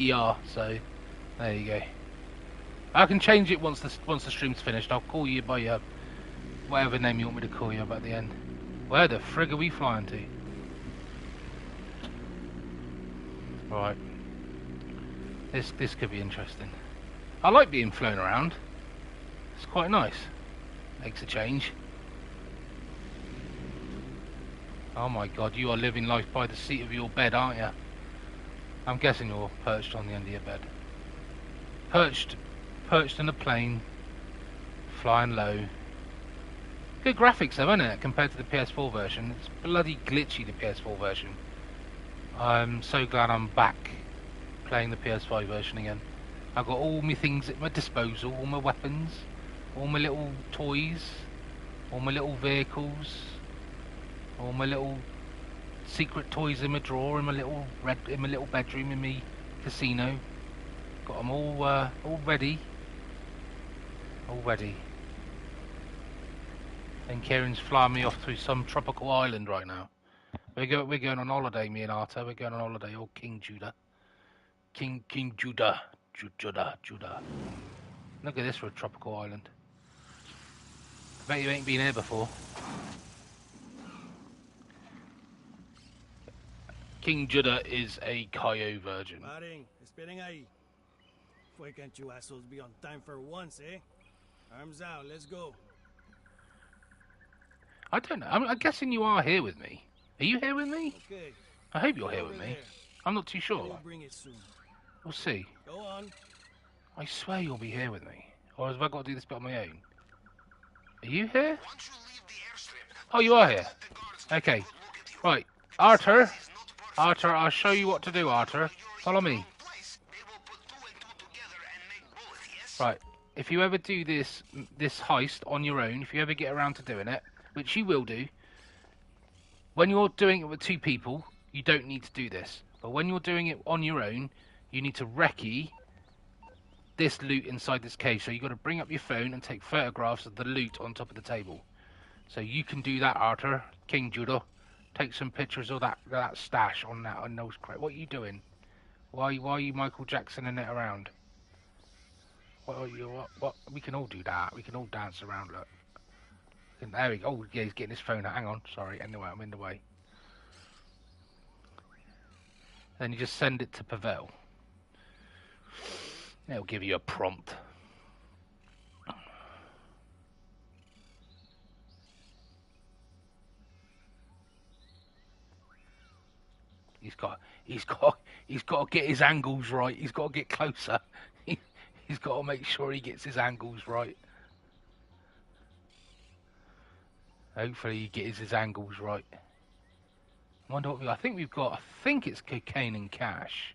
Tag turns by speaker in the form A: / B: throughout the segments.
A: ER, so there you go. I can change it once the stream's finished. I'll call you by whatever name you want me to call you at the end. Where the frig are we flying to? Right. This could be interesting. I like being flown around. It's quite nice. Makes a change. Oh my god, you are living life by the seat of your bed, aren't you? I'm guessing you're perched on the end of your bed. Perched in a plane, flying low. Good graphics though, isn't it, compared to the PS4 version? It's bloody glitchy, the PS4 version. I'm so glad I'm back playing the PS5 version again. I've got all my things at my disposal, all my weapons, all my little toys, all my little vehicles, all my little secret toys in my drawer, in my little bedroom, in my casino. Got them all ready. All ready. And Kieran's flying me off through some tropical island right now. We're going on holiday, me and Arta. We're going on holiday. Oh, King Judah. King Judah. Judah. Look at this for a tropical island. I bet you ain't been here before. King Judah is a Kaio virgin.
B: Why can't you assholes be on time for once, eh? Arms out, let's go.
A: I don't know. I'm guessing you are here with me. Are you here with me?
B: Okay.
A: I hope you're here with me.
B: There.
A: I'm not too sure.
B: We'll bring it soon.
A: We'll see.
B: Go on.
A: I swear you'll be here with me. Or have I got to do this bit on my own? Are you here? Oh, you are here. Okay. Right. Arthur, I'll show you what to do, Arthur. Follow me. Right. If you ever do this heist on your own, if you ever get around to doing it, which you will do, when you're doing it with two people, you don't need to do this. But when you're doing it on your own, you need to recce this loot inside this cage. So you've got to bring up your phone and take photographs of the loot on top of the table. So you can do that, Arthur, King Judah. Take some pictures of that stash on those crates. What are you doing? Why are you Michael Jacksoning it around? What? We can all do that. We can all dance around. Look. There we go. Oh, yeah, he's getting his phone out. Hang on. Sorry. Anyway, I'm in the way. Then you just send it to Pavel. It'll give you a prompt. He's got to get his angles right. He's got to get closer. He's got to make sure he gets his angles right. Hopefully he gets his angles right. I wonder what I think we've got. I think it's cocaine and cash.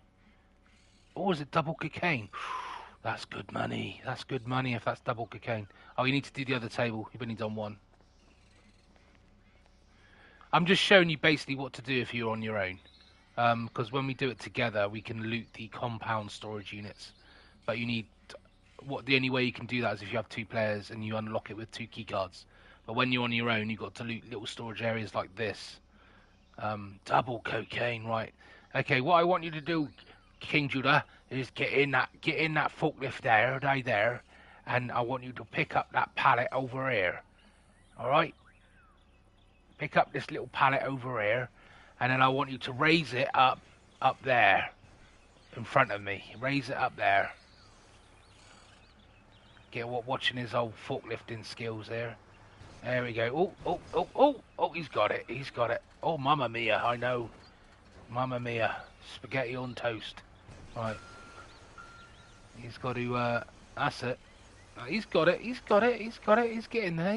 A: Or is it double cocaine? That's good money. That's good money if that's double cocaine. Oh, you need to do the other table. You've only done one. I'm just showing you basically what to do if you're on your own. Because when we do it together, we can loot the compound storage units. But you need... the only way you can do that is if you have two players and you unlock it with 2 key cards. But when you're on your own, you've got to loot little storage areas like this. Double cocaine, right. Okay, what I want you to do, King Judah, is get in that forklift there, and I want you to pick up that pallet over here. Alright? Pick up this little pallet over here, and then I want you to raise it up there, in front of me. Raise it up there. Get watching his old forklifting skills there. There we go. Oh, he's got it. Oh, mamma mia, I know. Mamma mia. Spaghetti on toast. Right. He's got to, that's it. He's got it. He's getting there.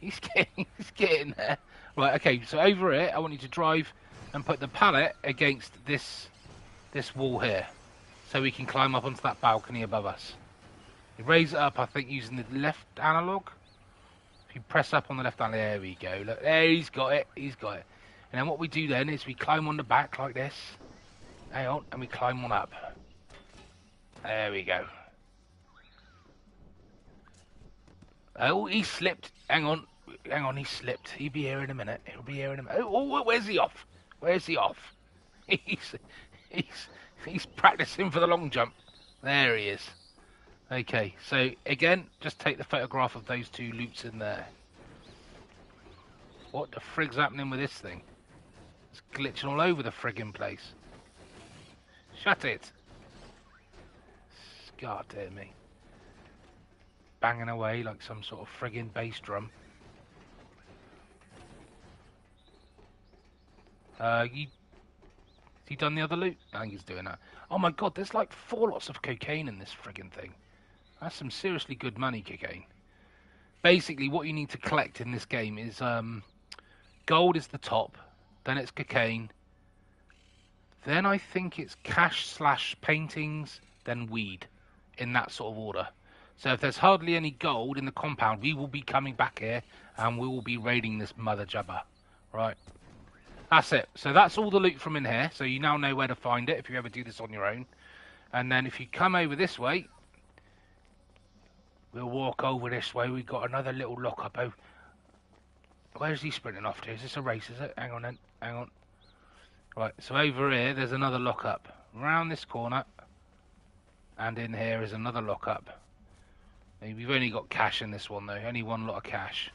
A: He's getting there. Right, okay, so over here, I want you to drive and put the pallet against this wall here. So we can climb up onto that balcony above us. You raise it up, I think, using the left analog. If you press up on the left analog, there we go. Look, there, he's got it. And then what we do then is we climb on the back like this. Hang on, and we climb on up. There we go. Oh, he slipped. Hang on, he slipped. He'll be here in a minute. Oh, where's he off? He's He's practicing for the long jump. There he is. Okay, so again, just take the photograph of those two loops in there. What the frig's happening with this thing? It's glitching all over the friggin' place. Shut it. God dear me. Banging away like some sort of friggin' bass drum. He done the other loop? I think he's doing that. Oh my god, there's like 4 lots of cocaine in this friggin' thing. That's some seriously good money, cocaine. Basically, what you need to collect in this game is gold is the top, then it's cocaine, then I think it's cash/paintings, then weed, in that sort of order. So if there's hardly any gold in the compound, we will be coming back here and we will be raiding this mother jabber. Right. That's it. So that's all the loot from in here. So you now know where to find it if you ever do this on your own. And then if you come over this way, we'll walk over this way. We've got another little lockup. Oh, where's he sprinting off to? Is this a race, is it? Hang on then. Hang on. Right, so over here, there's another lockup. Round this corner. And in here is another lockup. We've only got cash in this one, though. Only 1 lot of cash.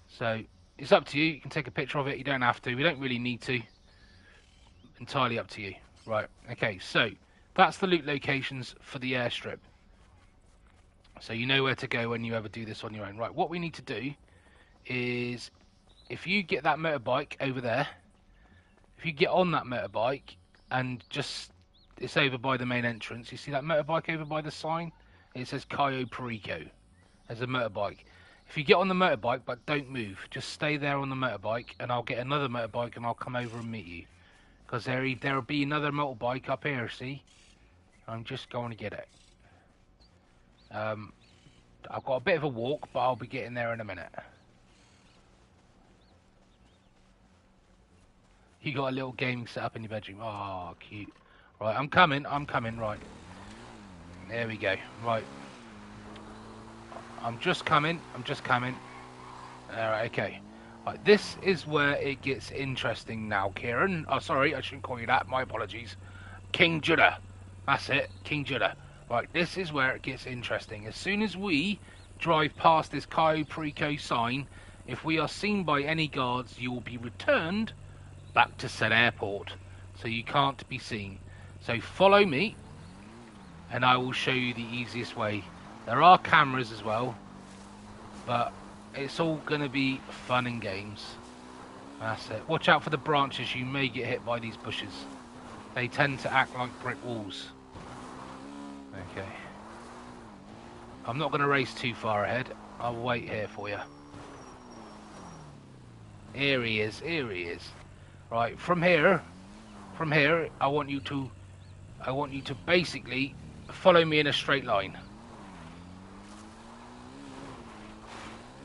A: So it's up to you. You can take a picture of it. You don't have to. We don't really need to. Entirely up to you. Right. Okay. So that's the loot locations for the airstrip. So you know where to go when you ever do this on your own. Right. What we need to do is, if you get that motorbike over there, if you get on that motorbike and just, it's over by the main entrance. You see that motorbike over by the sign? It says Cayo Perico. There's a motorbike. If you get on the motorbike, but don't move, just stay there on the motorbike, and I'll get another motorbike and I'll come over and meet you. Because there'll be another motorbike up here, see? I'm just going to get it. I've got a bit of a walk, but I'll be getting there in a minute. You got a little gaming set up in your bedroom. Oh, cute. Right, I'm coming, right. There we go, right. I'm just coming. Alright, okay. Right, this is where it gets interesting now, Kieran. Oh, sorry, I shouldn't call you that. My apologies. King Judaah. That's it, King Judaah. Right, this is where it gets interesting. As soon as we drive past this Cayo Perico sign, if we are seen by any guards, you will be returned back to said airport. So you can't be seen. So follow me, and I will show you the easiest way. There are cameras as well, but it's all going to be fun and games. That's it. Watch out for the branches. You may get hit by these bushes. They tend to act like brick walls. Okay. I'm not going to race too far ahead. I'll wait here for you. Here he is. Right, from here, I want you to basically follow me in a straight line.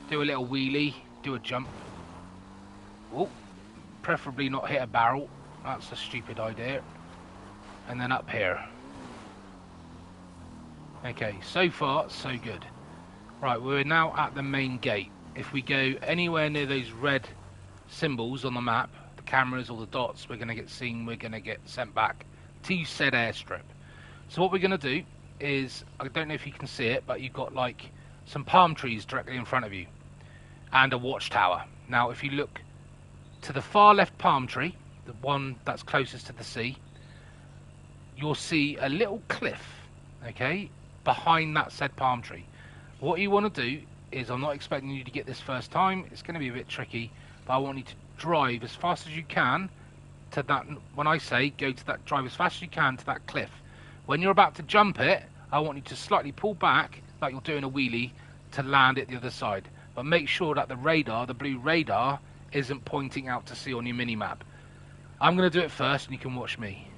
A: Do a little wheelie, do a jump. Oh, preferably not hit a barrel. That's a stupid idea. And then up here. Okay, so far, so good. Right, we're now at the main gate. If we go anywhere near those red symbols on the map, the cameras or the dots, we're going to get seen, we're going to get sent back to said airstrip. So what we're going to do is, I don't know if you can see it, but you've got like some palm trees directly in front of you and a watchtower. Now if you look to the far left palm tree, the one that's closest to the sea, you'll see a little cliff, okay, behind that said palm tree. What you want to do is, I'm not expecting you to get this first time, it's going to be a bit tricky, but I want you to drive as fast as you can to that. When I say go to that, drive as fast as you can to that cliff. When you're about to jump it, I want you to slightly pull back like you're doing a wheelie to land at the other side, but make sure that the radar, the blue radar, isn't pointing out to sea on your mini map. I'm going to do it first and you can watch me.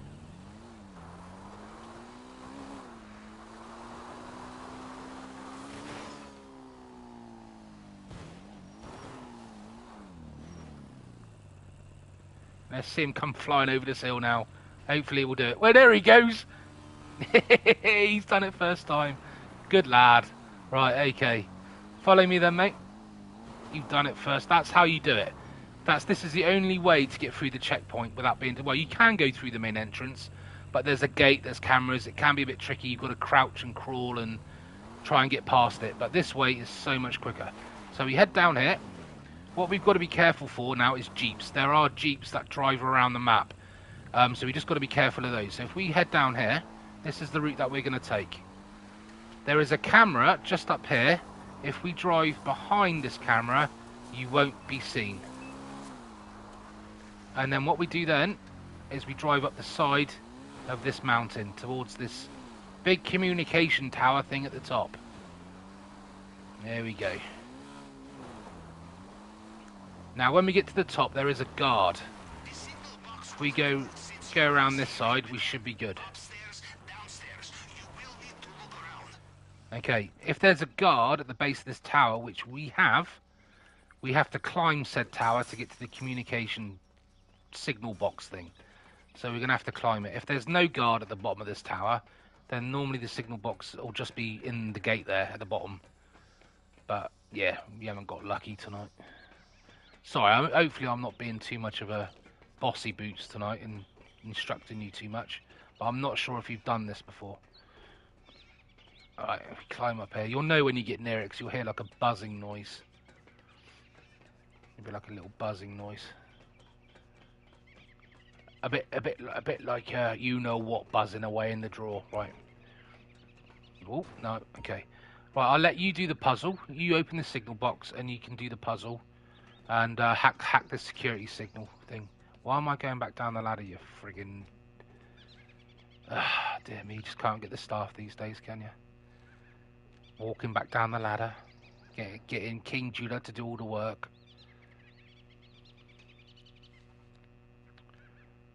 A: Let's see him come flying over this hill now. Hopefully we'll do it. Well, there he goes. He's done it first time. Good lad. Right, okay. Follow me then, mate. You've done it first. That's how you do it. This is the only way to get through the checkpoint without being... Well, you can go through the main entrance, but there's a gate, there's cameras. It can be a bit tricky. You've got to crouch and crawl and try and get past it. But this way is so much quicker. So we head down here. What we've got to be careful for now is jeeps. There are jeeps that drive around the map. So we just got to be careful of those. So if we head down here, this is the route that we're going to take. There is a camera just up here. If we drive behind this camera, you won't be seen. And then what we do then is we drive up the side of this mountain towards this big communication tower thing at the top. There we go. Now when we get to the top, there is a guard. If we go around this side, we should be good. Okay, if there's a guard at the base of this tower, which we have to climb said tower to get to the communication signal box thing. So we're going to have to climb it. If there's no guard at the bottom of this tower, then normally the signal box will just be in the gate there at the bottom. But yeah, we haven't got lucky tonight. Sorry, hopefully I'm not being too much of a bossy boots tonight and instructing you too much. But I'm not sure if you've done this before. Alright, if we climb up here, you'll know when you get near it because you'll hear like a buzzing noise. Maybe like a little buzzing noise. A bit like you know what buzzing away in the drawer, right? Oh no, okay. Right, I'll let you do the puzzle. You open the signal box and you can do the puzzle and hack the security signal thing. Why am I going back down the ladder, you friggin'? Dear me, you just can't get the staff these days, can you? Walking back down the ladder, getting King Judaah to do all the work.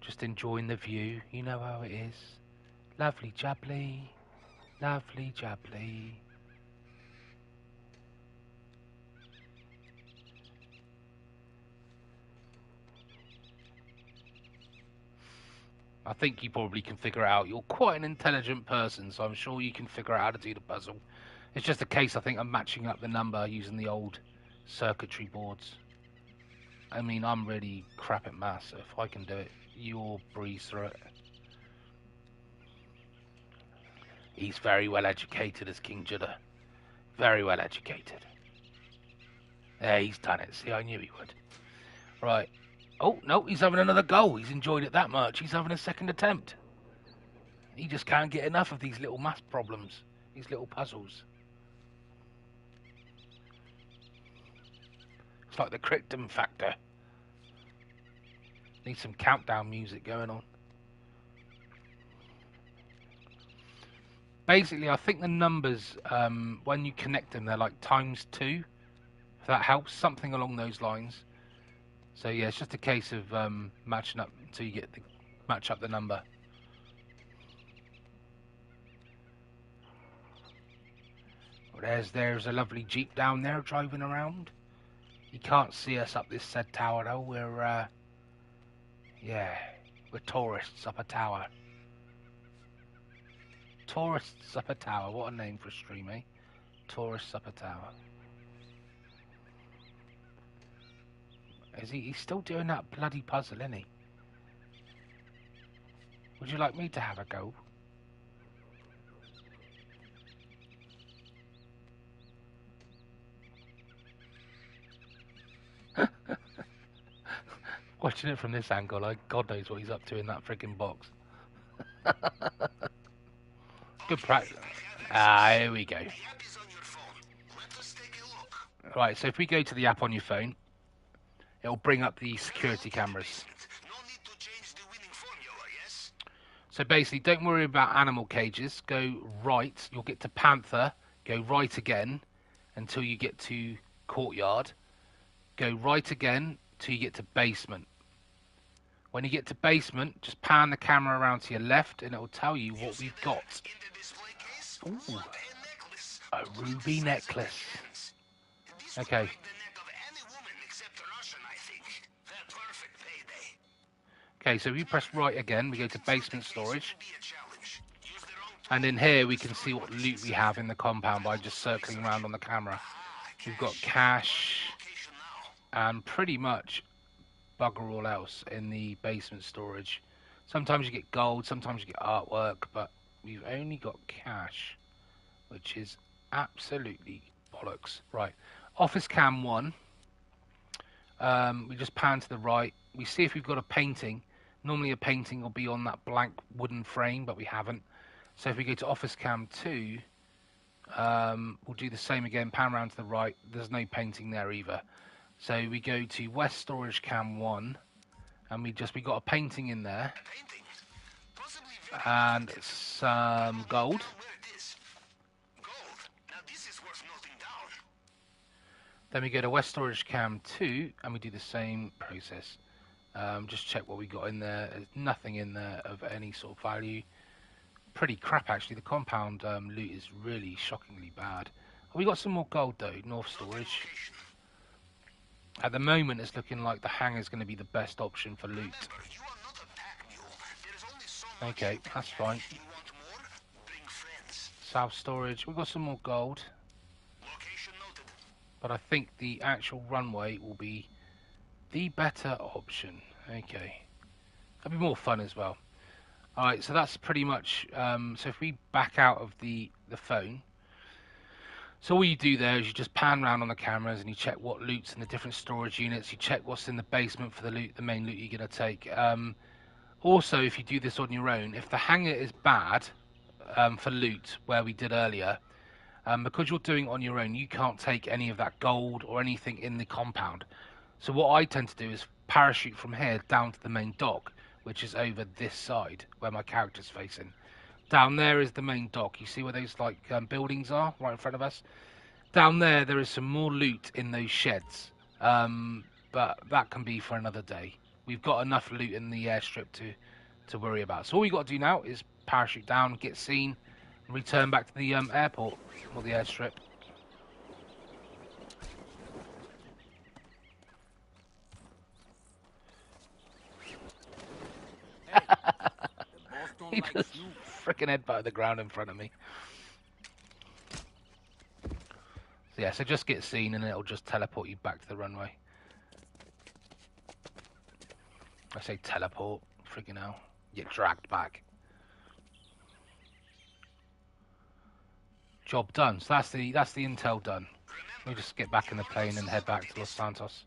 A: Just enjoying the view, you know how it is. Lovely jubbly, lovely jubbly. I think you probably can figure it out. You're quite an intelligent person, so I'm sure you can figure out how to do the puzzle. It's just a case, I think, of matching up the number using the old circuitry boards. I mean, I'm really crap at maths, so if I can do it, you'll breeze through it. He's very well educated as King Judaah. Very well educated. Yeah, he's done it. See, I knew he would. Right. Oh, no, he's having another go. He's enjoyed it that much. He's having a second attempt. He just can't get enough of these little math problems. These little puzzles. It's like the Crichton factor. Need some countdown music going on. Basically, I think the numbers, when you connect them, they're like ×2. If that helps, something along those lines. So yeah, it's just a case of matching up until you get the match up the number. Well, there's a lovely Jeep down there driving around. You can't see us up this said tower though. We're tourists up a tower. Tourists up a tower. What a name for a stream, eh? Tourists up a tower. He's still doing that bloody puzzle, isn't he? Would you like me to have a go? Watching it from this angle, like God knows what he's up to in that frigging box. Good practice. Ah, here we go. Right, so if we go to the app on your phone, it'll bring up the security cameras. So basically, don't worry about animal cages. Go right, you'll get to Panther. Go right again until you get to Courtyard. Go right again till you get to Basement. When you get to Basement, just pan the camera around to your left and it'll tell you what we've got. Ooh, a ruby necklace. Okay. Okay, so if you press right again, we go to Basement Storage. And in here we can see what loot we have in the compound by just circling around on the camera. We've got cash and pretty much bugger all else in the basement storage. Sometimes you get gold, sometimes you get artwork, but we've only got cash, which is absolutely bollocks. Right, office cam 1. We just pan to the right. We see if we've got a painting. Normally a painting will be on that blank wooden frame, but we haven't. So if we go to office cam 2, we'll do the same again, pan around to the right. There's no painting there either. So we go to west storage cam 1, and we got a painting in there, and some gold. Then we go to west storage cam 2, and we do the same process. Just check what we got in there. There's nothing in there of any sort of value. Pretty crap, actually. The compound loot is really shockingly bad. Oh, we got some more gold, though. North storage. At the moment, it's looking like the hangar is going to be the best option for loot. Okay, that's fine. South storage. We've got some more gold. But I think the actual runway will be the better option. Okay. That'll be more fun as well. Alright, so that's pretty much... so if we back out of the phone... So all you do there is you just pan around on the cameras and you check what loot's in the different storage units. You check what's in the basement for the loot, the main loot you're going to take. Also, if you do this on your own, if the hangar is bad for loot, where we did earlier, because you're doing it on your own, you can't take any of that gold or anything in the compound. So what I tend to do is parachute from here down to the main dock, which is over this side, where my character's facing. Down there is the main dock. You see where those buildings are, right in front of us? Down there is some more loot in those sheds, but that can be for another day. We've got enough loot in the airstrip to worry about. So all we got to do now is parachute down, get seen, and return back to the airport, or the airstrip. He just freaking headbutted the ground in front of me. So yeah, so just get seen and it'll just teleport you back to the runway. I say teleport, freaking hell. Get dragged back. Job done. So that's the intel done. We'll just get back in the plane and head back to Los Santos.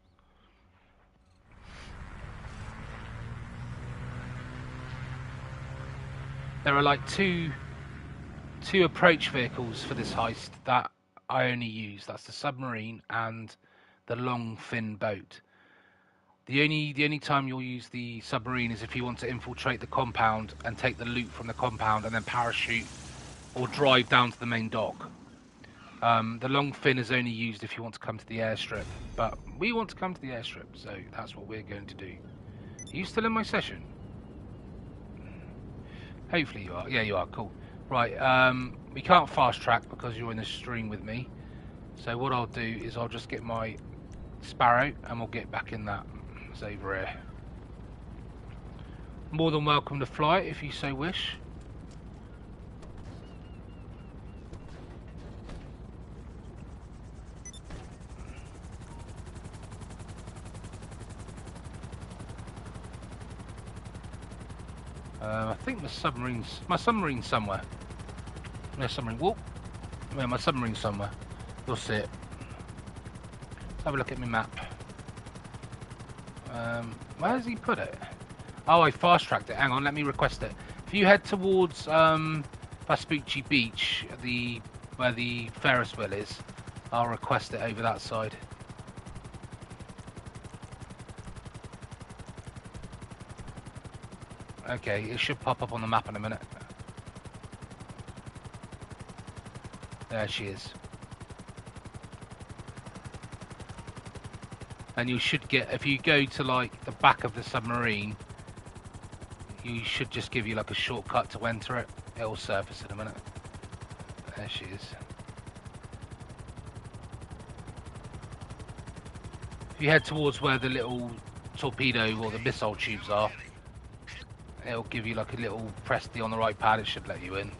A: There are like two approach vehicles for this heist that I only use. That's the submarine and the long fin boat. The only time you'll use the submarine is if you want to infiltrate the compound and take the loot from the compound and then parachute or drive down to the main dock. The long fin is only used if you want to come to the airstrip, but we want to come to the airstrip, so that's what we're going to do. Are you still in my session? Hopefully you are. Yeah, you are. Cool. Right, we can't fast track because you're in the stream with me. So what I'll do is I'll just get my Sparrow and we'll get back in that. It's over here. More than welcome to fly if you so wish. I think my submarine's somewhere. My submarine. Whoop. Yeah, my submarine's somewhere. You'll see it. Let's have a look at my map. Where has he put it? Oh, I fast-tracked it. Hang on, let me request it. If you head towards Vespucci Beach, where the Ferris wheel is, I'll request it over that side. Okay, it should pop up on the map in a minute. There she is. And you should get, if you go to like the back of the submarine, you should just give you like a shortcut to enter it. It'll surface in a minute. There she is. If you head towards where the little torpedo or the missile tubes are, it'll give you like a little press D on the right pad, it should let you in.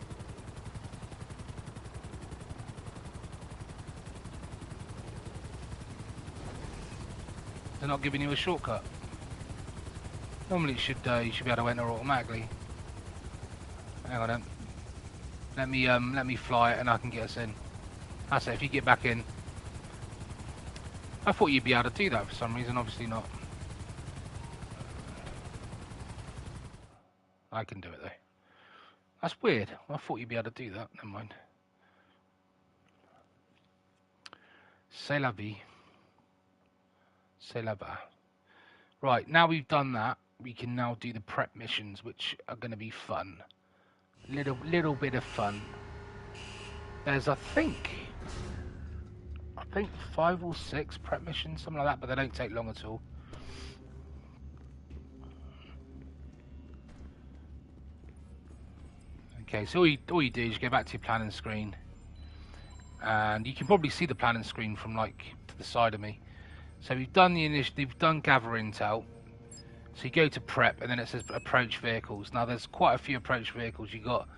A: They're not giving you a shortcut. Normally it should you should be able to enter automatically. Hang on then. Let me fly it and I can get us in. That's it, if you get back in. I thought you'd be able to do that for some reason, obviously not. I can do it though. That's weird. I thought you'd be able to do that. Never mind. C'est la vie. C'est là-bas. Right, now we've done that, we can now do the prep missions, which are going to be fun. Little bit of fun. There's, I think 5 or 6 prep missions, something like that, but they don't take long at all. Okay, so all you do is you go back to your planning screen, and you can probably see the planning screen from like to the side of me. So we've done we've done gather intel. So you go to prep, and then it says approach vehicles. Now there's quite a few approach vehicles. You got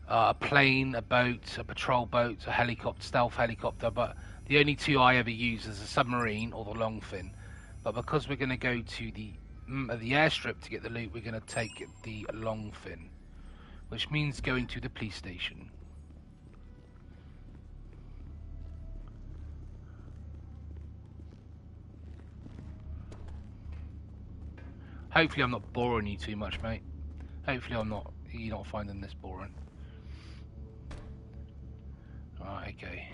A: a plane, a boat, a patrol boat, a helicopter, stealth helicopter. But the only 2 I ever use is a submarine or the longfin. But because we're going to go to the airstrip to get the loot, we're going to take the longfin, which means going to the police station. Hopefully I'm not boring you too much, mate. Hopefully you're not finding this boring. Right, okay.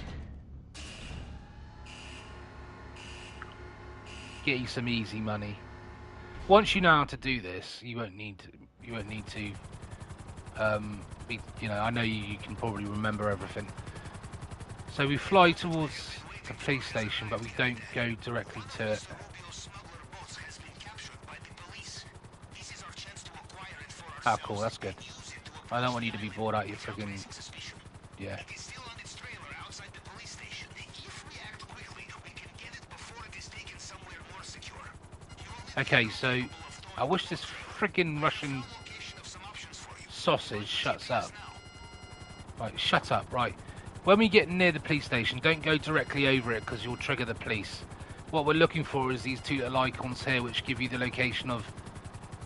A: Get you some easy money. Once you know how to do this, you won't need to be, you know, I know you can probably remember everything. So we fly towards the police station, but we don't go directly to it. Ah, cool, that's good. I don't want you to be bored out your friggin'... Yeah. Okay, so I wish this friggin' Russian sausage shuts up. Right, shut up, right. When we get near the police station, don't go directly over it because you'll trigger the police. What we're looking for is these 2 little icons here which give you the location of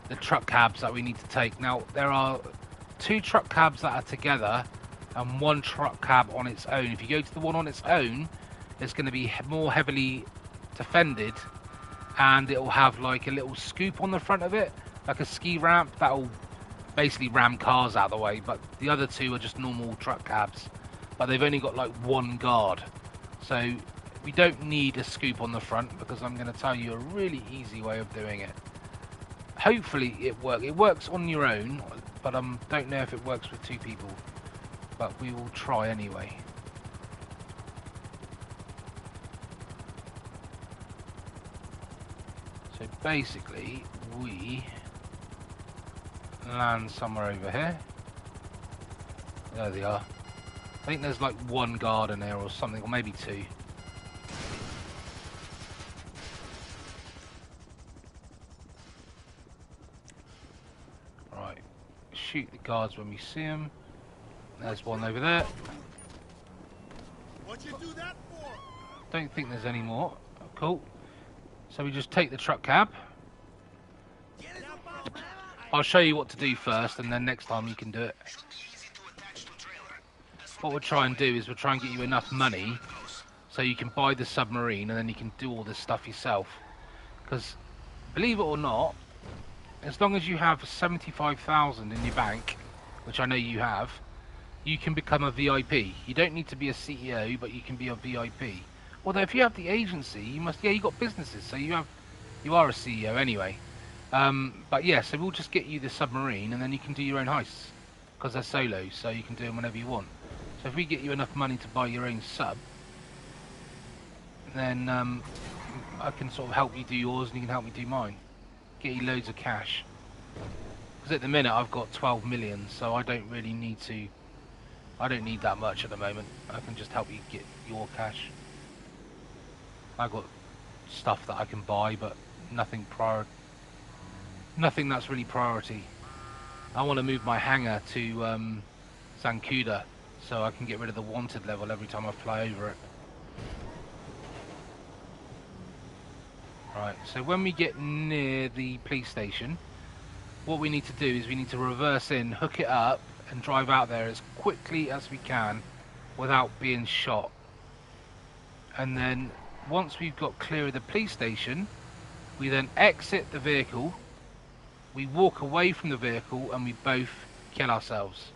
A: the truck cabs that we need to take. Now, there are 2 truck cabs that are together and 1 truck cab on its own. If you go to the one on its own, it's going to be more heavily defended, and it will have like a little scoop on the front of it, like a ski ramp that will basically ram cars out of the way. But the other 2 are just normal truck cabs, but they've only got like 1 guard. So we don't need a scoop on the front, because I'm going to tell you a really easy way of doing it. Hopefully it works. It works on your own, but don't know if it works with 2 people. But we will try anyway. So basically, we land somewhere over here. There they are. I think there's like 1 guard in there or something, or maybe 2. Right, shoot the guards when we see them. There's 1 over there.
B: What you do that for?
A: Don't think there's any more. Cool. So we just take the truck cab. I'll show you what to do first, and then next time you can do it. What we'll try and do is we'll try and get you enough money so you can buy the submarine, and then you can do all this stuff yourself. Because, believe it or not, as long as you have 75,000 in your bank, which I know you have, you can become a VIP. You don't need to be a CEO, but you can be a VIP. Although if you have the agency, you must. Yeah, you got businesses, so you are a CEO anyway. But yeah, so we'll just get you the submarine, and then you can do your own heists, because they're solo, so you can do them whenever you want. So if we get you enough money to buy your own sub, then I can sort of help you do yours, and you can help me do mine. Get you loads of cash. Because at the minute I've got 12 million, so I don't really need to. I don't need that much at the moment. I can just help you get your cash. I've got stuff that I can buy, but nothing that's really priority. I want to move my hangar to Zancuda, so I can get rid of the wanted level every time I fly over it. Right, so when we get near the police station, what we need to do is we need to reverse in, hook it up, and drive out there as quickly as we can without being shot. And then once we've got clear of the police station, we then exit the vehicle, we walk away from the vehicle, and we both kill ourselves.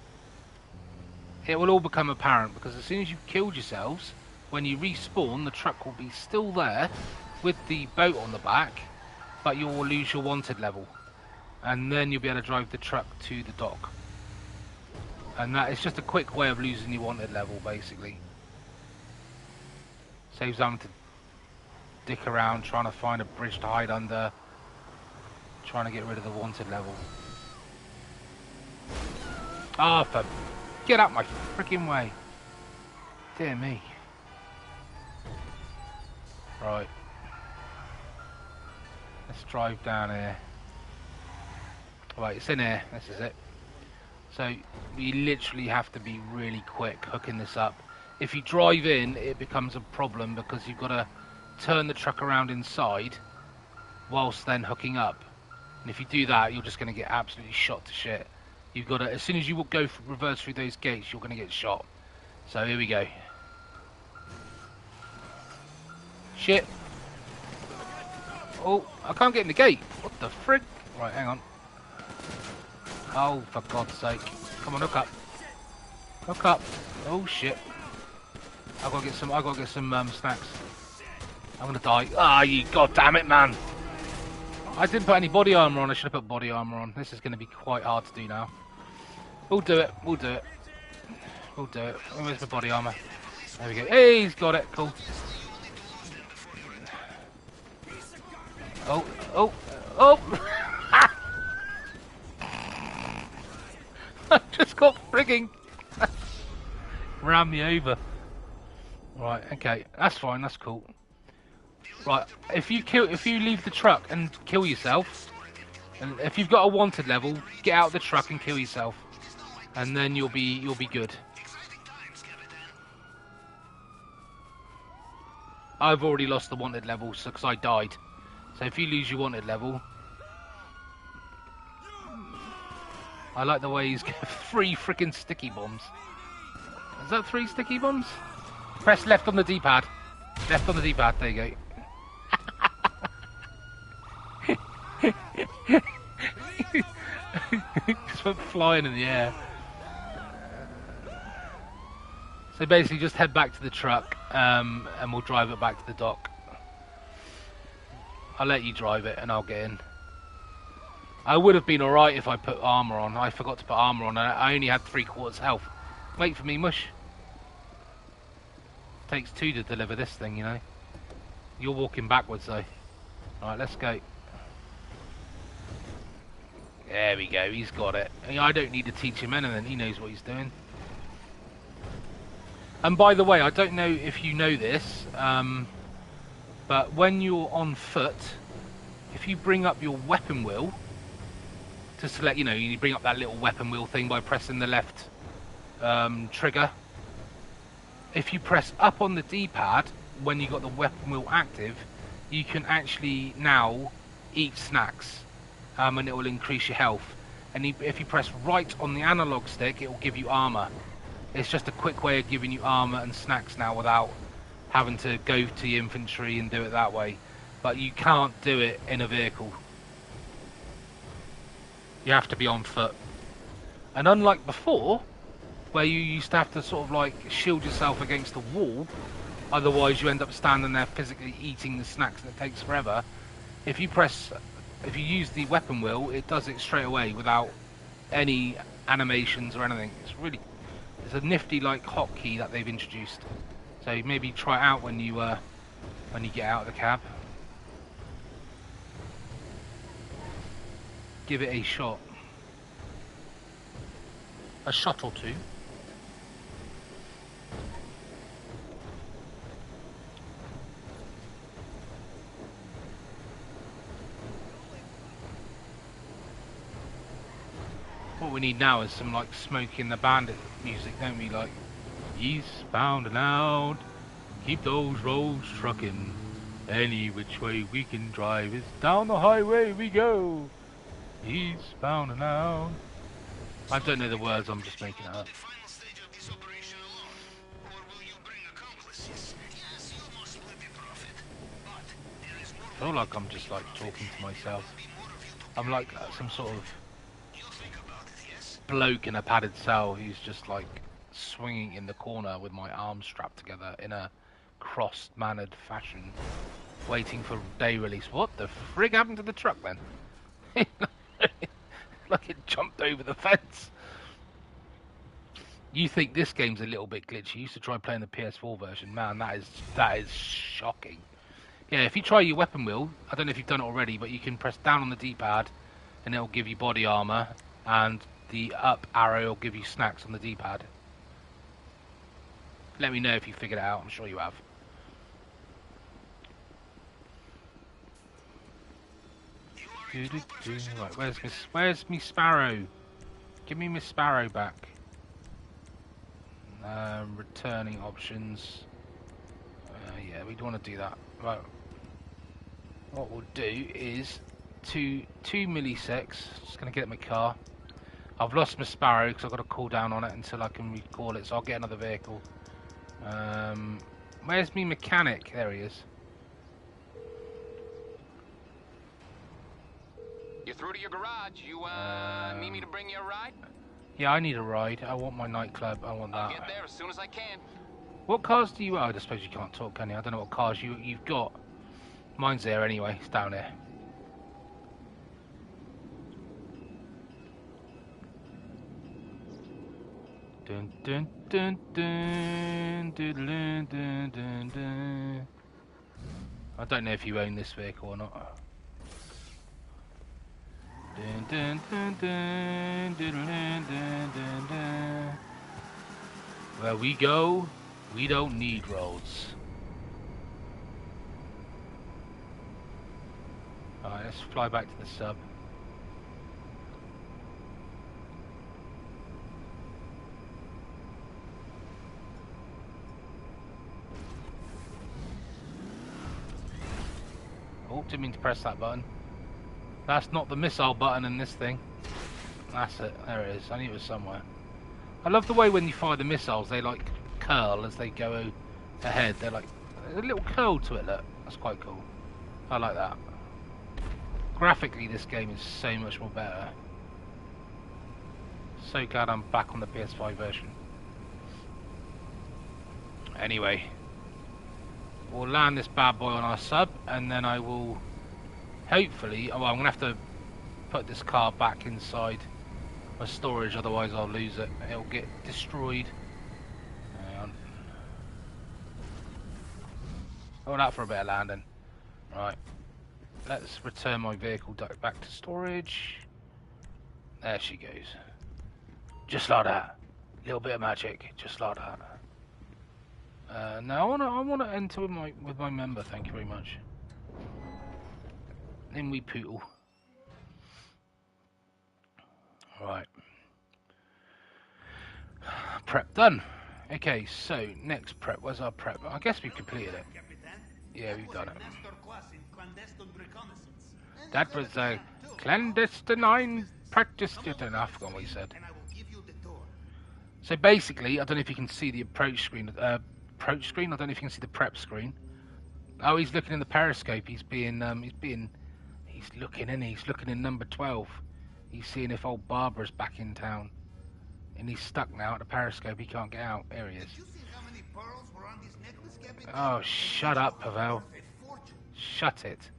A: It will all become apparent because as soon as you've killed yourselves, when you respawn, the truck will be still there with the boat on the back, but you will lose your wanted level. And then you'll be able to drive the truck to the dock. And that is just a quick way of losing your wanted level, basically. Saves having to dick around trying to find a bridge to hide under, trying to get rid of the wanted level. Ah, get out my freaking way. Dear me. Right. Let's drive down here. Right, it's in here. This is it. So we literally have to be really quick hooking this up. If you drive in, it becomes a problem because you've got to turn the truck around inside whilst then hooking up. And if you do that, you're just going to get absolutely shot to shit. You've got to, as soon as you go reverse through those gates, you're going to get shot. So here we go. Shit. Oh, I can't get in the gate. What the frick? Right, hang on. Oh, for God's sake. Come on, hook up. Hook up. Oh, shit. I've got to get some snacks. I'm going to die. Ah, you goddamn it, man. I didn't put any body armor on. I should have put body armor on. This is going to be quite hard to do now. We'll do it. We'll do it. We'll do it. Where's my body armor? There we go. Hey, he's got it. Cool. Oh, oh, oh! I just got frigging ran me over. Right, okay, that's fine. That's cool. Right, if you leave the truck and kill yourself, and if you've got a wanted level, get out of the truck and kill yourself, and then you'll be good. I've already lost the wanted level because I died. So if you lose your wanted level, I like the way he's got 3 freaking sticky bombs. Is that 3 sticky bombs? Press left on the D-pad. Left on the D-pad. There you go. Just went flying in the air. So basically, just head back to the truck, and we'll drive it back to the dock. I'll let you drive it and I'll get in. I would have been alright if I put armour on. I forgot to put armour on. I only had 3/4 health. Wait for me, mush. Takes 2 to deliver this thing, you know. You're walking backwards though. Alright, let's go. There we go, he's got it. I don't need to teach him anything. He knows what he's doing. And by the way, I don't know if you know this, but when you're on foot, if you bring up your weapon wheel to select, you bring up that little weapon wheel thing by pressing the left trigger. If you press up on the D-pad when you got the weapon wheel active, you can actually now eat snacks, and it will increase your health. And if you press right on the analog stick, it will give you armor. It's just a quick way of giving you armor and snacks now without having to go to your infantry and do it that way. But you can't do it in a vehicle. You have to be on foot. And unlike before, where you used to have to sort of like shield yourself against the wall, otherwise you end up standing there physically eating the snacks and it takes forever. If you use the weapon wheel, it does it straight away without any animations or anything. It's a nifty like hotkey that they've introduced. So maybe try it out when you get out of the cab. Give it a shot. A shot or two. What we need now is some like Smokey and the Bandit music, don't we? Like eastbound and out, keep those roads trucking. Any which way we can drive is down the highway we go. Eastbound and out. I don't know the words, I'm just making it up. I feel like I'm just like talking to myself. I'm like some sort of bloke in a padded cell who's just like swinging in the corner with my arms strapped together in a cross-mannered fashion, waiting for day release. What the frig happened to the truck then? Like it jumped over the fence. You think this game's a little bit glitchy? You used to try playing the PS4 version. Man, that is shocking. Yeah, if you try your weapon wheel, I don't know if you've done it already, but you can press down on the D-pad and it'll give you body armor, and the up arrow will give you snacks on the D-pad. Let me know if you figured it out. I'm sure you have. Right, where's Miss Sparrow? Give me Miss Sparrow back. Returning options. Yeah, we don't want to do that. Right. What we'll do is 2 millisecs. Just gonna get in my car. I've lost my Sparrow because I've got to cool down on it until I can recall it. So I'll get another vehicle. Where's me mechanic? There he is.
C: You're through to your garage. You need me to bring you a ride?
A: Yeah, I need a ride. I want my nightclub. I want that.
C: I'll get there as soon as I can.
A: What cars do you? Oh, I suppose you can't talk, can you? I don't know what cars you've got. Mine's there anyway. It's down there. Dun dun dun dun dun dun dun dun dun. I don't know if you own this vehicle or not. Dun dun dun dun dun dun dun dun dun. Where we go, we don't need roads. Alright, let's fly back to the sub. Oh, didn't mean to press that button. That's not the missile button in this thing. That's it. There it is. I knew it was somewhere. I love the way when you fire the missiles, they like curl as they go ahead. They're like a little curl to it. Look, that's quite cool. I like that. Graphically, this game is so much more better. So glad I'm back on the PS5 version. Anyway, we'll land this bad boy on our sub, and then I will hopefully... Oh, well, I'm going to have to put this car back inside my storage, otherwise I'll lose it. It'll get destroyed. Hang on. Oh, that for a bit of landing. Right. Let's return my vehicle back to storage. There she goes. Just like that. Little bit of magic. Just like that. Now I wanna enter with my member. Thank you very much. Then we poodle. Right. Prep done. Okay, so next prep. Where's our prep? I guess we've completed it. Yeah, we've done it. That was a clandestine practice. I don't know, I forgot what he said. So basically, I don't know if you can see the approach screen. I don't know if you can see the prep screen. Oh, he's looking in the periscope. He's looking in number 12. He's seeing if old Barbara's back in town. And he's stuck now at the periscope. He can't get out. There he is. Oh, shut up, Pavel. Shut it.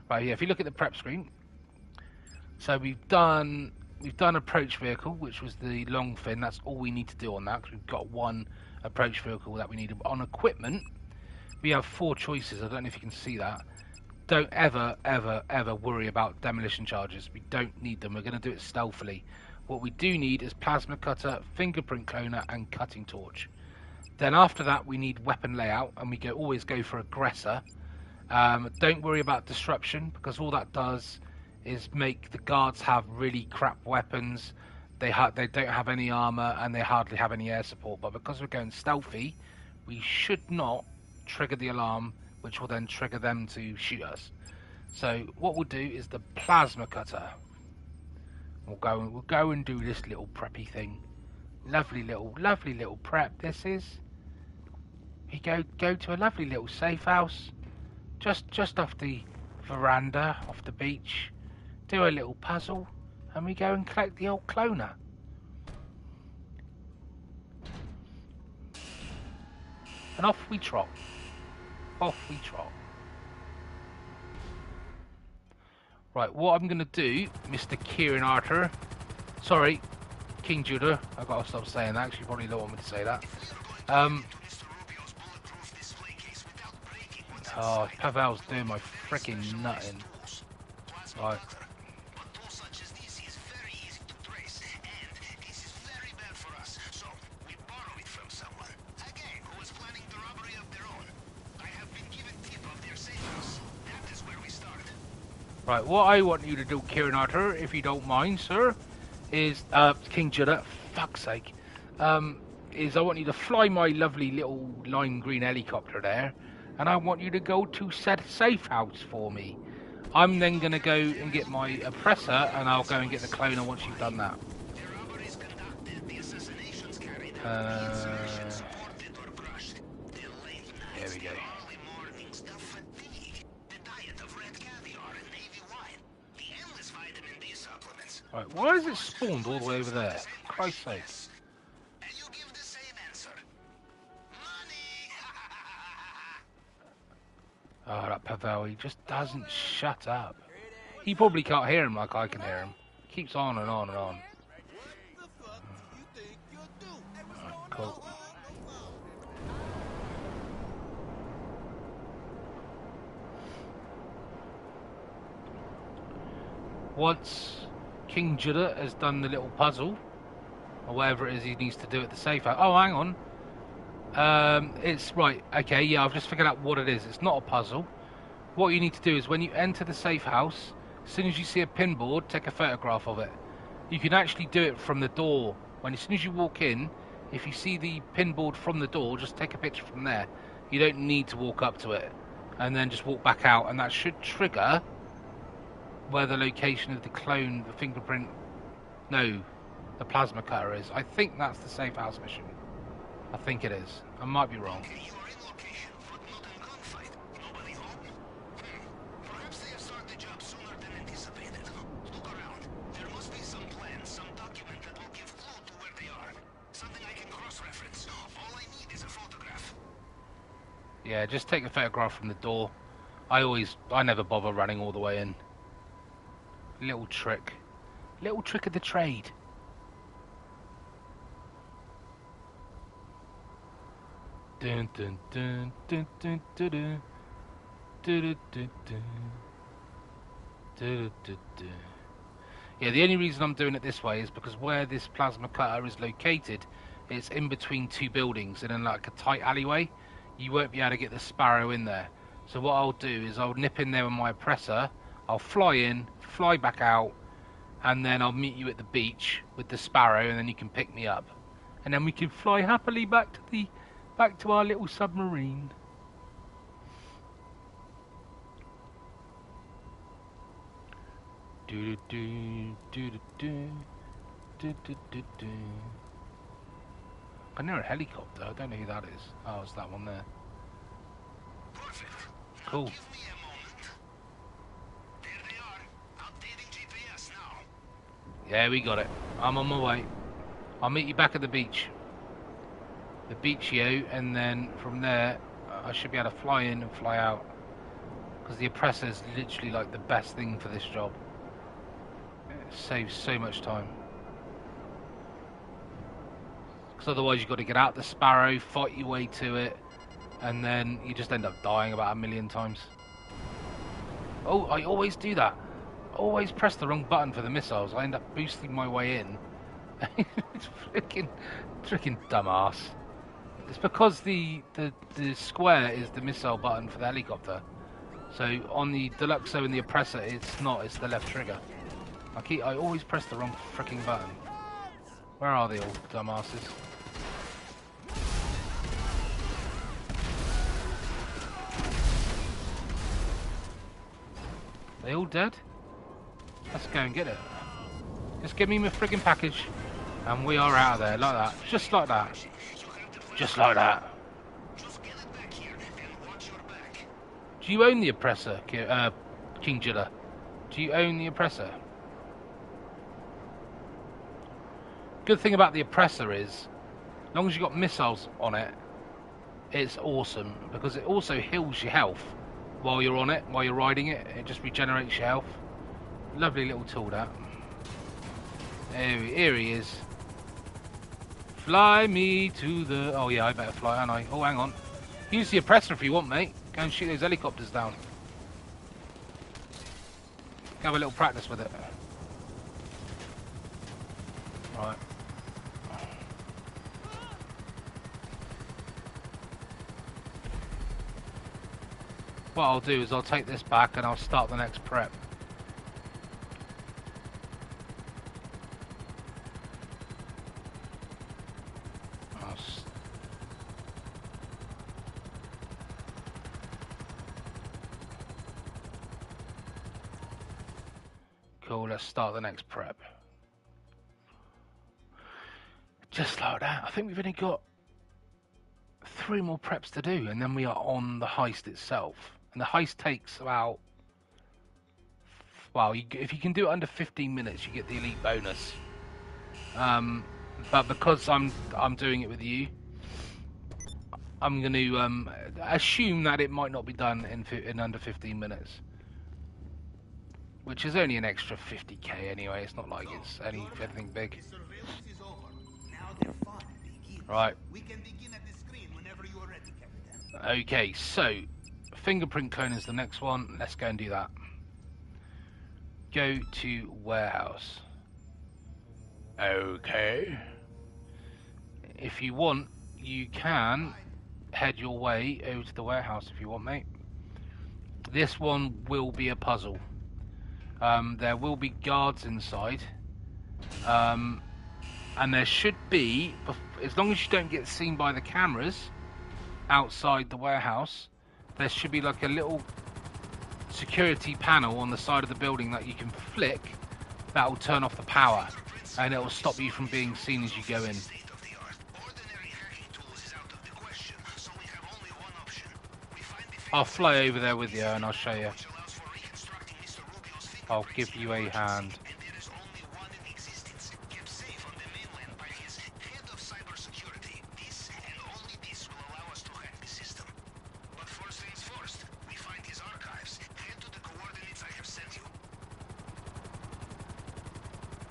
A: Right, yeah, if you look at the prep screen. So we've done approach vehicle, which was the long fin. That's all we need to do on that, because we've got one approach vehicle that we need. On equipment, we have 4 choices. I don't know if you can see that. Don't ever worry about demolition charges. We don't need them. We're going to do it stealthily. What we do need is plasma cutter, fingerprint cloner, and cutting torch. Then after that, we need weapon layout, and we always go for aggressor. Don't worry about disruption, because all that does is make the guards have really crap weapons. They don't have any armor, and they hardly have any air support. But because we're going stealthy, we should not trigger the alarm, which will then trigger them to shoot us. So what we'll do is the plasma cutter. We'll go and do this little preppy thing. Lovely little prep. This is. We go to a lovely little safe house, just off the veranda, off the beach. Do a little puzzle, and we go and collect the old cloner. And off we trot. Off we trot. Right, what I'm going to do, Mr. Kieran Arthur... Sorry, King Judaah. I've got to stop saying that, 'cause you probably don't want me to say that. Oh, Pavel's doing my freaking nutting. Right. Right, what I want you to do, Kieran Arthur, if you don't mind, sir, is, King Judaah, fuck's sake, is I want you to fly my lovely little lime green helicopter there, and I want you to go to said safe house for me. I'm then going to go and get my oppressor, and I'll go and get the cloner once you've done that. There we go. Right, why is it spawned all the way over there? Christ's sake. Oh, that Pavel, he just doesn't shut up. He probably can't hear him like I can hear him. Keeps on and on and on. Right, cool. Once King Judaah has done the little puzzle, or whatever it is he needs to do at the safe house. Oh, hang on. It's right. Okay, yeah, I've just figured out what it is. It's not a puzzle. What you need to do is when you enter the safe house, as soon as you see a pinboard, take a photograph of it. You can actually do it from the door. As soon as you walk in, if you see the pinboard from the door, just take a picture from there. You don't need to walk up to it, and then just walk back out, and that should trigger where the location of the clone, the fingerprint, no, the plasma cutter is. I think that's the safe house mission. I think it is. I might be wrong. Yeah, just take a photograph from the door. I never bother running all the way in. Little trick of the trade. Dun dun dun dun dun dun dun dun dun dun dun. Yeah, the only reason I'm doing it this way is because where this plasma cutter is located, it's in between two buildings and in like a tight alleyway. You won't be able to get the Sparrow in there. So what I'll do is I'll nip in there with my oppressor, I'll fly in, fly back out, and then I'll meet you at the beach with the Sparrow, and then you can pick me up. And then we can fly happily back to our little submarine. Do do do do do do do do do. I know a helicopter. I don't know who that is. Oh, it's that one there. Cool. Yeah, we got it. I'm on my way. I'll meet you back at the beach. The beach, yo, and then from there, I should be able to fly in and fly out. Because the oppressor is literally like the best thing for this job. It saves so much time. Because otherwise you've got to get out the Sparrow, fight your way to it, and then you just end up dying about 1,000,000 times. Oh, I always do that. I always press the wrong button for the missiles. I end up boosting my way in. It's freaking dumbass. It's because the square is the missile button for the helicopter. So on the Deluxo and the Oppressor, it's not. It's the left trigger. I always press the wrong freaking button. Where are they all, dumbasses? They all dead? Let's go and get it. Just give me my friggin' package. And we are out of there, like that. Just like that. Just like that. Do you own the oppressor, King Judaah? Do you own the oppressor? Good thing about the oppressor is, as long as you've got missiles on it, it's awesome, because it also heals your health while you're on it, while you're riding it. It just regenerates your health. Lovely little tool, that. Here he is. Fly me to the... Oh yeah, I better fly, aren't I? Oh, hang on. Use the oppressor if you want, mate. Go and shoot those helicopters down. Have a little practice with it. Right. What I'll do is I'll take this back and I'll start the next prep. Cool, let's start the next prep. Just like that. I think we've only got 3 more preps to do, and then we are on the heist itself. And the heist takes about... Well, if you can do it under 15 minutes, you get the elite bonus. But because I'm doing it with you, I'm going to assume that it might not be done in under 15 minutes. Which is only an extra 50k anyway, it's not like it's anything big. Right. Okay, so fingerprint clone is the next one. Let's go and do that. Go to warehouse. Okay. If you want, you can head your way over to the warehouse if you want, mate. This one will be a puzzle. There will be guards inside, and there should be, as long as you don't get seen by the cameras outside the warehouse, there should be like a little security panel on the side of the building that you can flick. That will turn off the power, and it will stop you from being seen as you go in. I'll fly over there with you and I'll show you. I'll give you a hand.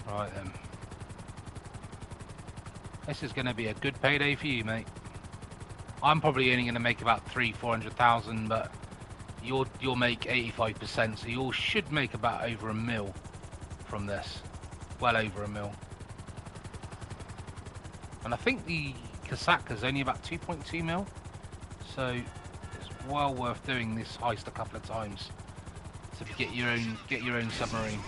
A: Right then. This is going to be a good payday for you, mate. I'm probably only going to make about 300,000-400,000, but you'll make 85%, so you should make about over $1 million from this. Well over $1 million. And I think the Kasatka's only about 2.2 mil, so it's well worth doing this heist a couple of times to get your own submarine.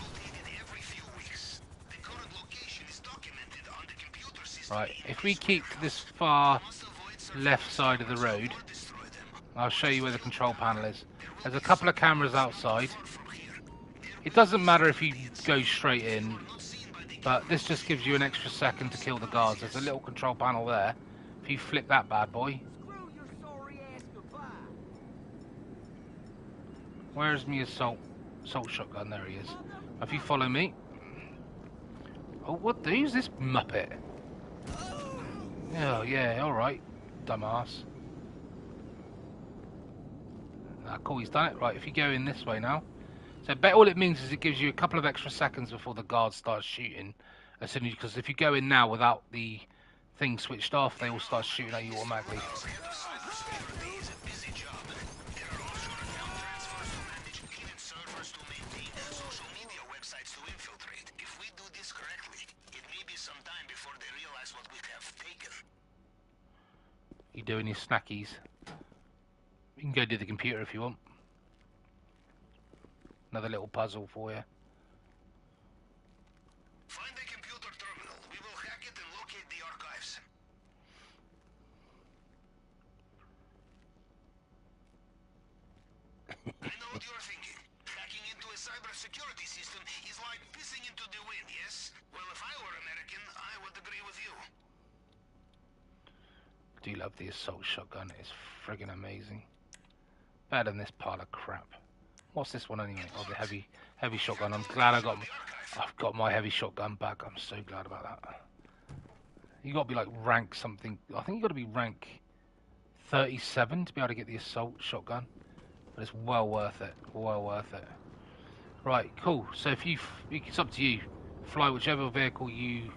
A: Right, if we keep this far left side of the road, I'll show you where the control panel is. There's a couple of cameras outside. It doesn't matter if you go straight in, but this just gives you an extra second to kill the guards. There's a little control panel there. If you flick that bad boy. Where's my assault shotgun? There he is. If you follow me. Oh, who's this muppet? Oh yeah, alright, dumbass. Ah, cool, he's done it. Right, if you go in this way now. So all it means is it gives you a couple of extra seconds before the guard starts shooting. As soon as, because if you go in now without the thing switched off, they will start shooting at you automatically. You're doing your snackies. You can go do the computer if you want. Another little puzzle for you.
D: Find the computer terminal. We will hack it and locate the archives. I know what you're thinking. Hacking into a cyber security system is like pissing into the wind, yes? Well, if I were American, I would agree with you.
A: Do love the assault shotgun. It's friggin' amazing. Better than this pile of crap. What's this one anyway? Oh, the heavy shotgun. I'm glad I've got my heavy shotgun back. I'm so glad about that. You got to be like rank something. I think you got to be rank 37 to be able to get the assault shotgun. But it's well worth it. Well worth it. Right, cool. So if it's up to you. Fly whichever vehicle you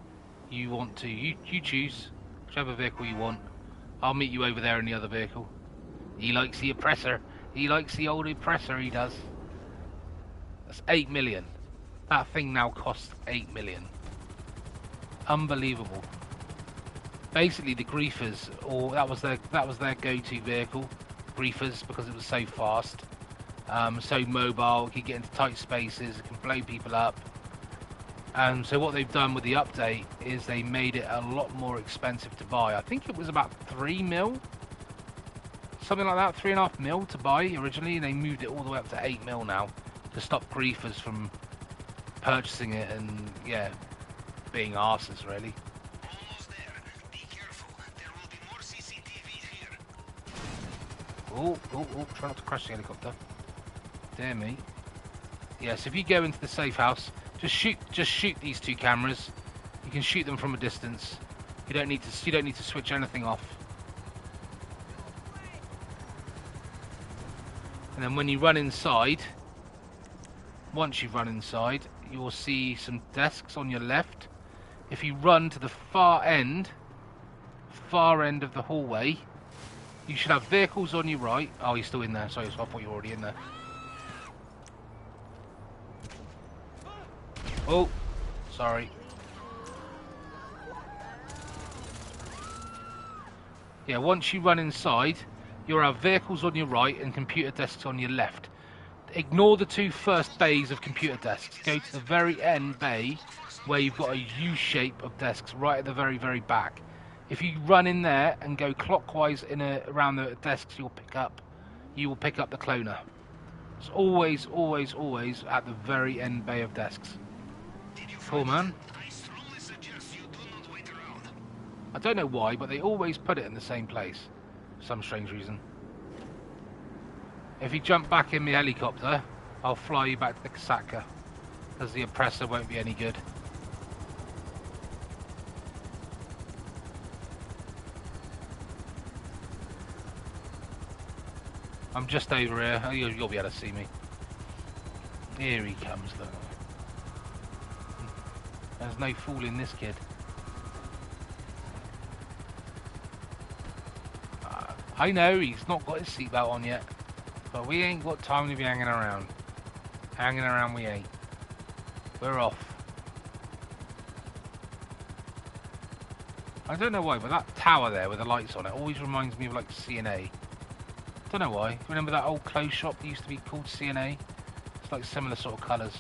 A: want to. You choose whichever vehicle you want. I'll meet you over there in the other vehicle. He likes the oppressor. He likes the old oppressor, he does. That's 8 million. That thing now costs 8 million. Unbelievable. Basically the griefers, or that was their go-to vehicle. Griefers, because it was so fast. So mobile, it could get into tight spaces, it can blow people up. So what they've done with the update is they made it a lot more expensive to buy. I think it was about 3 mil. Something like that, 3.5 mil to buy originally, and they moved it all the way up to 8 mil now to stop griefers from purchasing it and, yeah, being arses, really.
D: Almost there. Be careful. There will be more CCTV here.
A: Oh, try not to crash the helicopter. Dear me. Yes, if you go into the safe house, just shoot these 2 cameras. You can shoot them from a distance. You don't need to switch anything off. And then when you run inside, once you've run inside, you will see some desks on your left. If you run to the far end of the hallway, you should have vehicles on your right. Oh, you're still in there. Sorry, I thought you were already in there. Oh, sorry. Yeah, once you run inside, you'll have vehicles on your right and computer desks on your left. Ignore the 2 first bays of computer desks. Go to the very end bay where you've got a U shape of desks right at the very, very back. If you run in there and go clockwise around the desks you will pick up the cloner. It's always at the very end bay of desks. Cool, man.
D: I strongly suggest you do not wait around.
A: I don't know why, but they always put it in the same place. For some strange reason. If you jump back in the helicopter, I'll fly you back to the Kasaka, because the oppressor won't be any good. I'm just over here. Oh, you'll be able to see me. Here he comes, look. There's no fooling this kid. I know he's not got his seatbelt on yet, but we ain't got time to be hanging around. Hanging around we ain't. We're off. I don't know why, but that tower there with the lights on it always reminds me of like C&A. Don't know why. Remember that old clothes shop that used to be called C&A? It's like similar sort of colours.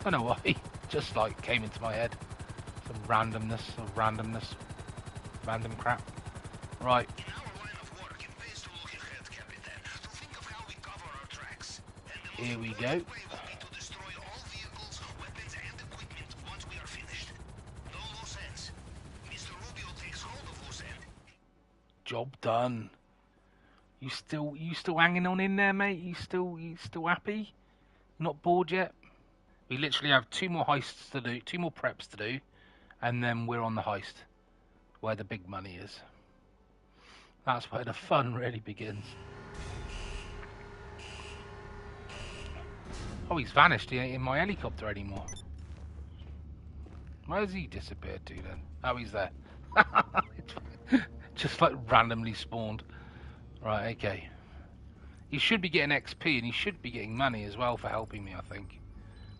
A: Don't know why. Just like came into my head. Some randomness. Random crap. Right. Here we go. Job done. You still hanging on in there, mate? You still happy? Not bored yet? We literally have 2 more heists to do, 2 more preps to do, and then we're on the heist, where the big money is. That's where the fun really begins. Oh, he's vanished. He ain't in my helicopter anymore. Where has he disappeared to then? Oh, he's there. Just like randomly spawned. Right, okay. He should be getting XP and he should be getting money as well for helping me, I think.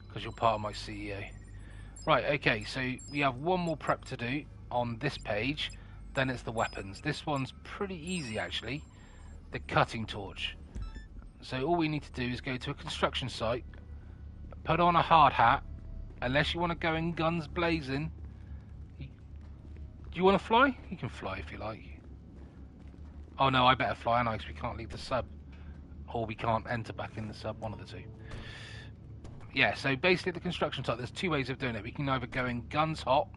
A: Because you're part of my CEO. Right, okay, so we have 1 more prep to do on this page. Then it's the weapons. This one's pretty easy, actually. The cutting torch. So all we need to do is go to a construction site, put on a hard hat, unless you want to go in guns blazing. Do you want to fly? You can fly if you like. Oh no, I better fly, because we can't leave the sub. Or we can't enter back in the sub, one of the 2. yeah, so basically at the construction site, there's two ways of doing it. We can either go in guns hot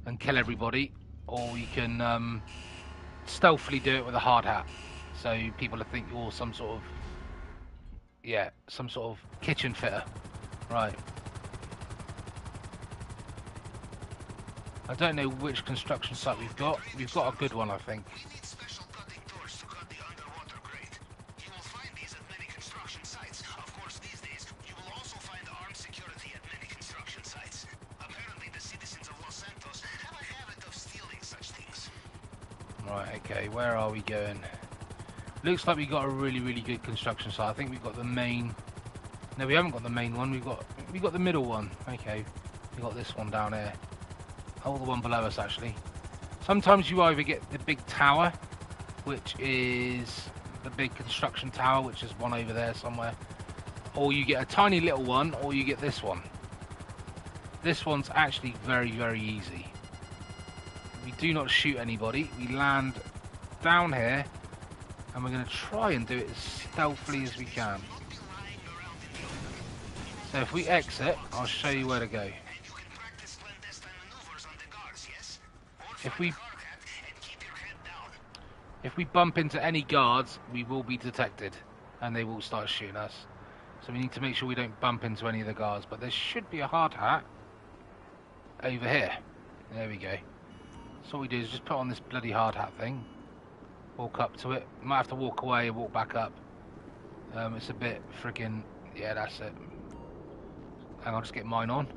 A: and kill everybody, or we can stealthily do it with a hard hat. So people think you're some sort of, yeah, some sort of kitchen fitter. Right. I don't know which construction site we've got. We've got a good one, I think.
D: We need special cutting tools to cut the underwater grate. You will find these at many construction sites. Of course, these days, you will also find armed security at many construction sites. Apparently, the citizens of Los Santos have a habit of stealing such things.
A: Right, okay, where are we going? Looks like we got a really, really good construction site. I think we've got the main... No, we haven't got the main one. We've got the middle one. Okay, we got this one down here. Oh, the one below us, actually. Sometimes you either get the big tower, which is the big construction tower, which is one over there somewhere, or you get a tiny little one, or you get this one. This one's actually very, very easy. We do not shoot anybody. We land down here, and we're going to try and do it as stealthily as we can. So if we exit, I'll show you where to go. If we bump into any guards, we will be detected, and they will start shooting us. So we need to make sure we don't bump into any of the guards. But there should be a hard hat over here. There we go. So what we do is just put on this bloody hard hat thing. Walk up to it. Might have to walk away and walk back up. It's a bit friggin'... Yeah, that's it. Hang on, I'll just get mine on.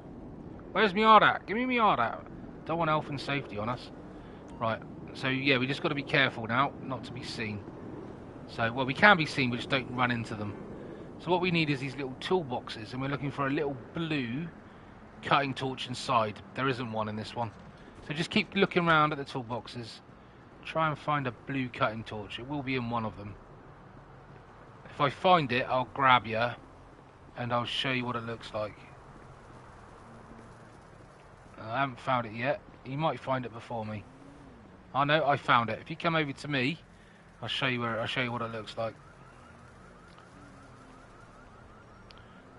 A: Where's my hard hat? Give me my hard hat. Don't want health and safety on us. Right, so yeah, we just got to be careful now, not to be seen. So, well, we can be seen, but just don't run into them. So what we need is these little toolboxes, and we're looking for a little blue cutting torch inside. There isn't one in this one. So just keep looking around at the toolboxes. Try and find a blue cutting torch. It will be in one of them. If I find it, I'll grab you, and I'll show you what it looks like. I haven't found it yet. You might find it before me. I know, I found it. If you come over to me, I'll show you what it looks like.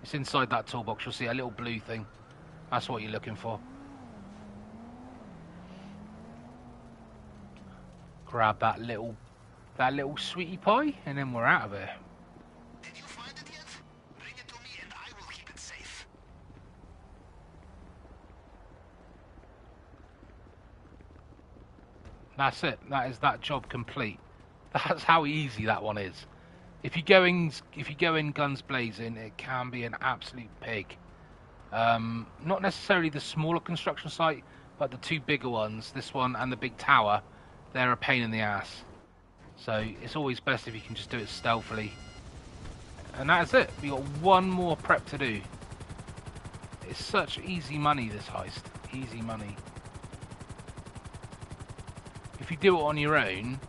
A: It's inside that toolbox. You'll see a little blue thing. That's what you're looking for. Grab that little sweetie pie, and then we're out of here.
D: Did you find it yet? Bring it to me and I will keep it safe.
A: That's it. That is that job complete. That's how easy that one is. If you go in guns blazing, it can be an absolute pig. Not necessarily the smaller construction site, but the two bigger ones, this one and the big tower, they're a pain in the ass. So it's always best if you can just do it stealthily. And that's it. We got one more prep to do. It's such easy money, this heist. Easy money. If you do it on your own,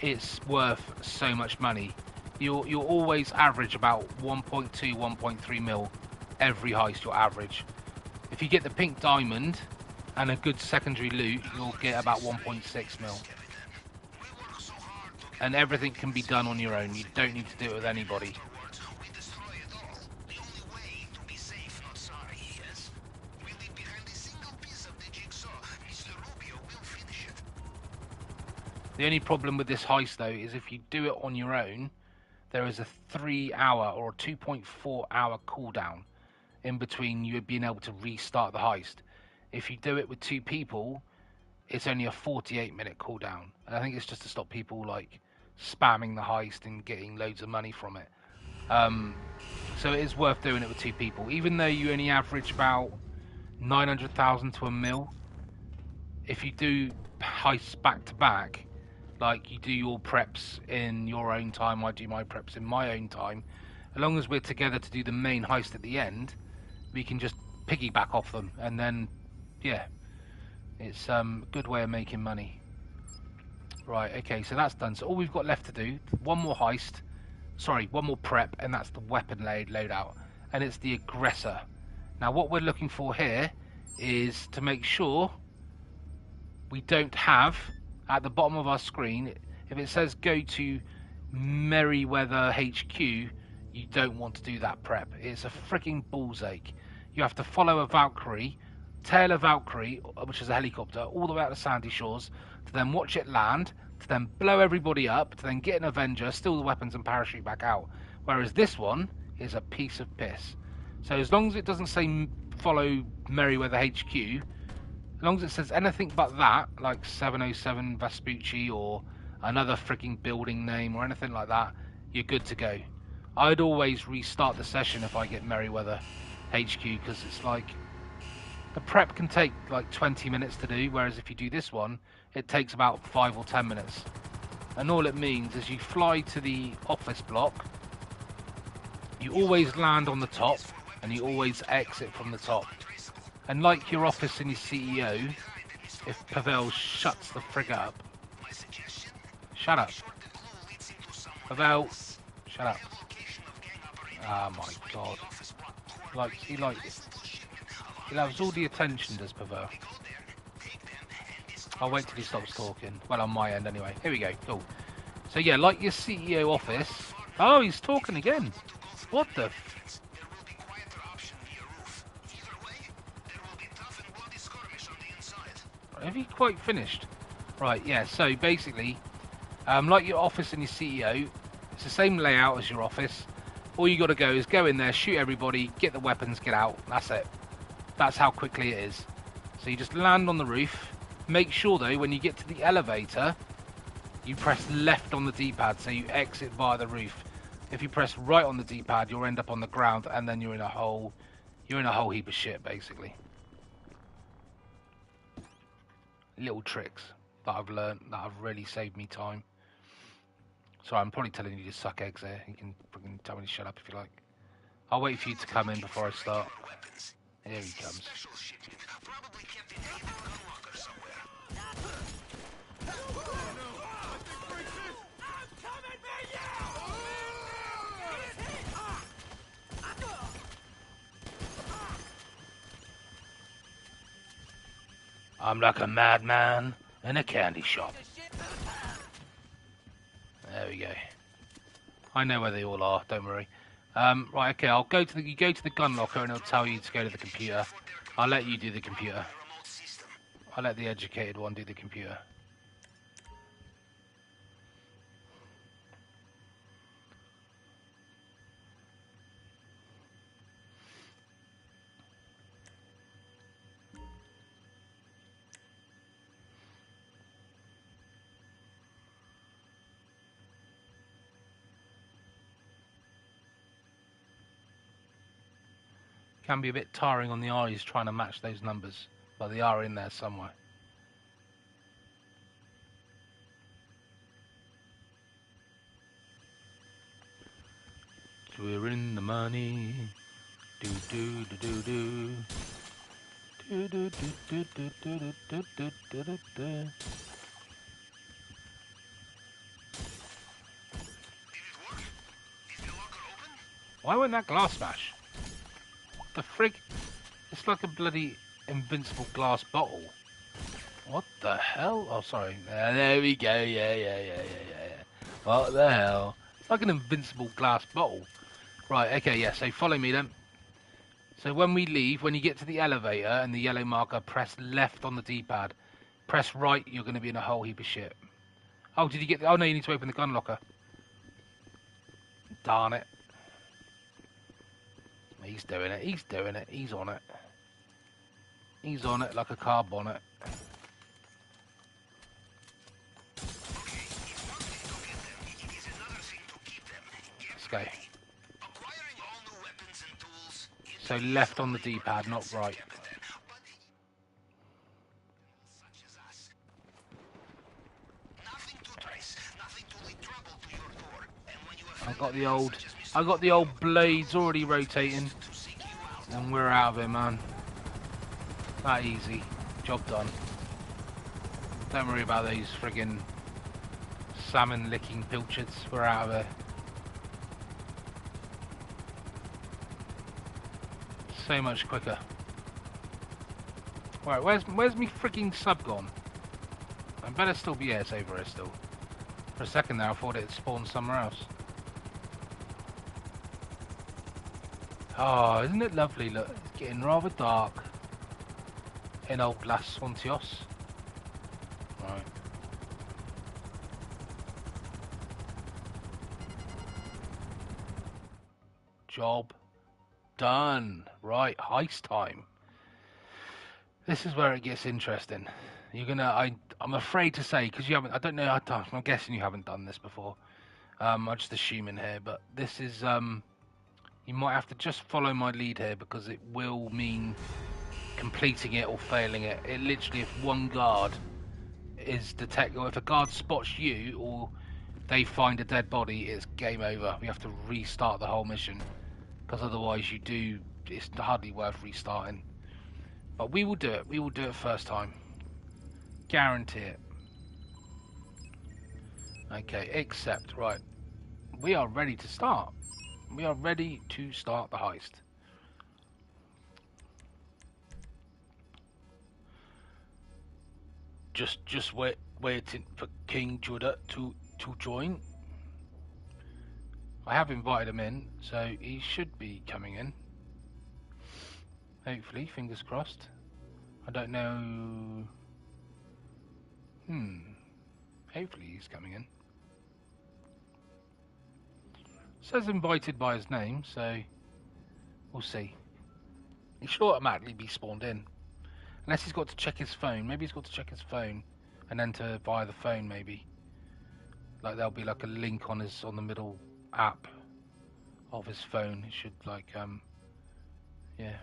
A: it's worth so much money. You'll always average about 1.2, 1.3 mil every heist. You'll average. If you get the pink diamond and a good secondary loot, you'll get about 1.6 mil. And everything can be done on your own. You don't need to do it with anybody. The only problem with this heist, though, is if you do it on your own, there is a 3-hour or a 2.4 hour cooldown in between you being able to restart the heist. If you do it with two people, it's only a 48-minute cooldown. And I think it's just to stop people like spamming the heist and getting loads of money from it. So it is worth doing it with two people, even though you only average about 900,000 to a mil. If you do heists back to back, like you do your preps in your own time, I do my preps in my own time, as long as we're together to do the main heist at the end, we can just piggyback off them, and then yeah, it's a good way of making money. Right, okay, so that's done. So all we've got left to do, one more prep, and that's the weapon loadout, and it's the aggressor. Now what we're looking for here is to make sure we don't have, at the bottom of our screen, if it says go to Merryweather HQ, you don't want to do that prep. It's a freaking ball's ache. You have to follow a Valkyrie, tail a Valkyrie, which is a helicopter, all the way out to Sandy Shores, to then watch it land, to then blow everybody up, to then get an Avenger, steal the weapons and parachute back out. Whereas this one is a piece of piss. So as long as it doesn't say follow Merryweather HQ, as long as it says anything but that, like 707 Vespucci or another freaking building name or anything like that, you're good to go. I'd always restart the session if I get Merryweather HQ, because it's like the prep can take like 20 minutes to do, whereas if you do this one, it takes about 5 or 10 minutes. And all it means is you fly to the office block, you always land on the top, and you always exit from the top. And like your office and your CEO, if Pavel shuts the frig up. Shut up. Pavel, shut up. Oh my god. He loves all the attention, does Pavel. I'll wait till he stops talking. Well, on my end anyway. Here we go, cool. So yeah, like your CEO office. Oh, he's talking again. What the f... Have you quite finished? Right, yeah, so basically, like your office and your CEO, it's the same layout as your office. All you got to go is go in there, shoot everybody, get the weapons, get out. That's it. That's how quickly it is. So you just land on the roof. Make sure, though, when you get to the elevator, you press left on the D-pad, so you exit via the roof. If you press right on the D-pad, you'll end up on the ground, and then you're in a whole heap of shit, basically. Little tricks that I've learned that have really saved me time. So I'm probably telling you to suck eggs there. You can freaking tell me to shut up if you like. I'll wait for you to come in before I start. Here he comes. I'm like a madman in a candy shop. There we go. I know where they all are, don't worry. Right, okay, I'll go to you go to the gun locker and it'll tell you to go to the computer. I'll let you do the computer. I'll let the educated one do the computer. Can be a bit tiring on the eyes trying to match those numbers, but they are in there somewhere. We're in the money. Do do do do do. Do do do do do do do do do do. Why won't that glass smash? The frig? It's like a bloody invincible glass bottle. What the hell? Oh, sorry. There we go. Yeah. What the hell? It's like an invincible glass bottle. Right, okay, yeah, so follow me then. So when we leave, when you get to the elevator and the yellow marker, press left on the D-pad. Press right, you're going to be in a whole heap of shit. Oh, did you get... Oh, no, you need to open the gun locker. Darn it. He's doing it. He's doing it. He's on it. He's on it like a car bonnet. Let's go. So left on the D-pad, not right. I got the old blades already rotating, and we're out of it, man. That easy. Job done. Don't worry about those friggin' salmon licking pilchards. We're out of it. So much quicker. Right, where's me frigging sub gone? I better still be here. It's over here still. For a second there, I thought it had spawned somewhere else. Oh, isn't it lovely? Look, it's getting rather dark in old Las Swantios. Right. Job done. Right, heist time. This is where it gets interesting. You're gonna, I'm afraid to say, because you haven't, I don't know, I'm guessing you haven't done this before. I'm just assuming here, but this is, you might have to just follow my lead here because it will mean completing it or failing it. It literally, if one guard is detected, or if a guard spots you, or they find a dead body, it's game over. We have to restart the whole mission, because otherwise it's hardly worth restarting. But we will do it. We will do it first time. Guarantee it. Okay, accept. Right. We are ready to start. We are ready to start the heist. Just waiting for King Judaah to join. I have invited him in, so he should be coming in. Hopefully, fingers crossed. I don't know. Hopefully he's coming in. Says invited by his name, so we'll see. He should automatically be spawned in. Unless he's got to check his phone. Maybe he's got to check his phone and enter via the phone, maybe. Like there'll be like a link on the middle app of his phone. It should like yeah.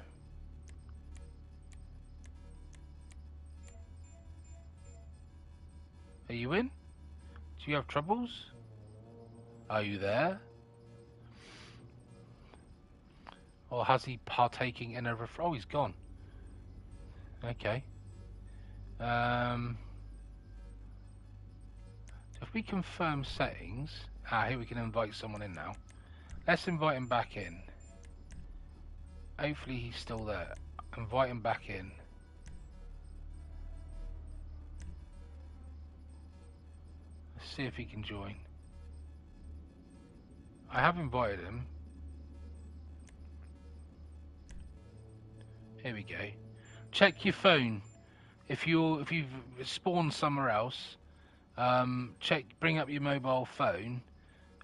A: Are you in? Do you have troubles? Are you there? Or has he partaking in a oh, he's gone. Okay. If we confirm settings, here we can invite someone in now. Let's invite him back in. Hopefully he's still there. Invite him back in. Let's see if he can join. I have invited him. Here we go. Check your phone. If you've spawned somewhere else, bring up your mobile phone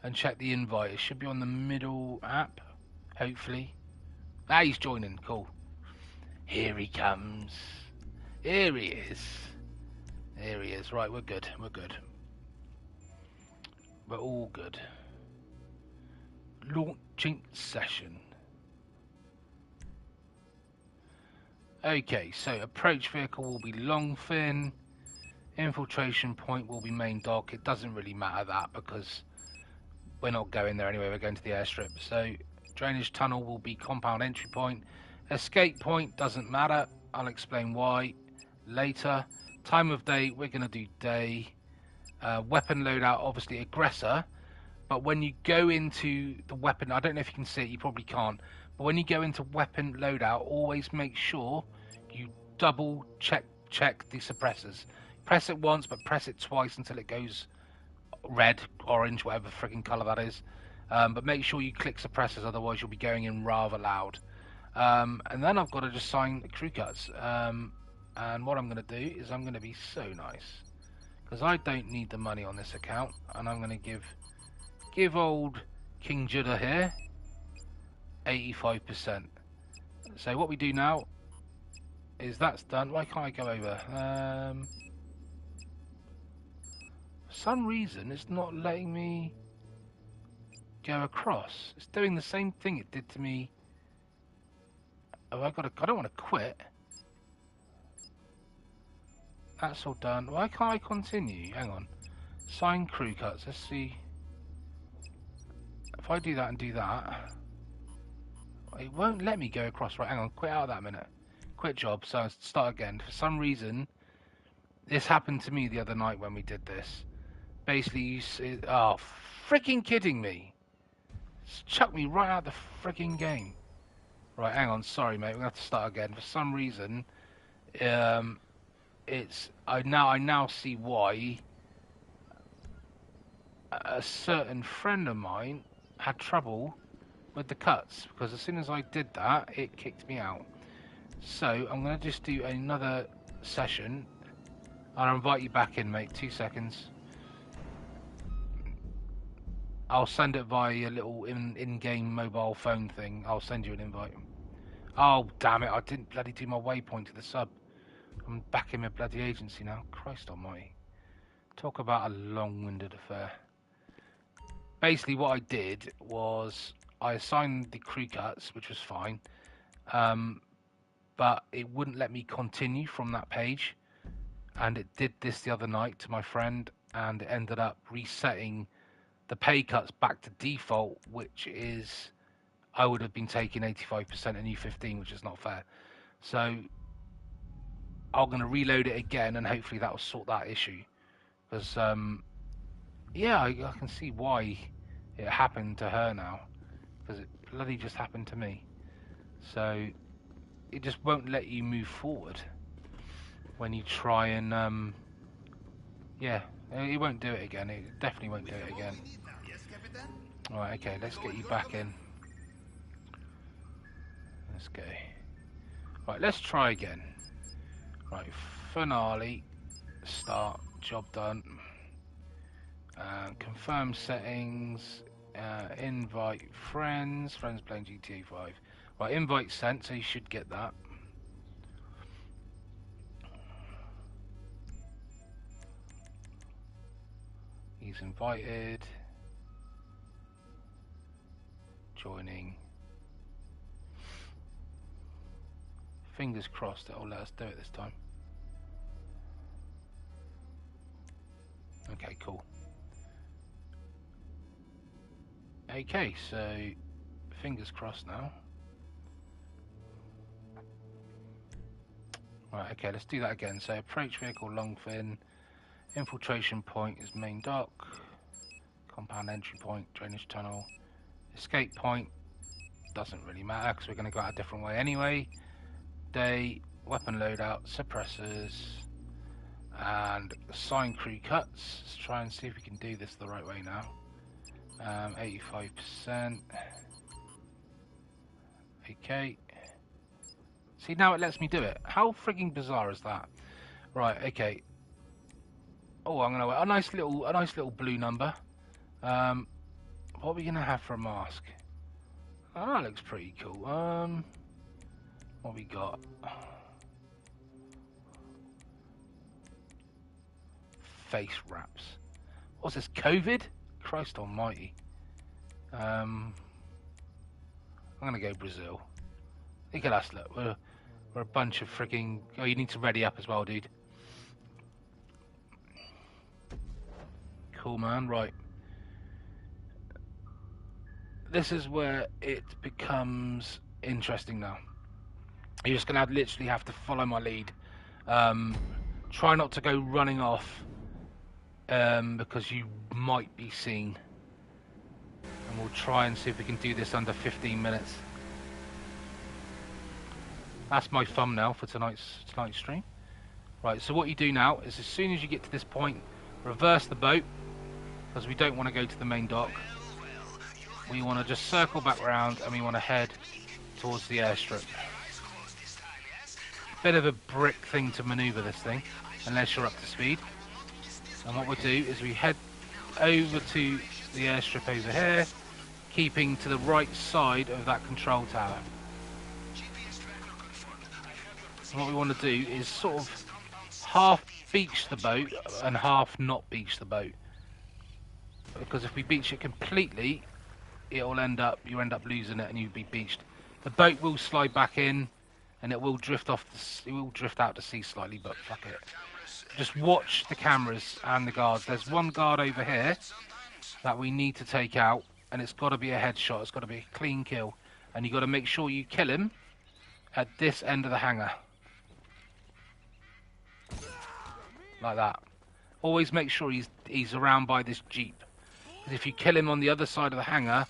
A: and check the invite. It should be on the middle app, hopefully. He's joining. Cool. Here he comes. Here he is. There he is. Right, we're good. We're good. We're all good. Launching session. Okay, so approach vehicle will be Longfin. Infiltration point will be main dock. It doesn't really matter that because we're not going there anyway. We're going to the airstrip. So drainage tunnel will be compound entry point. Escape point doesn't matter. I'll explain why later. Time of day, we're going to do day. Weapon loadout, obviously aggressor. But when you go into the weapon, I don't know if you can see it, you probably can't. But when you go into weapon loadout, always make sure you double check the suppressors. Press it once, but press it twice until it goes red, orange, whatever frigging colour that is. But make sure you click suppressors, otherwise you'll be going in rather loud. And then I've got to just sign the crew cuts. And what I'm going to do is I'm going to be so nice, because I don't need the money on this account, and I'm going to give old King Judaah here 85%. So what we do now is that's done. Why can't I go over? For some reason it's not letting me go across. It's doing the same thing it did to me. Oh, I don't want to quit. That's all done. Why can't I continue? Hang on. Sign crew cuts. Let's see. If I do that and do that, it won't let me go across. Right, hang on. Quit out of that a minute. Quit job. So start again. For some reason, this happened to me the other night when we did this. Basically, you see, oh, freaking kidding me. It's chucked me right out of the freaking game. Right, hang on. Sorry, mate. We're gonna have to start again. For some reason, I now see why a certain friend of mine had trouble with the cuts, because as soon as I did that, it kicked me out. So I'm going to just do another session. I'll invite you back in, mate. 2 seconds. I'll send it via your little in-game mobile phone thing. I'll send you an invite. Oh, damn it. I didn't bloody do my waypoint to the sub. I'm back in my bloody agency now. Christ almighty. Talk about a long-winded affair. Basically, what I did was I assigned the crew cuts, which was fine. But it wouldn't let me continue from that page. And it did this the other night to my friend, and it ended up resetting the pay cuts back to default, which is I would have been taking 85% and U15, which is not fair. So I'm going to reload it again, and hopefully that will sort that issue. Because yeah, I can see why it happened to her now, because it bloody just happened to me. So it just won't let you move forward when you try and yeah, it won't do it again. It definitely won't do it again. Alright, okay, let's get you back in. Let's go. Right, let's try again. Right, finale, start, job done. Confirm settings, invite friends playing GTA 5. Right, invite sent, so you should get that. He's invited. Joining. Fingers crossed it'll let us do it this time. Okay, cool. Okay, so fingers crossed now. Right, okay, let's do that again. So approach vehicle long fin, infiltration point is main dock, compound entry point, drainage tunnel, escape point, doesn't really matter because we're going to go out a different way anyway. Day, weapon loadout, suppressors, and assign crew cuts. Let's try and see if we can do this the right way now. 85%. Okay. See, now it lets me do it. How frigging bizarre is that? Right, okay. Oh, I'm gonna a nice little blue number. What are we gonna have for a mask? Oh, that looks pretty cool. What we got? Face wraps. What's this? COVID? Christ almighty. I'm gonna go Brazil. Look at us, look. We're a bunch of frigging. Oh, you need to ready up as well, dude. Cool, man. Right. This is where it becomes interesting now. You're just gonna literally have to follow my lead. Try not to go running off, because you might be seen. And we'll try and see if we can do this under 15 minutes. That's my thumbnail for tonight's stream. Right, so what you do now is as soon as you get to this point, reverse the boat, because we don't want to go to the main dock. We want to just circle back round and we want to head towards the airstrip. Bit of a brick thing to maneuver this thing, unless you're up to speed. And what we'll do is we head over to the airstrip over here, keeping to the right side of that control tower. And what we want to do is sort of half beach the boat and half not beach the boat. Because if we beach it completely, you end up losing it and you'll be beached. The boat will slide back in and it will drift off. It will drift out to sea slightly, but fuck it. Just watch the cameras and the guards. There's one guard over here that we need to take out, and it's got to be a headshot. It's got to be a clean kill, and you got to make sure you kill him at this end of the hangar, like that. Always make sure he's around by this jeep. Because if you kill him on the other side of the hangar,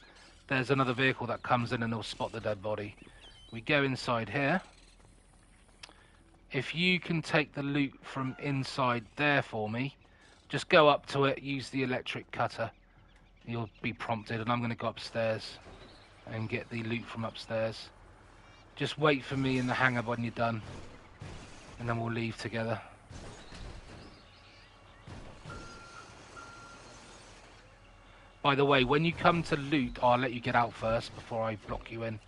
A: there's another vehicle that comes in and they'll spot the dead body. We go inside here. If you can take the loot from inside there for me, just go up to it, use the electric cutter. You'll be prompted, and I'm going to go upstairs and get the loot from upstairs. Just wait for me in the hangar when you're done, and then we'll leave together. By the way, when you come to loot, I'll let you get out first before I block you in.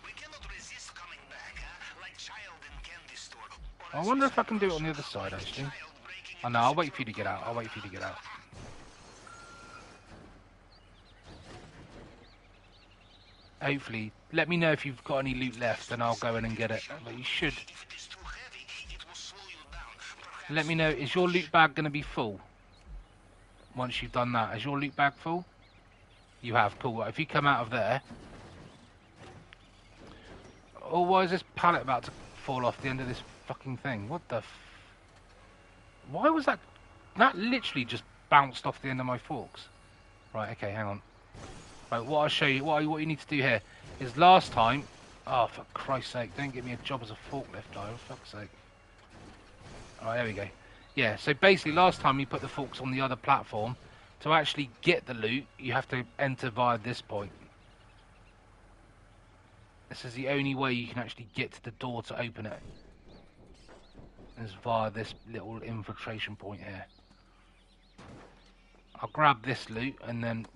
D: We cannot resist coming back, huh? Like child in candy store.
A: I wonder if I can do it on the other side, actually. Oh no, I'll wait for you to get out. I'll wait for you to get out. Hopefully, let me know if you've got any loot left, and I'll go in and get it. But you should.
D: If it is too heavy, it will slow you down.
A: Let me know, is your loot bag going to be full? Once you've done that, is your loot bag full? You have, cool. If you come out of there... Oh, why is this pallet about to fall off the end of this fucking thing? What the f... Why was that... That literally just bounced off the end of my forks. Right, okay, hang on. Right, what I'll show you, what you need to do here is last time... Oh, for Christ's sake, don't give me a job as a forklift driver, for fuck's sake. Alright, there we go. Yeah, so basically last time you put the forks on the other platform, to actually get the loot, you have to enter via this point. This is the only way you can actually get to the door to open it. Is via this little infiltration point here. I'll grab this loot and then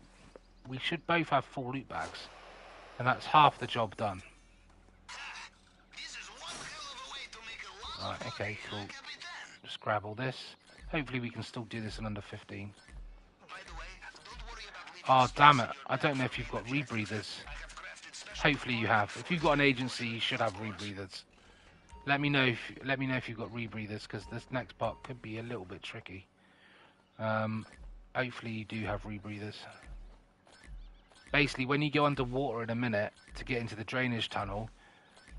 A: we should both have full loot bags. And that's half the job done.
D: This is one hell of a way to make a lot
A: Right,
D: of
A: okay,
D: money,
A: cool.
D: Capitan.
A: Just grab all this. Hopefully we can still do this in under 15.
D: By the way, don't worry about leaving
A: Oh,
D: the
A: damn it.
D: space.
A: I don't know if you've got rebreathers.
D: I have crafted special
A: Hopefully you have. If you've got an agency, you should have rebreathers. Let me know if you've got rebreathers, because this next part could be a little bit tricky. Hopefully you do have rebreathers. Basically, when you go underwater in a minute to get into the drainage tunnel,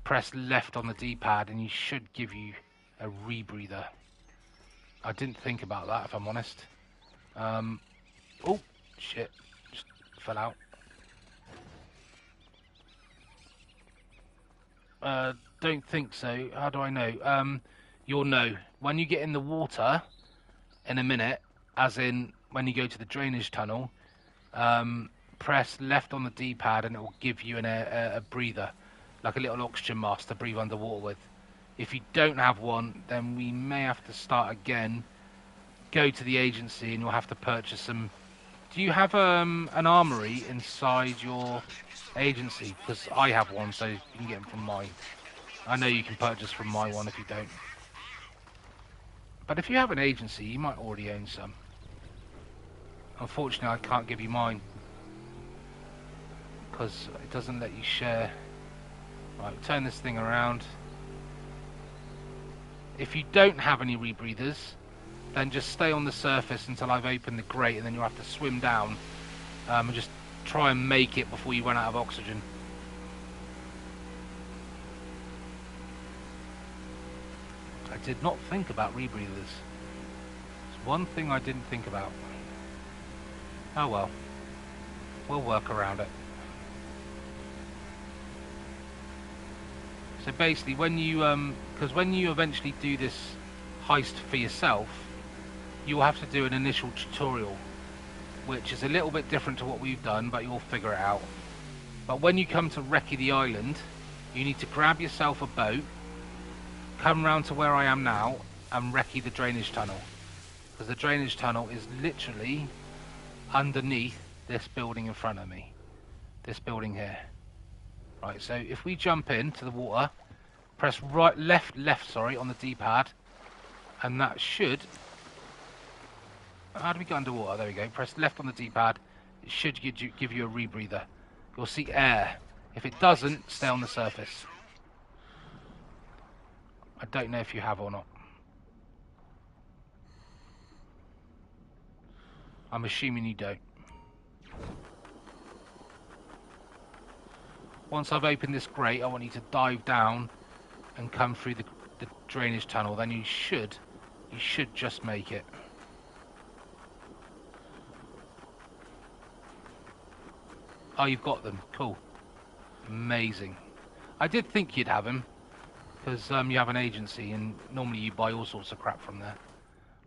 A: press left on the D-pad and you should give you a rebreather. I didn't think about that, if I'm honest. Oh, shit. Just fell out. Don't think so. How do I know? You'll know. When you get in the water in a minute, as in when you go to the drainage tunnel, press left on the D-pad and it will give you a breather, like a little oxygen mask to breathe underwater with. If you don't have one, then we may have to start again, go to the agency, and you'll have to purchase some. Do you have an armory inside your agency? Because I have one, so you can get them from mine. I know you can purchase from my one if you don't. But if you have an agency, you might already own some. Unfortunately, I can't give you mine, because it doesn't let you share. Right, turn this thing around. If you don't have any rebreathers, then just stay on the surface until I've opened the grate, and then you'll have to swim down and just try and make it before you run out of oxygen. I did not think about rebreathers. It's one thing I didn't think about. Oh well. We'll work around it. So basically, when you because when you eventually do this heist for yourself, you'll have to do an initial tutorial, which is a little bit different to what we've done, but you'll figure it out. But when you come to Recce the island, you need to grab yourself a boat, come round to where I am now, and Recce the drainage tunnel, because the drainage tunnel is literally underneath this building in front of me, this building here. Right, so if we jump into the water, press left, sorry, on the D-pad, and that should... How do we get underwater? There we go. Press left on the D-pad. It should give you a rebreather. You'll see air. If it doesn't, stay on the surface. I don't know if you have or not. I'm assuming you don't. Once I've opened this grate, I want you to dive down and come through the drainage tunnel. Then you should just make it. Oh, you've got them. Cool. Amazing. I did think you'd have them, because you have an agency, and normally you buy all sorts of crap from there.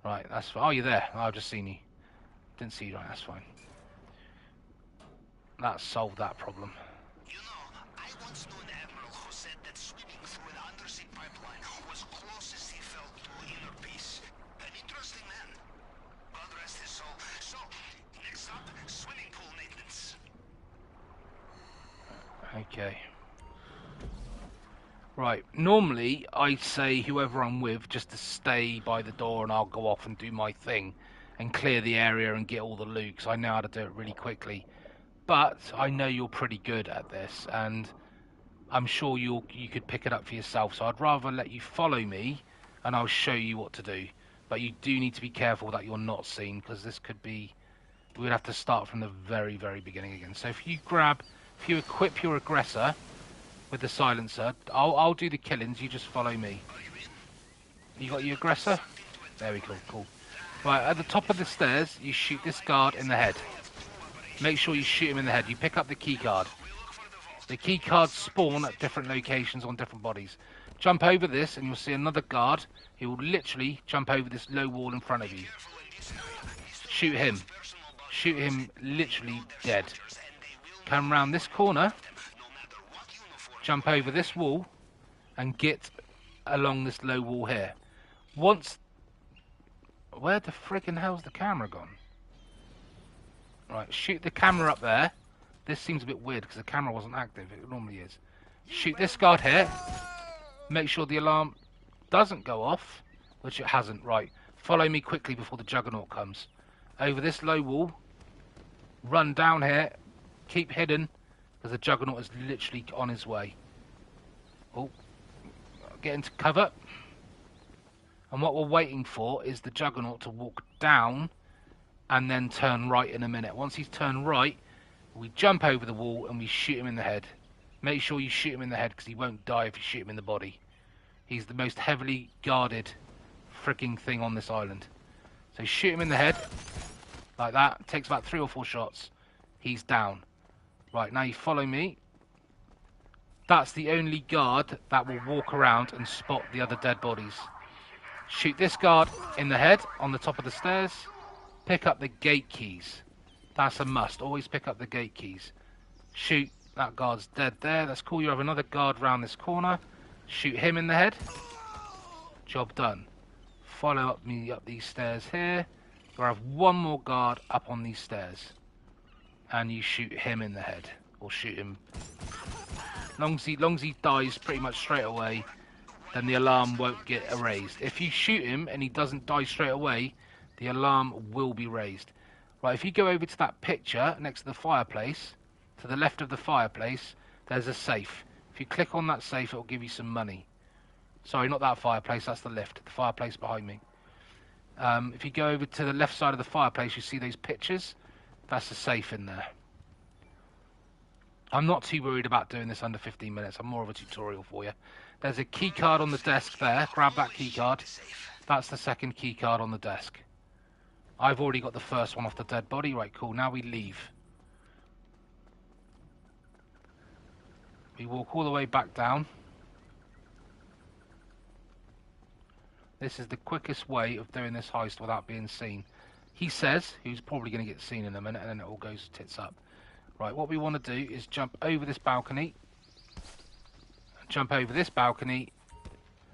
A: Right, that's fine. Oh, you're there. Oh, I've just seen you. Didn't see you. Right, that's fine. That solved that problem.
D: You know, I once knew an admiral who said that swimming through an undersea pipeline was closest he felt to inner peace. An interesting man. God rest his soul. So, next up, swimming pool maintenance.
A: Okay. Right, normally I say whoever I'm with just to stay by the door and I'll go off and do my thing and clear the area and get all the loot 'cause I know how to do it really quickly. But I know you're pretty good at this and I'm sure you could pick it up for yourself. So I'd rather let you follow me and I'll show you what to do. But you do need to be careful that you're not seen because this could be... We'd have to start from the very, very beginning again. So if you equip your aggressor with the silencer, I'll do the killings, you just follow me. You got your aggressor? There we go, cool. Right, at the top of the stairs, you shoot this guard in the head. Make sure you shoot him in the head. You pick up the key card. The key cards spawn at different locations on different bodies. Jump over this and you'll see another guard who will literally jump over this low wall in front of you. Shoot him. Shoot him literally dead. Come round this corner, jump over this wall and get along this low wall here. Once... Where the friggin' hell's the camera gone? Right, shoot the camera up there. This seems a bit weird because the camera wasn't active. It normally is. Shoot this guard here. Make sure the alarm doesn't go off, which it hasn't. Right, follow me quickly before the Juggernaut comes. Over this low wall. Run down here. Keep hidden because the Juggernaut is literally on his way. Oh, get into cover. And what we're waiting for is the Juggernaut to walk down and then turn right in a minute. Once he's turned right, we jump over the wall and we shoot him in the head. Make sure you shoot him in the head because he won't die if you shoot him in the body. He's the most heavily guarded freaking thing on this island. So shoot him in the head like that. It takes about 3 or 4 shots. He's down. Right, now you follow me. That's the only guard that will walk around and spot the other dead bodies. Shoot this guard in the head on the top of the stairs. Pick up the gate keys. That's a must. Always pick up the gate keys. Shoot. That guard's dead there. That's cool. You have another guard round this corner. Shoot him in the head. Job done. Follow me up these stairs here. You have one more guard up on these stairs. And you shoot him in the head. Or shoot him. Long as he dies pretty much straight away, then the alarm won't get erased. If you shoot him and he doesn't die straight away, the alarm will be raised. Right, if you go over to that picture next to the fireplace, to the left of the fireplace, there's a safe. If you click on that safe, it will give you some money. Sorry, not that fireplace, that's the lift. The fireplace behind me. If you go over to the left side of the fireplace, you see those pictures? That's a safe in there. I'm not too worried about doing this under 15 minutes. I'm more of a tutorial for you. There's a key card on the desk there. Grab that key card. That's the second key card on the desk. I've already got the first one off the dead body. Right, cool. Now we leave. We walk all the way back down. This is the quickest way of doing this heist without being seen. He says, who's probably going to get seen in a minute, and then it all goes tits up. Right, what we want to do is jump over this balcony. Jump over this balcony.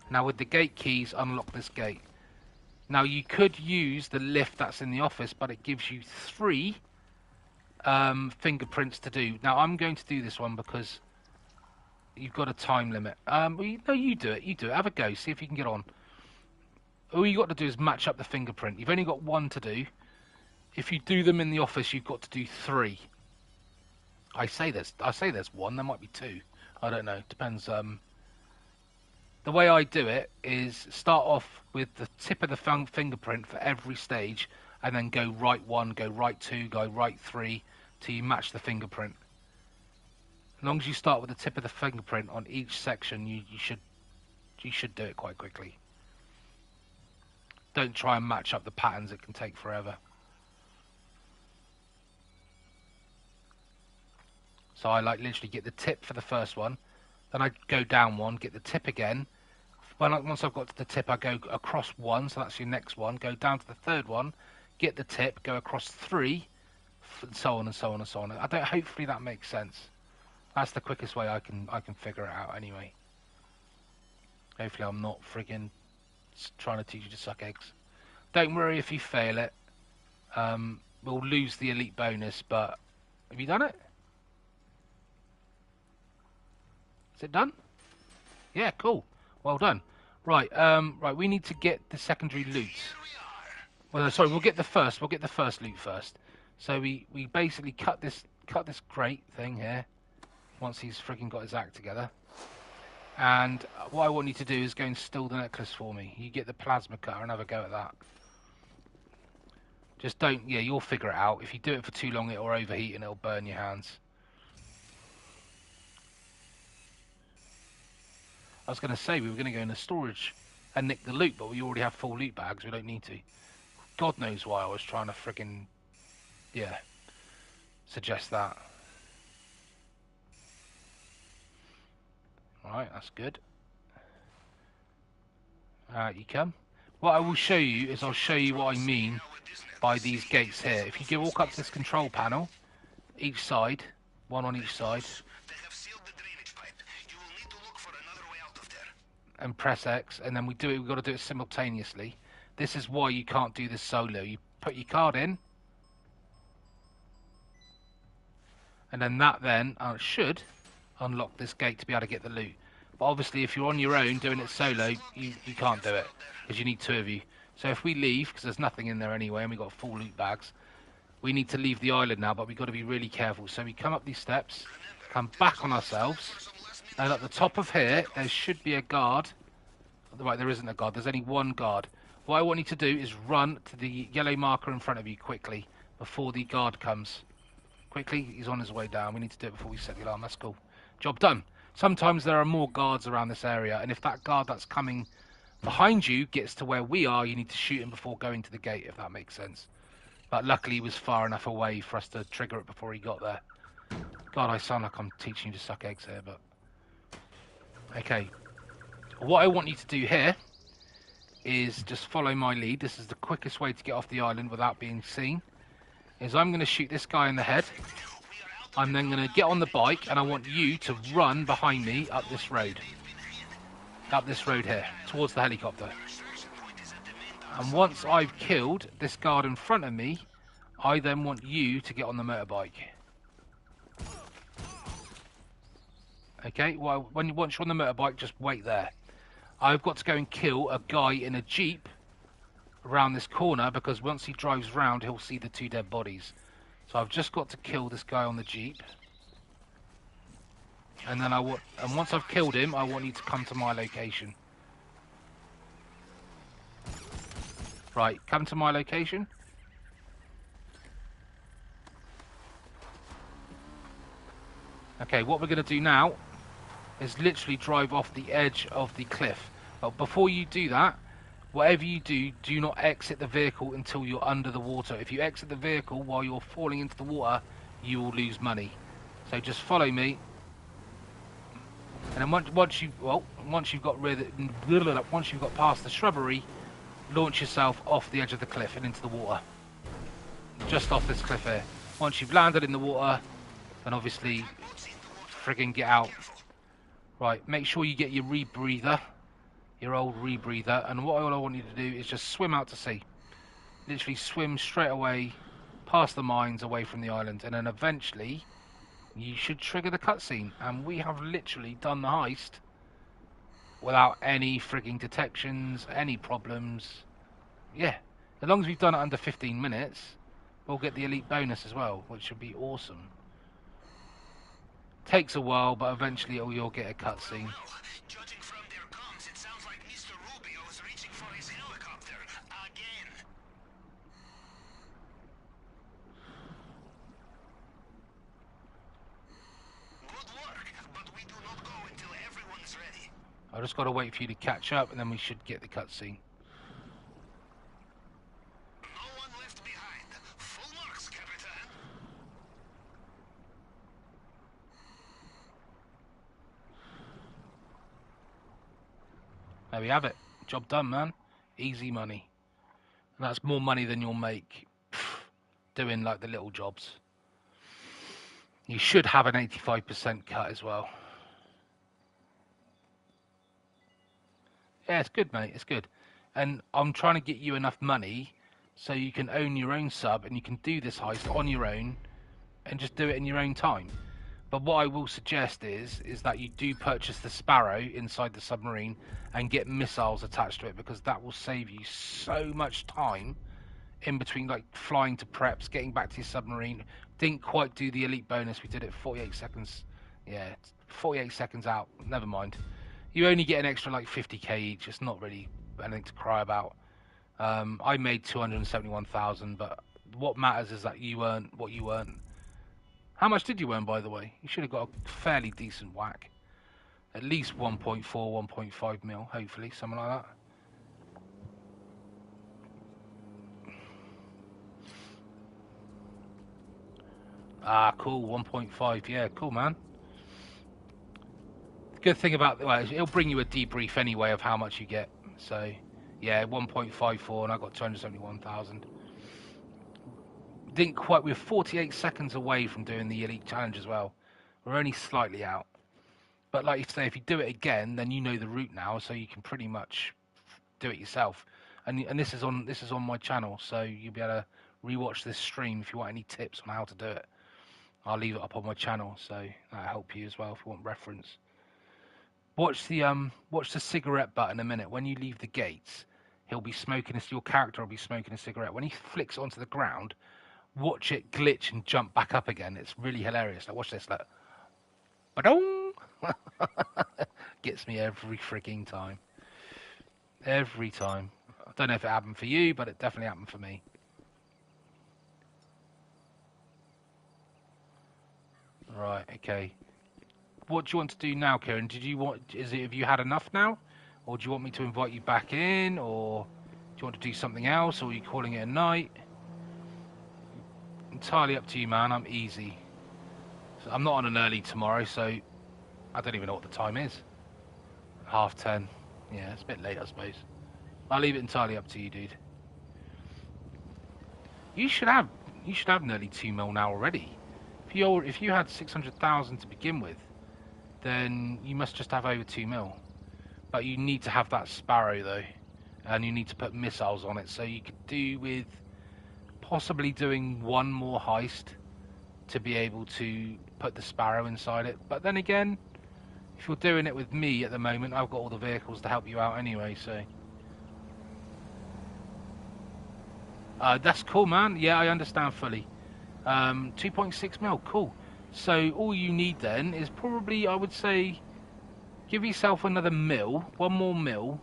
A: Now with the gate keys, unlock this gate. Now you could use the lift that's in the office, but it gives you 3 fingerprints to do. Now I'm going to do this one because you've got a time limit. No, you do it. You do it. Have a go. See if you can get on. All you got to do is match up the fingerprint. You've only got 1 to do. If you do them in the office, you've got to do 3. I say there's 1. There might be 2. I don't know. Depends. The way I do it is start off with the tip of the fingerprint for every stage, and then go right 1, go right 2, go right 3, till you match the fingerprint. As long as you start with the tip of the fingerprint on each section, you should do it quite quickly. Don't try and match up the patterns. It can take forever. So I literally get the tip for the first one, then I go down 1, get the tip again. Once I've got to the tip, I go across 1, so that's your next one. Go down to the 3rd one, get the tip, go across 3, and so on and so on and so on. Hopefully that makes sense. That's the quickest way I can figure it out anyway. Hopefully I'm not friggin' trying to teach you to suck eggs. Don't worry if you fail it. We'll lose the elite bonus, but have you done it? Is it done? Yeah, cool. Well done. Right, right, we need to get the secondary loot. Well, sorry, we'll get the first loot first. So we basically cut this crate thing here once he's friggin' got his act together. And what I want you to do is go and steal the necklace for me. You get the plasma cutter and have a go at that. Just don't, yeah, you'll figure it out. If you do it for too long, it'll overheat and it'll burn your hands. I was going to say we were going to go in the storage and nick the loot, but we already have full loot bags. We don't need to. God knows why I was trying to friggin', yeah, suggest that. Alright, that's good. You come. What I will show you is I'll show you what I mean by these gates here. If you walk up to this control panel, each side, one on each side, and press X, and then we've got to do it simultaneously. This is why you can't do this solo. You put your card in, and then that should unlock this gate to be able to get the loot. But obviously if you're on your own doing it solo, you can't do it, because you need two of you. So if we leave, because there's nothing in there anyway, and we've got full loot bags, we need to leave the island now, but we've got to be really careful. So we come up these steps, come back on ourselves, and at the top of here, there should be a guard. Right, there isn't a guard, there's only one guard. What I want you to do is run to the yellow marker in front of you quickly, before the guard comes. Quickly, he's on his way down. We need to do it before we set the alarm. That's cool. Job done. Sometimes there are more guards around this area, and if that guard that's coming behind you gets to where we are, you need to shoot him before going to the gate, if that makes sense. But luckily he was far enough away for us to trigger it before he got there. God, I sound like I'm teaching you to suck eggs here, but... Okay. What I want you to do here is just follow my lead. This is the quickest way to get off the island without being seen. Is I'm going to shoot this guy in the head. I'm then going to get on the bike, and I want you to run behind me up this road. Up this road here, towards the helicopter. And once I've killed this guard in front of me, I then want you to get on the motorbike. Okay, well, once you're on the motorbike, just wait there. I've got to go and kill a guy in a jeep around this corner, because once he drives round, he'll see the two dead bodies. So I've just got to kill this guy on the jeep. And then once I've killed him, I want you to come to my location. Right, come to my location. Okay, what we're going to do now is literally drive off the edge of the cliff. But before you do that, whatever you do, do not exit the vehicle until you're under the water. If you exit the vehicle while you're falling into the water, you will lose money. So just follow me. And then once you've got past the shrubbery, launch yourself off the edge of the cliff and into the water. Just off this cliff here. Once you've landed in the water, then obviously friggin' get out. Right, make sure you get your rebreather, your old rebreather, and what all I want you to do is just swim out to sea. Literally swim straight away past the mines, away from the island, and then eventually you should trigger the cutscene. And we have literally done the heist without any frigging detections, any problems. Yeah, as long as we've done it under 15 minutes, we'll get the elite bonus as well, which would be awesome. Takes a while, but eventually you'll get a cutscene.
D: Judging from their comms, it sounds like Mr. Rubio is reaching for his helicopter again. Good work, but we do not go until everyone is ready.
A: I just got to wait for you to catch up, and then we should get the cutscene.
D: No one left behind. Full marks, Capitan.
A: There we have it. Job done, man. Easy money. And that's more money than you'll make doing like the little jobs. You should have an 85% cut as well. Yeah, it's good, mate. It's good. And I'm trying to get you enough money so you can own your own sub and you can do this heist on your own and just do it in your own time. But what I will suggest is that you do purchase the Sparrow inside the submarine and get missiles attached to it, because that will save you so much time in between, like flying to preps, getting back to your submarine. Didn't quite do the elite bonus. We did it 48 seconds. Yeah, 48 seconds out. Never mind. You only get an extra like 50k each. It's not really anything to cry about. I made 271,000, but what matters is that you earn what you earn. How much did you earn, by the way? You should have got a fairly decent whack. At least 1.4, 1.5 mil, hopefully, something like that. Ah, cool, 1.5, yeah, cool, man. The good thing about, well, it'll bring you a debrief anyway of how much you get. So, yeah, 1.54, and I got 271,000. Didn't quite, we're 48 seconds away from doing the elite challenge as well. We're only slightly out. But like you say, if you do it again, then you know the route now, so you can pretty much do it yourself. And this is on my channel, so you'll be able to rewatch this stream if you want any tips on how to do it. I'll leave it up on my channel, so that'll help you as well if you want reference. Watch the cigarette button a minute. When you leave the gates, he'll be smoking your character will be smoking a cigarette. When he flicks onto the ground, watch it glitch and jump back up again. It's really hilarious. Like, watch this, look. Ba-dong! Gets me every freaking time. Every time. I don't know if it happened for you, but it definitely happened for me. Right, okay. What do you want to do now, Kieran? Have you had enough now? Or do you want me to invite you back in? Or do you want to do something else? Or are you calling it a night? Entirely up to you, man. I'm easy. So I'm not on an early tomorrow, so I don't even know what the time is. 10:30. Yeah, it's a bit late, I suppose. I'll leave it entirely up to you, dude. You should have nearly 2 mil now already. If you had 600,000 to begin with, then you must just have over 2 mil. But you need to have that Sparrow though, and you need to put missiles on it. So you could do with possibly doing one more heist to be able to put the Sparrow inside it. But then again, if you're doing it with me at the moment, I've got all the vehicles to help you out anyway, so. That's cool, man. Yeah, I understand fully. 2.6 mil, cool. So all you need then is probably, I would say, give yourself another one more mil,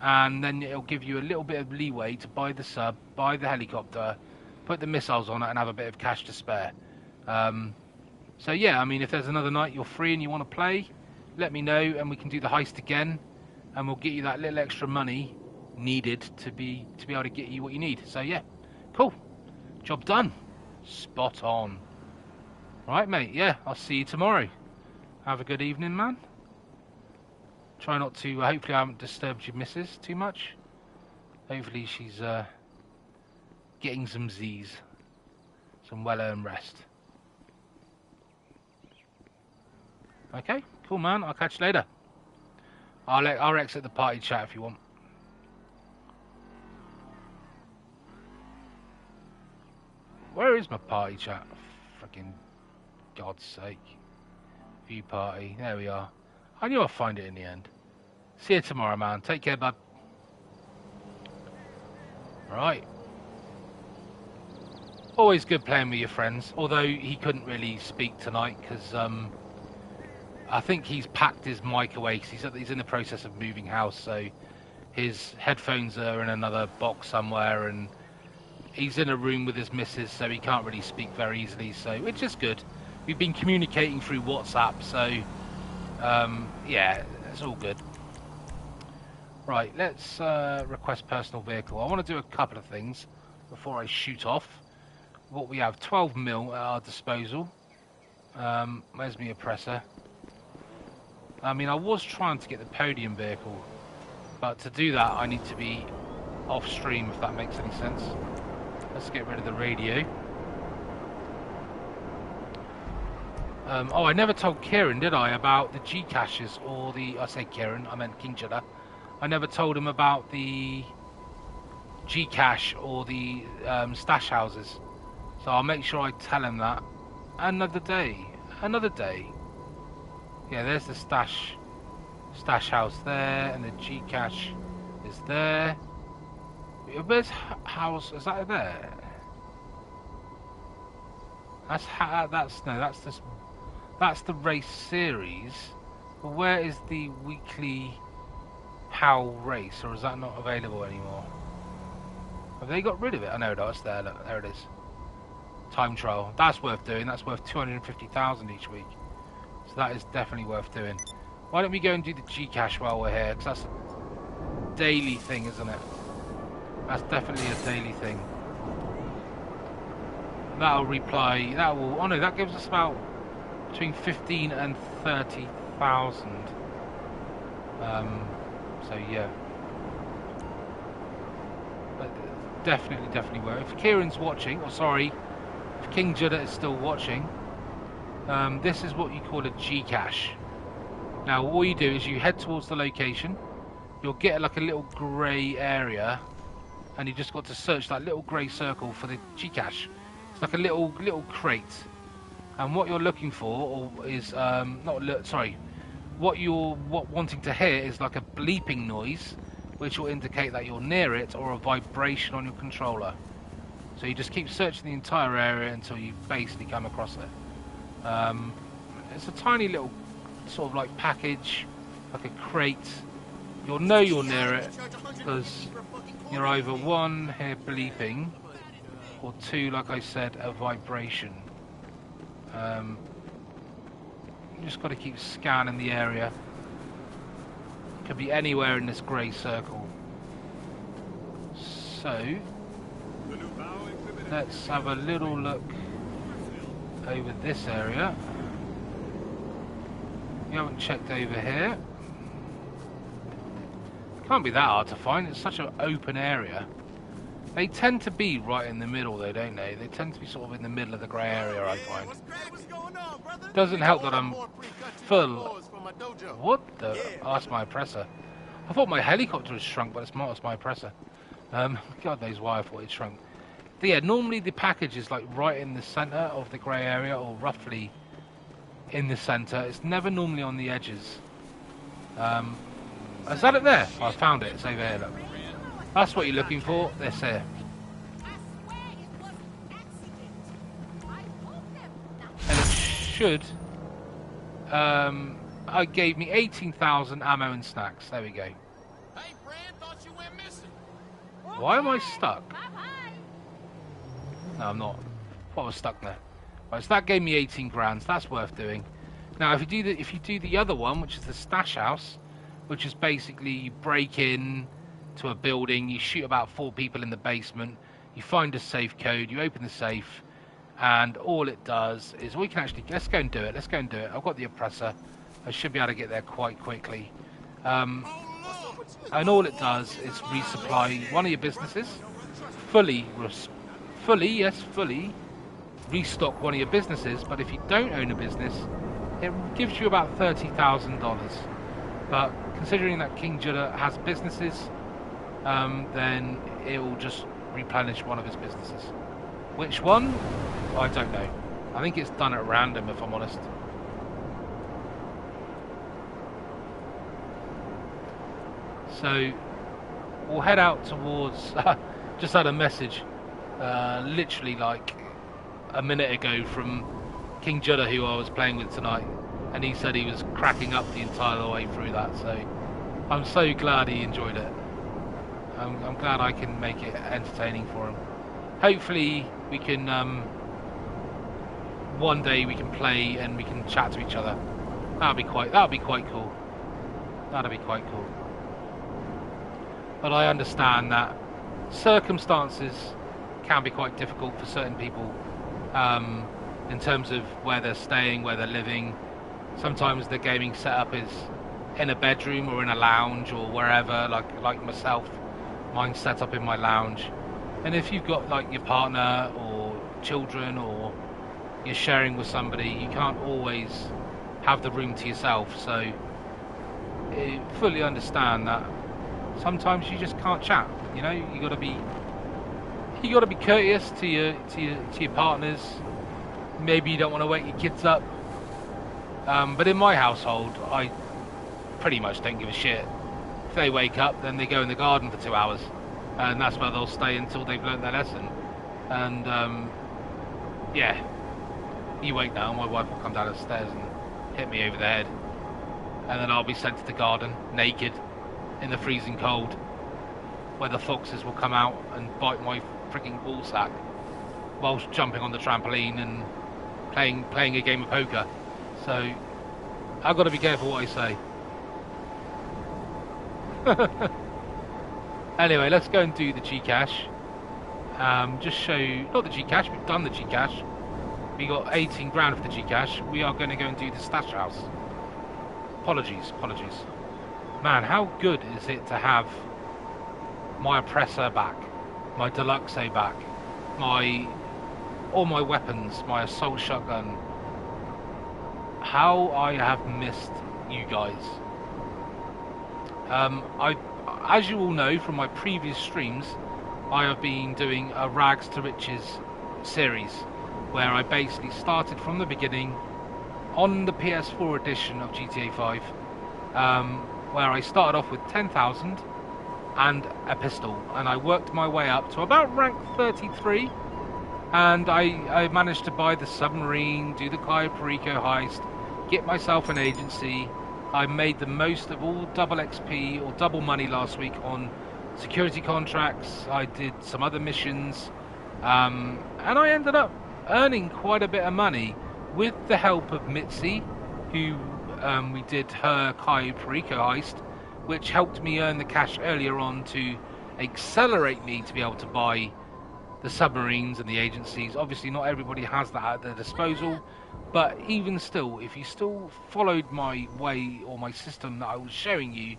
A: and then it'll give you a little bit of leeway to buy the sub, buy the helicopter, put the missiles on it, and have a bit of cash to spare. So yeah, I mean, if there's another night you're free and you want to play, let me know, and we can do the heist again, and we'll get you that little extra money needed to be able to get you what you need. So yeah, cool, job done, spot on. Right, mate. Yeah, I'll see you tomorrow. Have a good evening, man. Try not to. Hopefully, I haven't disturbed your missus too much. Hopefully, she's getting some Z's, some well-earned rest. Okay, cool, man. I'll catch you later. I'll exit the party chat if you want. Where is my party chat? Freaking God's sake. View party. There we are. I knew I'd find it in the end. See you tomorrow, man. Take care, bud. Right. Always good playing with your friends. Although he couldn't really speak tonight because I think he's packed his mic away because he's in the process of moving house. So his headphones are in another box somewhere, and he's in a room with his missus, so he can't really speak very easily. So which is good. We've been communicating through WhatsApp, so yeah, it's all good. Right, let's request personal vehicle. I want to do a couple of things before I shoot off. What we have, 12 mil at our disposal. Where's my oppressor? I mean, I was trying to get the podium vehicle, but to do that I need to be off stream, if that makes any sense. Let's get rid of the radio. Oh, I never told Kieran, did I, about the G caches or the... I say Kieran, I meant King Judaah. I never told him about the G cache or the stash houses. So I'll make sure I tell him that another day. Another day. Yeah, there's the stash house there, and the G cache is there. Where's house? Is that there? That's the race series. But where is the weekly PAL race, or is that not available anymore? Have they got rid of it? I know it's there. Look, there it is. Time trial. That's worth doing. That's worth 250,000 each week. So that is definitely worth doing. Why don't we go and do the G cache while we're here? Because that's a daily thing, isn't it? That's definitely a daily thing. That'll reply. That will. Oh no, that gives us about between 15 and 30,000. So yeah. But definitely worth. If Kieran's watching, or sorry, if King Judaah is still watching, this is what you call a G cache. Now, all you do is you head towards the location. You'll get like a little grey area, and you just got to search that little grey circle for the G cache. It's like a little crate, and what you're looking for is what you're wanting to hear is like a bleeping noise, which will indicate that you're near it, or a vibration on your controller. So you just keep searching the entire area until you basically come across it. It's a tiny little sort of like package, like a crate. You'll know you're near it because you're either one, hear bleeping, or two, like I said, a vibration. You just got to keep scanning the area. Could be anywhere in this grey circle. So let's have a little look over this area. We haven't checked over here. Can't be that hard to find. It's such an open area. They tend to be right in the middle though, don't they? They tend to be sort of in the middle of the grey area, I find. Doesn't help that I'm full. What the? Oh, that's my oppressor. I thought my helicopter was shrunk, but it's not. It's my oppressor. God knows why I thought it shrunk. But yeah, normally the package is like right in the centre of the grey area, or roughly in the centre. It's never normally on the edges. Is that it there? Oh, I found it. It's over here, look. That's what you're looking for. This here. And it should... I gave me 18,000 ammo and snacks. There we go.
D: Hey, Brand, thought you went missing.
A: Why am I stuck? No, I'm not. I was stuck there. Right, so that gave me 18 grand. So that's worth doing. Now, if you do the other one, which is the stash house, which is basically you break in to a building, you shoot about 4 people in the basement, you find a safe code, you open the safe, and all it does is we can actually let's go and do it. I've got the oppressor. I should be able to get there quite quickly. And all it does is resupply one of your businesses, fully restock one of your businesses. But if you don't own a business, it gives you about $30,000. But considering that King Judaah has businesses, then it will just replenish one of his businesses. Which one? I don't know. I think it's done at random, if I'm honest. So we'll head out towards... just had a message literally like a minute ago from King Judaah, who I was playing with tonight, and he said he was cracking up the entire way through that. So I'm so glad he enjoyed it. I'm glad I can make it entertaining for him. Hopefully we can one day we can play and we can chat to each other. That'd be quite cool. That'd be quite cool. But I understand that circumstances can be quite difficult for certain people in terms of where they're staying, where they're living. Sometimes the gaming setup is in a bedroom or in a lounge or wherever, like myself. Mine's set up in my lounge. And if you've got like your partner or children or you're sharing with somebody. You can't always have the room to yourself. So fully understand that sometimes you just can't chat. You know, you got to be courteous to your partners. Maybe you don't want to wake your kids up. But in my household, I pretty much don't give a shit. If they wake up, then they go in the garden for 2 hours, and that's where they'll stay until they've learnt their lesson. And yeah, you wait now, my wife will come down the stairs and hit me over the head, and then I'll be sent to the garden naked in the freezing cold, where the foxes will come out and bite my freaking ballsack whilst jumping on the trampoline and playing a game of poker. So I've got to be careful what I say. Anyway, let's go and do the Gcash. Just show you, not the Gcash, we've done the Gcash. We got 18 grand for the Gcash. We are going to go and do the stash house. Apologies. Man, how good is it to have my oppressor back, my deluxe back, all my weapons, my assault shotgun. How I have missed you guys. As you all know from my previous streams, I have been doing a Rags to Riches series, where I basically started from the beginning on the PS4 edition of GTA 5, where I started off with 10,000 and a pistol, and I worked my way up to about rank 33, and I managed to buy the submarine, do the Cayo Perico heist, get myself an agency. I made the most of all double XP or double money last week on security contracts. I did some other missions, and I ended up earning quite a bit of money with the help of Mitzi, who we did her Cayo Perico heist, which helped me earn the cash earlier on to accelerate me to be able to buy the submarines and the agencies. Obviously not everybody has that at their disposal, but even still, if you still followed my way or my system that I was showing you,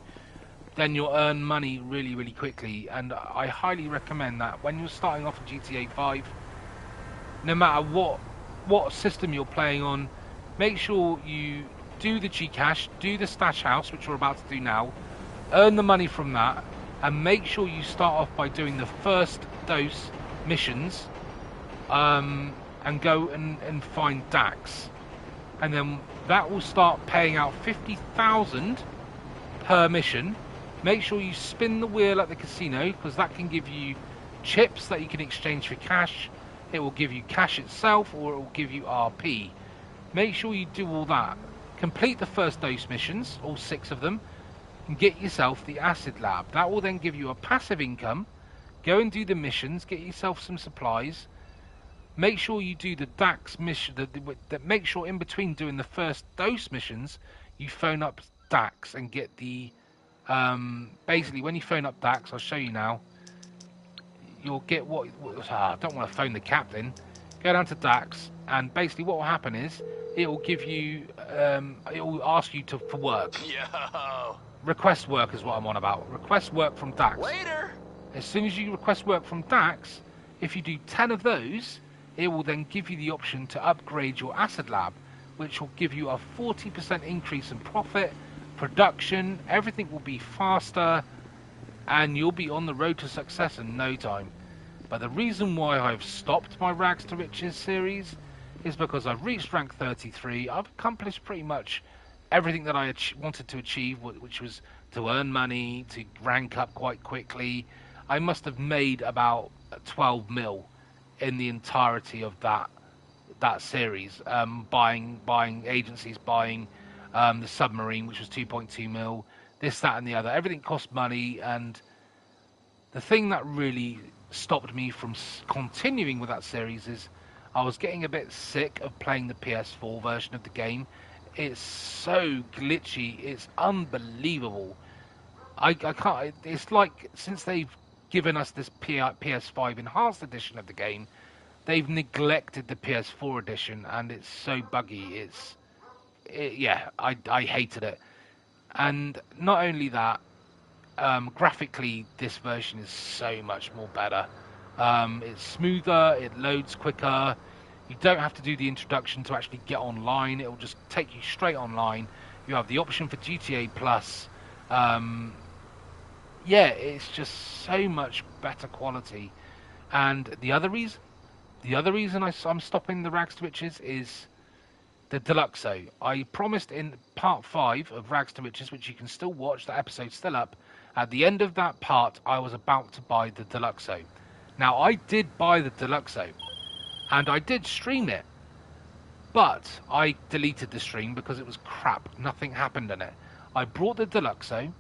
A: then you'll earn money really, really quickly. And I highly recommend that when you're starting off in GTA 5, no matter what system you're playing on, make sure you do the Gcash, do the stash house, which we're about to do now, earn the money from that, and make sure you start off by doing the first dose missions, and go and find Dax, and then that will start paying out 50,000 per mission. Make sure you spin the wheel at the casino, because that can give you chips that you can exchange for cash. It will give you cash itself, or it will give you RP. Make sure you do all that. Complete the first dose missions, all 6 of them, and get yourself the acid lab. That will then give you a passive income. Go and do the missions, get yourself some supplies. Make sure you do the Dax mission. Make sure in between doing the first dose missions, you phone up Dax and get the. Basically, when you phone up Dax, I'll show you now. You'll get what. I don't want to phone the captain. Go down to Dax, and basically what will happen is it will give you. It will ask you for work.
D: Yo.
A: Request work is what I'm on about. Request work from Dax.
D: Later.
A: As soon as you request work from Dax, if you do 10 of those, it will then give you the option to upgrade your acid lab, which will give you a 40% increase in profit, production, everything will be faster, and you'll be on the road to success in no time. But the reason why I've stopped my Rags to Riches series is because I've reached rank 33. I've accomplished pretty much everything that I wanted to achieve, which was to earn money, to rank up quite quickly. I must have made about 12 mil in the entirety of that series, buying agencies, buying the submarine, which was 2.2 mil, this, that, and the other. Everything cost money, and the thing that really stopped me from continuing with that series is I was getting a bit sick of playing the PS4 version of the game. It's so glitchy, it's unbelievable. I can't. It's like, since they've given us this PS5 enhanced edition of the game, they've neglected the PS4 edition, and it's so buggy. I hated it. And not only that, graphically this version is so much more better. It's smoother, it loads quicker, You don't have to do the introduction to actually get online. It will just take you straight online. You have the option for GTA Plus. Yeah, it's just so much better quality. And the other reason I'm stopping the Rags to Riches is the Deluxo. I promised in part 5 of Rags to Riches, which you can still watch, that episode's still up. At the end of that part, I was about to buy the Deluxo. Now, I did buy the Deluxo, and I did stream it, but I deleted the stream because it was crap. Nothing happened in it. I brought the Deluxo.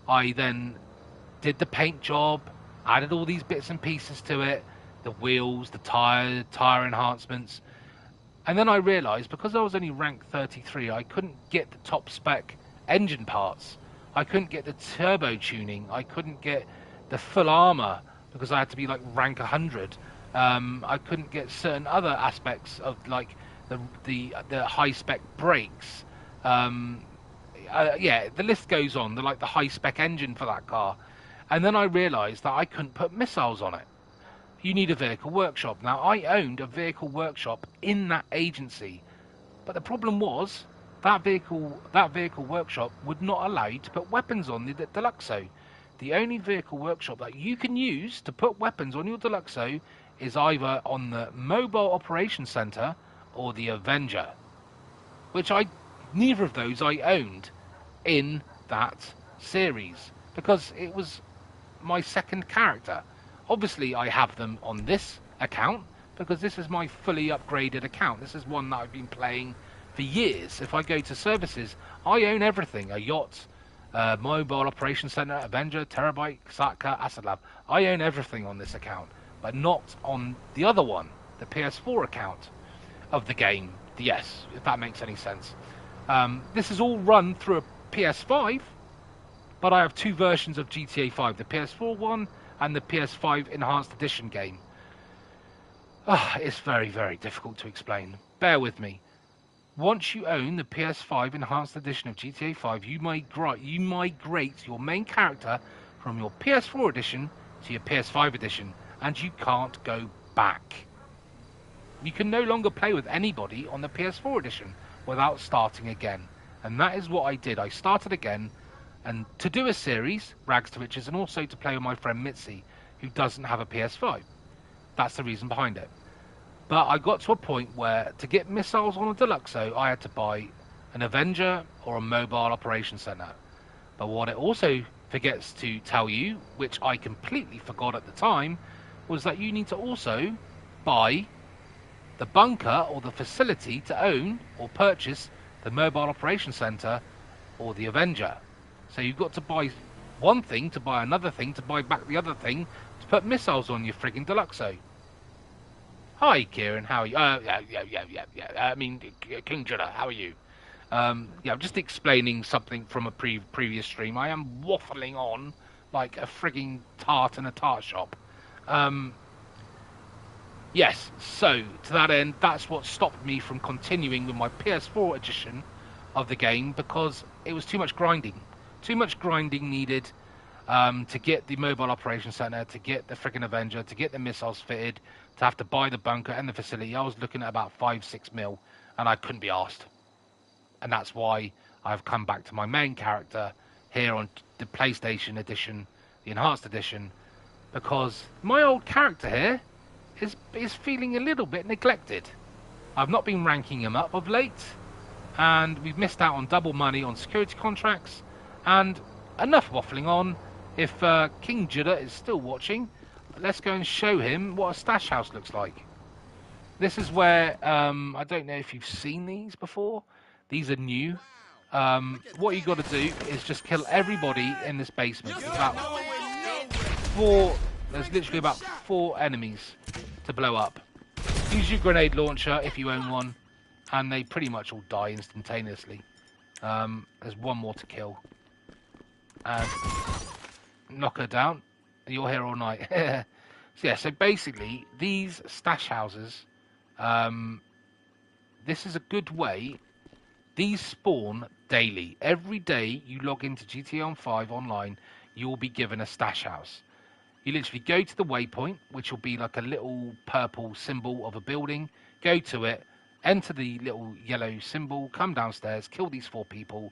A: I then did the paint job, added all these bits and pieces to it, the wheels, the tire enhancements. And then I realised, because I was only rank 33, I couldn't get the top spec engine parts. I couldn't get the turbo tuning. I couldn't get the full armour because I had to be like rank 100. I couldn't get certain other aspects of like the high spec brakes. Yeah, the list goes on. The high spec engine for that car. And then I realised that I couldn't put missiles on it. You need a vehicle workshop. Now, I owned a vehicle workshop in that agency, but the problem was that vehicle workshop would not allow you to put weapons on the Deluxo. The only vehicle workshop that you can use to put weapons on your Deluxo is either on the Mobile Operations Center or the Avenger, which neither of those I owned in that series because it was my second character. Obviously, I have them on this account because this is my fully upgraded account. This is one that I've been playing for years. If I go to services, I own everything. A yacht, Mobile Operations Center, Avenger, Terabyte, Satka, Asadlab. I own everything on this account, but not on the other one, the PS4 account of the game. Yes, if that makes any sense. This is all run through a PS5, but I have two versions of GTA 5, the PS4 one and the PS5 Enhanced Edition game. It's very, very difficult to explain. Bear with me. Once you own the PS5 Enhanced Edition of GTA 5, you migrate your main character from your PS4 edition to your PS5 edition, and you can't go back. You can no longer play with anybody on the PS4 edition without starting again. And that is what I did. I started again, and to do a series, Rags to Riches, and also to play with my friend Mitzi, who doesn't have a PS5. That's the reason behind it. But I got to a point where to get missiles on a Deluxo, I had to buy an Avenger or a Mobile Operations Center. But what it also forgets to tell you, which I completely forgot at the time, was that you need to also buy the bunker or the facility to own or purchase the Mobile Operations Center or the Avenger. So you've got to buy one thing to buy another thing to buy back the other thing to put missiles on your frigging Deluxo. Hi, Kieran. How are you? Yeah. I mean, King Judaah, how are you? I'm just explaining something from a previous stream. I am waffling on like a frigging tart in a tart shop. Yes, so to that end, that's what stopped me from continuing with my PS4 edition of the game because it was too much grinding. Too much grinding needed to get the Mobile Operations Center, to get the friggin' Avenger, to get the missiles fitted, to have to buy the bunker and the facility. I was looking at about 5-6 mil, and I couldn't be asked. And that's why I've come back to my main character here on the PlayStation edition, the Enhanced edition, because my old character here is feeling a little bit neglected. I've not been ranking him up of late, and we've missed out on double money on security contracts, and enough waffling on. If King Judaah is still watching, let's go and show him what a stash house looks like. This is where, I don't know if you've seen these before. These are new. What you got to do is just kill everybody in this basement. There's literally about 4 enemies to blow up. Use your grenade launcher if you own one, and they pretty much all die instantaneously. There's one more to kill. And knock her down. You're here all night. So basically, these stash houses, this is a good way. These spawn daily. Every day you log into GTA 5 online, you will be given a stash house. You literally go to the waypoint, which will be like a little purple symbol of a building. go to it, enter the little yellow symbol, come downstairs, kill these 4 people.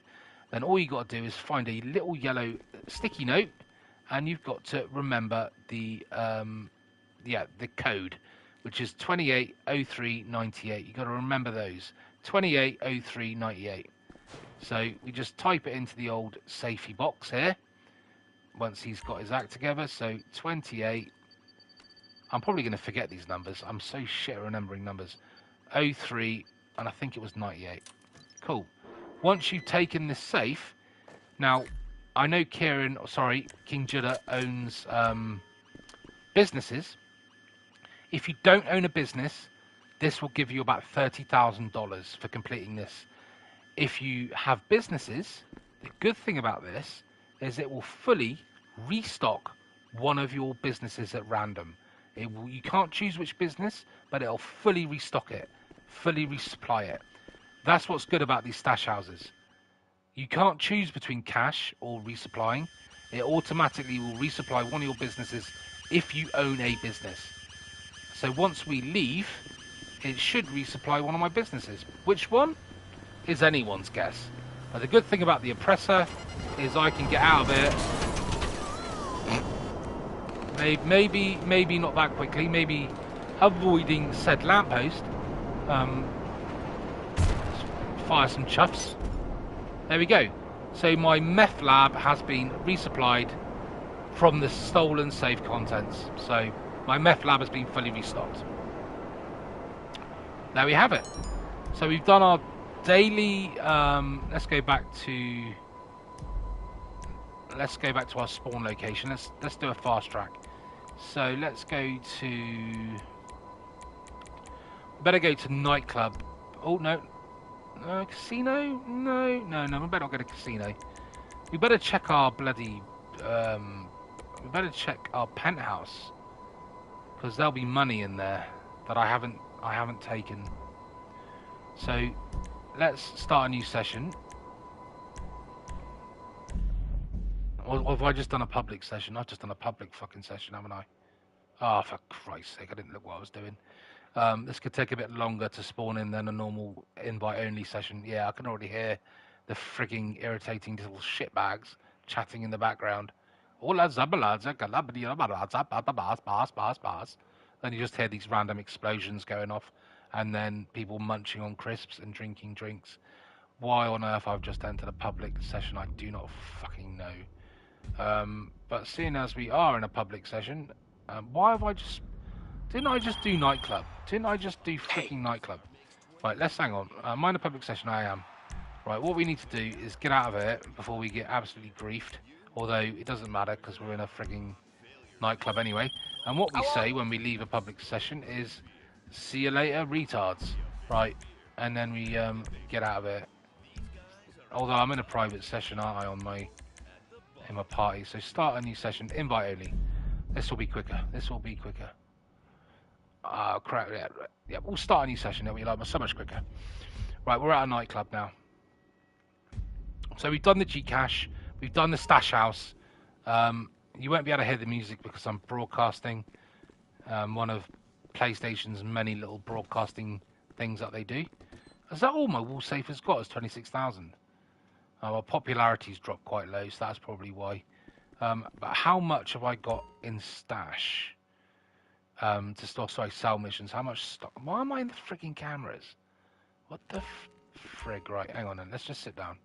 A: Then all you got to do is find a little yellow sticky note, and you've got to remember the code, which is 280398. You've got to remember those 280398. So we just type it into the old safety box here once he's got his act together. So 28. I'm probably going to forget these numbers. I'm so shit at remembering numbers. 03, and I think it was 98. Cool. Once you've taken this safe, now I know King Judaah owns businesses. If you don't own a business, this will give you about $30,000 for completing this. If you have businesses, the good thing about this is it will fully restock one of your businesses at random. You can't choose which business, but it'll fully restock it, fully resupply it. That's what's good about these stash houses. You can't choose between cash or resupplying. It automatically will resupply one of your businesses if you own a business. So once we leave, it should resupply one of my businesses. Which one is anyone's guess. But the good thing about the oppressor is I can get out of it. Maybe not that quickly. Maybe avoiding said lamppost. Fire some chuffs. There we go. So my meth lab has been resupplied from the stolen safe contents. So my meth lab has been fully restocked. There we have it. So we've done our daily. Let's go back to our spawn location. Let's do a fast track. So let's go to. Better go to nightclub. Oh no. Casino? No. We better not go to casino. We better check our bloody. We better check our penthouse, because there'll be money in there that I haven't taken. So let's start a new session. Or have I just done a public session? I've just done a public fucking session, haven't I? Oh, for Christ's sake! I didn't look what I was doing. This could take a bit longer to spawn in than a normal invite-only session. Yeah, I can already hear the frigging irritating little shitbags chatting in the background. Then you just hear these random explosions going off, and then people munching on crisps and drinking drinks. Why on earth I've just entered a public session, I do not fucking know. But seeing as we are in a public session, why have I just... Didn't I just do nightclub? Didn't I just do freaking nightclub? Right, let's hang on. Am I in a public session? I am. Right, what we need to do is get out of it before we get absolutely griefed. Although it doesn't matter because we're in a frigging nightclub anyway. And what we say when we leave a public session is, see you later, retards. Right, and then we get out of it. Although I'm in a private session, aren't I, in my party? So start a new session, invite only. This will be quicker. Crap, yeah, we'll start a new session. It'll be like so much quicker. Right, we're at a nightclub now. So we've done the Gcash, we've done the stash house. You won't be able to hear the music because I'm broadcasting one of PlayStation's many little broadcasting things that they do. Is that all my wall safe has got? Is 26,000. Our popularity's dropped quite low, so that's probably why. But how much have I got in stash? To store, sell missions. How much stock? Why am I in the freaking cameras? What the frig? Right, hang on then. Let's just sit down.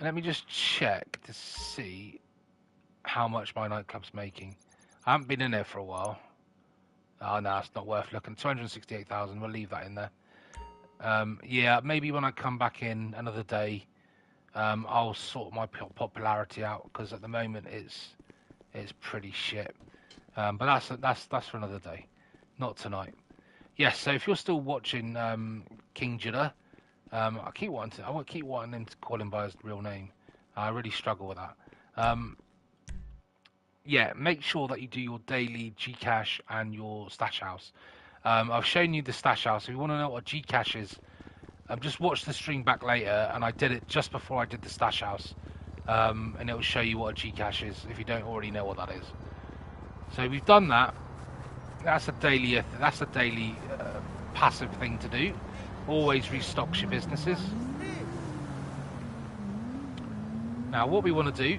A: Let me just check to see how much my nightclub's making. I haven't been in there for a while. Oh no, it's not worth looking. 268,000. We'll leave that in there. Yeah, maybe when I come back in another day, I'll sort my popularity out because at the moment it's pretty shit. But that's for another day, not tonight. Yes. So if you're still watching King Judaah, I keep wanting him to call him by his real name. I really struggle with that. Yeah, make sure that you do your daily Gcash and your stash house. I've shown you the stash house. If you want to know what Gcash is, just watch the stream back later, and I did it just before I did the stash house, and it will show you what a Gcash is if you don't already know what that is. So we've done that. That's a daily passive thing to do. Always restocks your businesses. Now what we want to do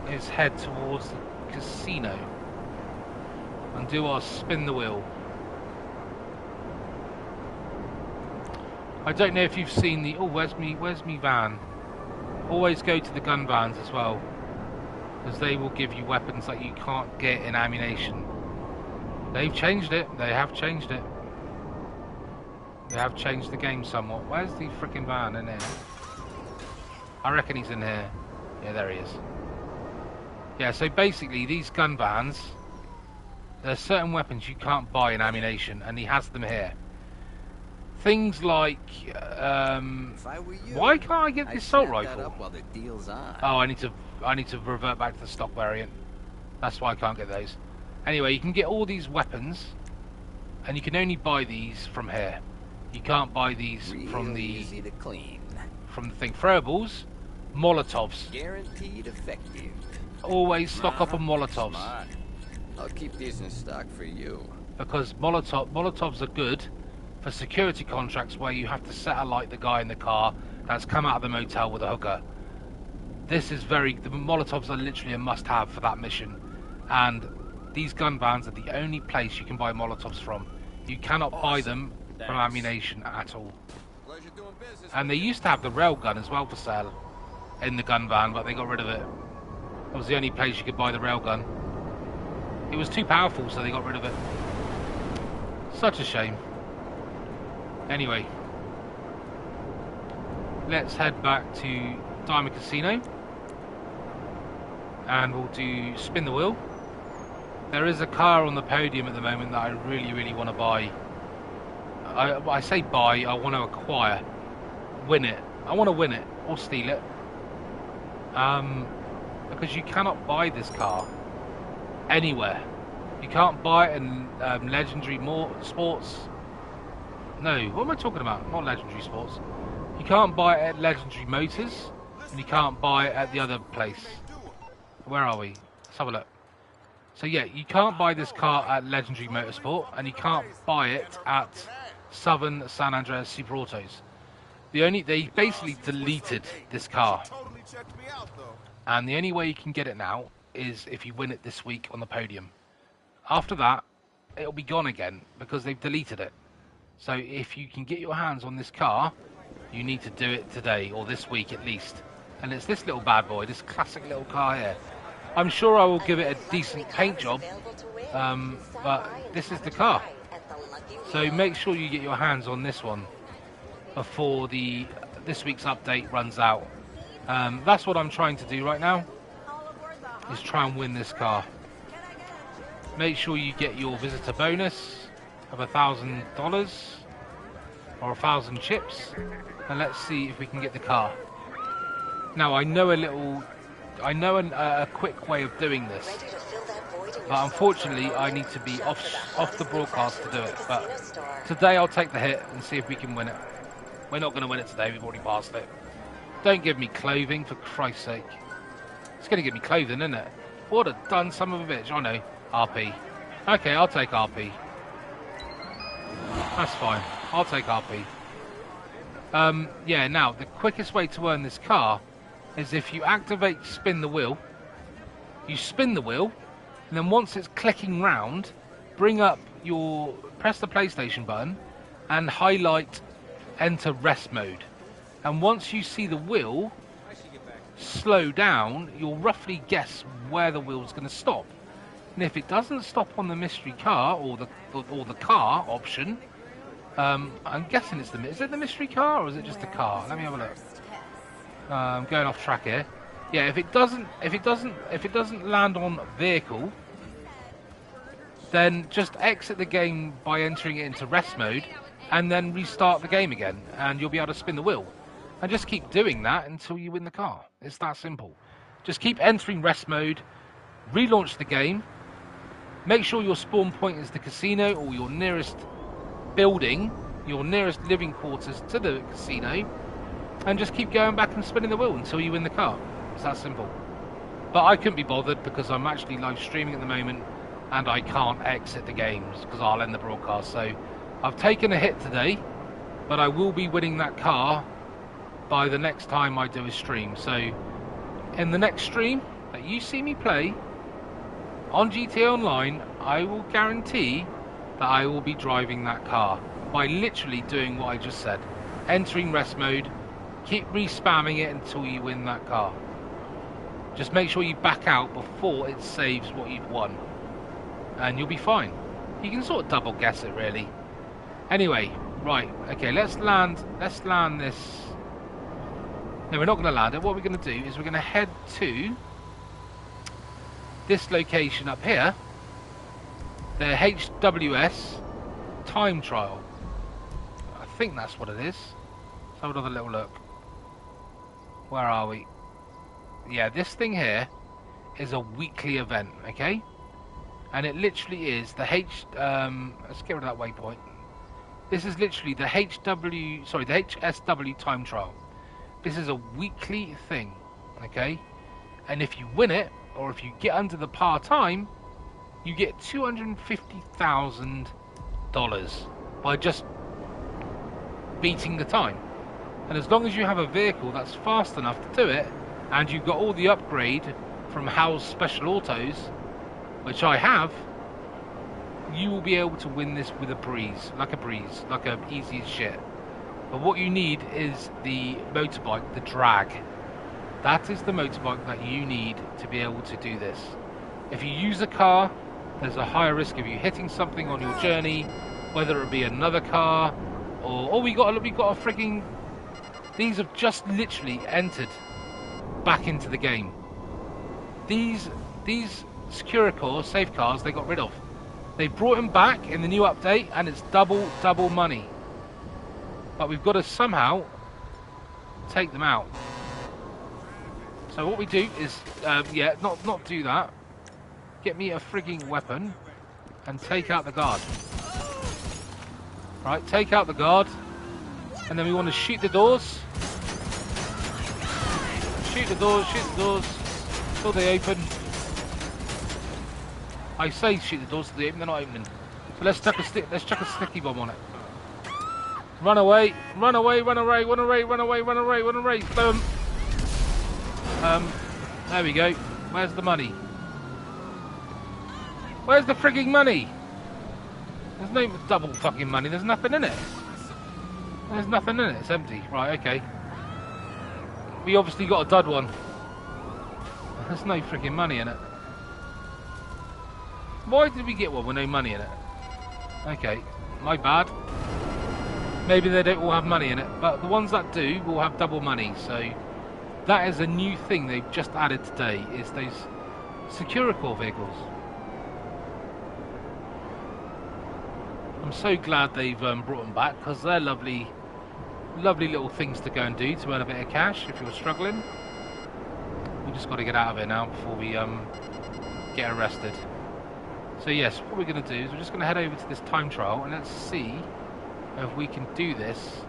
A: is head towards the casino and do our spin the wheel. I don't know if you've seen the... Oh, where's me van? Always go to the gun vans as well, because they will give you weapons that you can't get in ammunition. They've changed it. They have changed it. They have changed the game somewhat. Where's the freaking van? In here? I reckon he's in here. Yeah, there he is. Yeah, so basically these gun vans, there's certain weapons you can't buy in ammunition, and he has them here. Things like, why can't I get the assault rifle? Oh, I need to revert back to the stock variant. That's why I can't get those. Anyway, you can get all these weapons, and you can only buy these from here. You can't buy these from the thing. Throwables, Molotovs.
E: Guaranteed effective.
A: Always stock up on Molotovs.
E: Smart. I'll keep these in stock for you.
A: Because Molotovs are good for security contracts where you have to set alight the guy in the car that's come out of the motel with a hooker. The Molotovs are literally a must-have for that mission, and these gun vans are the only place you can buy Molotovs from. You cannot buy them from ammunition at all. And they used to have the railgun as well for sale in the gun van, but they got rid of it. That was the only place you could buy the railgun. It was too powerful, so they got rid of it. Such a shame. Anyway, let's head back to Diamond Casino, and we'll do spin the wheel. There is a car on the podium at the moment that I really want to buy. I say buy, I want to acquire. Win it. I want to win it, or steal it. Because you cannot buy this car anywhere. You can't buy it in Legendary Sports. No, what am I talking about? Not Legendary Sports. You can't buy it at Legendary Motors, and you can't buy it at the other place. Where are we? Let's have a look. So yeah, you can't buy this car at Legendary Motorsport, and you can't buy it at Southern San Andreas Super Autos. They basically deleted this car, and the only way you can get it now is if you win it this week on the podium. After that, it'll be gone again because they've deleted it. So if you can get your hands on this car, you need to do it today or this week at least. And it's this little bad boy, this classic little car here. I'm sure I will give it a decent paint job, but this is the car. So make sure you get your hands on this one before this week's update runs out. That's what I'm trying to do right now, is try and win this car. Make sure you get your visitor bonus of $1,000 or 1,000 chips, and let's see if we can get the car. Now I know a quick way of doing this, but unfortunately I need to be off the broadcast to do it. But today I'll take the hit and see if we can win it. We're not going to win it today, we've already passed it. Don't give me clothing, for Christ's sake. It's going to give me clothing, isn't it? What a done son of a bitch. I know. RP. Okay, I'll take RP. That's fine. I'll take RP. Yeah, now, the quickest way to earn this car is if you activate spin the wheel. You spin the wheel, and then once it's clicking round, press the PlayStation button and highlight enter rest mode. And once you see the wheel slow down, you'll roughly guess where the wheel's going to stop. And if it doesn't stop on the mystery car or the car option, I'm guessing is it the mystery car or is it just the car? Let me have a look. I'm going off track here. Yeah, if it doesn't land on vehicle, then just exit the game by entering it into rest mode, and then restart the game again, and you'll be able to spin the wheel. And just keep doing that until you win the car. It's that simple. Just keep entering rest mode, relaunch the game, make sure your spawn point is the casino or your nearest building, your nearest living quarters to the casino, and just keep going back and spinning the wheel until you win the car. It's that simple. But I couldn't be bothered because I'm actually live streaming at the moment, and I can't exit the games because I'll end the broadcast. So I've taken a hit today, but I will be winning that car by the next time I do a stream. So in the next stream that you see me play on GTA Online, I will guarantee that I will be driving that car by literally doing what I just said. Entering rest mode, keep re-spamming it until you win that car. Just make sure you back out before it saves what you've won, and you'll be fine. You can sort of double guess it really. Anyway, right, okay, let's land this. No, we're not going to land it. What we're going to do is we're going to head to this location up here, the HWS time trial. I think that's what it is. Let's have another little look. Where are we? Yeah, this thing here is a weekly event, okay? And it literally is the let's get rid of that waypoint. This is literally the HSW time trial. This is a weekly thing, okay? And if you win it, or if you get under the par time, you get $250,000 by just beating the time. And as long as you have a vehicle that's fast enough to do it, and you've got all the upgrade from Hal's Special Autos, which I have, you will be able to win this with a breeze, like easy as shit. But what you need is the motorbike, the drag. That is the motorbike that you need to be able to do this. If you use a car, there's a higher risk of you hitting something on your journey, whether it be another car, or we got a frigging. These have just literally entered back into the game. These Securicore safe cars they got rid of. They brought them back in the new update, and it's double money. But we've got to somehow take them out. So what we do is, not do that. Get me a frigging weapon and take out the guard. Right, take out the guard, and then we want to shoot the doors. Shoot the doors till they open. I say shoot the doors till they open, they're not opening. So let's chuck a sticky bomb on it. Run away, run away, run away, run away, run away, run away, run away, boom. There we go. Where's the money? Where's the frigging money? There's no double fucking money, there's nothing in it. There's nothing in it, it's empty. Right, okay. We obviously got a dud one. There's no freaking money in it. Why did we get one with no money in it? Okay, my bad. Maybe they don't all have money in it, but the ones that do will have double money. So that is a new thing they've just added today, is those Securicore vehicles. I'm so glad they've brought them back, because they're lovely little things to go and do to earn a bit of cash if you're struggling. We just got to get out of here now before we get arrested. So yes, what we're going to do is we're just going to head over to this time trial, and let's see if we can do this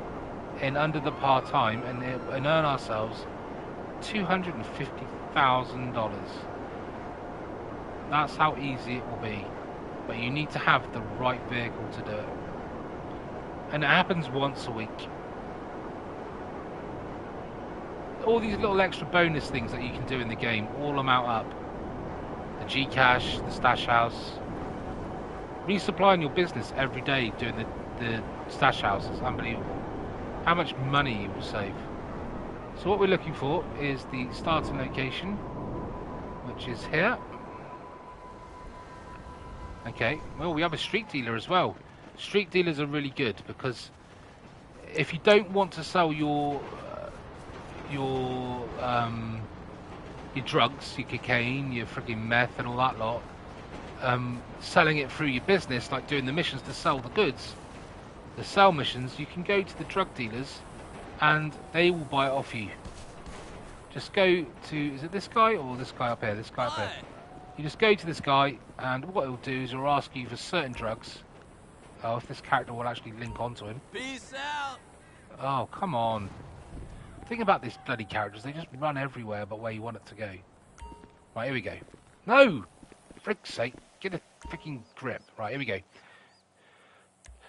A: in under the par time and earn ourselves $250,000. That's how easy it will be, but you need to have the right vehicle to do it, and it happens once a week. All these little extra bonus things that you can do in the game all amount up. The Gcash, the stash house, resupplying your business every day doing the stash house is unbelievable. How much money you will save. So what we're looking for is the starting location, which is here. Okay, well, we have a street dealer as well. Street dealers are really good, because if you don't want to sell your drugs, your cocaine, your freaking meth and all that lot, selling it through your business, like doing the missions to sell the goods, the sell missions, you can go to the drug dealers and they will buy it off you. Just go to, is it this guy or this guy up here? This guy up here. You just go to this guy, and what it'll do is it'll ask you for certain drugs. Oh, if this character will actually link onto him.
B: Peace out.
A: Oh, come on. Think about these bloody characters, they just run everywhere but where you want it to go. Right, here we go. No! Frick's sake. get a freaking grip. Right, here we go.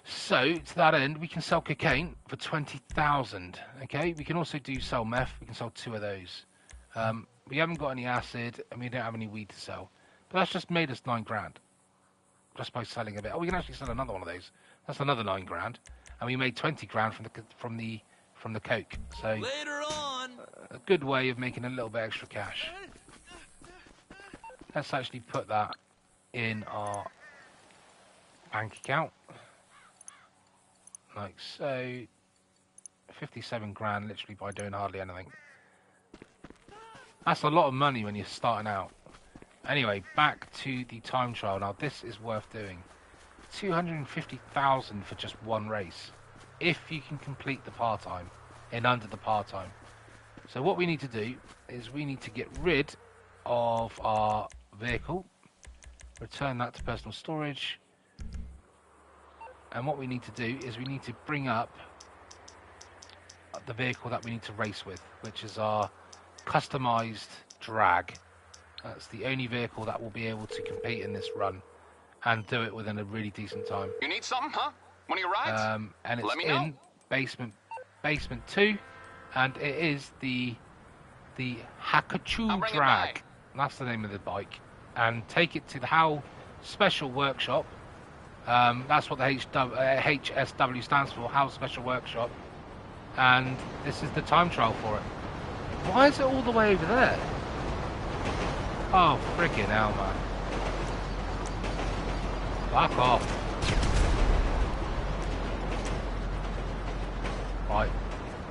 A: So, to that end, we can sell cocaine for 20,000. Okay, we can also sell meth. We can sell 2 of those. We haven't got any acid, and we don't have any weed to sell. But that's just made us 9 grand. Just by selling a bit. Oh, we can actually sell another one of those. That's another 9 grand. And we made 20 grand from the coke. So,
B: Later on.
A: a good way of making a little bit extra cash. Let's actually put that in our bank account. Like so. 57 grand literally by doing hardly anything. That's a lot of money when you're starting out. Anyway, back to the time trial. Now this is worth doing. 250,000 for just one race. If you can complete the part-time in under the part-time. So what we need to do is we need to get rid of our vehicle, return that to personal storage, and what we need to do is we need to bring up the vehicle that we need to race with, which is our customized drag. That's the only vehicle that will be able to compete in this run and do it within a really decent time.
C: You need something, huh? One of your rides?
A: And it's
C: Let me
A: in
C: know.
A: basement 2, and it is the
C: I'll
A: Hakachu
C: bring it
A: drag.
C: back.
A: That's the name of the bike. And take it to the How Special Workshop. That's what the HSW stands for, How Special Workshop. And this is the time trial for it. Why is it all the way over there? Oh, freaking hell, man. Back off. Right,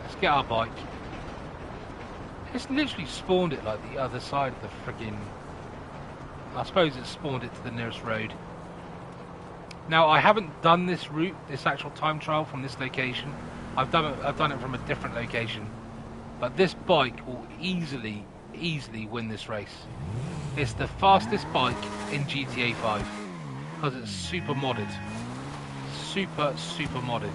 A: let's get our bike. It's literally spawned it like the other side of the friggin'... I suppose it spawned it to the nearest road. Now, I haven't done this route, this actual time trial from this location. I've done it from a different location. But this bike will easily win this race. It's the fastest bike in GTA 5 because it's super modded. Super modded.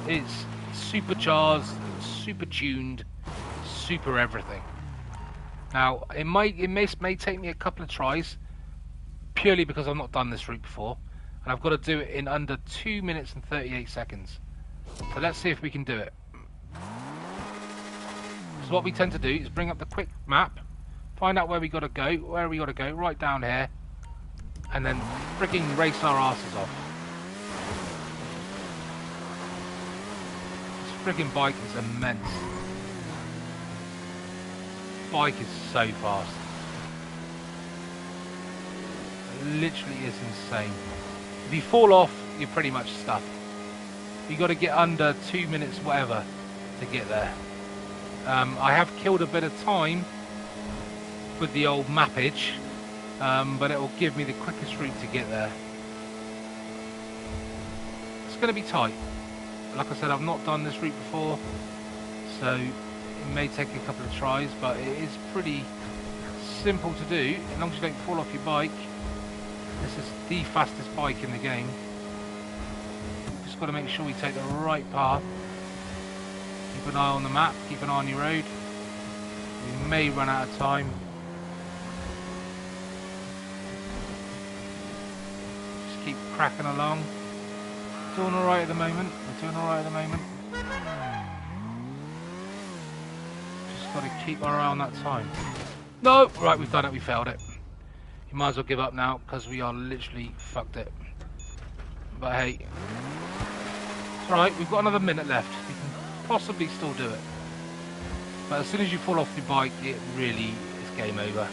A: It's supercharged, super tuned, super everything. Now, it may take me a couple of tries, purely because I've not done this route before, and I've got to do it in under 2 minutes and 38 seconds. So let's see if we can do it. So what we tend to do is bring up the quick map, find out where we got to go, right down here, and then frigging race our asses off. This frigging bike is immense. Bike is so fast. It literally is insane. If you fall off, you're pretty much stuck. You got to get under 2 minutes whatever to get there. I have killed a bit of time with the old mappage, but it will give me the quickest route to get there. It's going to be tight. Like I said, I've not done this route before, so it may take a couple of tries, but it is pretty simple to do as long as you don't fall off your bike. This is the fastest bike in the game. Just got to make sure we take the right path. Keep an eye on the map, keep an eye on your road. We may run out of time. Just keep cracking along. Doing alright at the moment. We're doing alright at the moment. Just got to keep our eye on that time. No! Right, we've done it, we failed it. You might as well give up now, because we are literally fucked it. But hey, it's alright, we've got another minute left. We can possibly still do it. But as soon as you fall off your bike, it really is game over.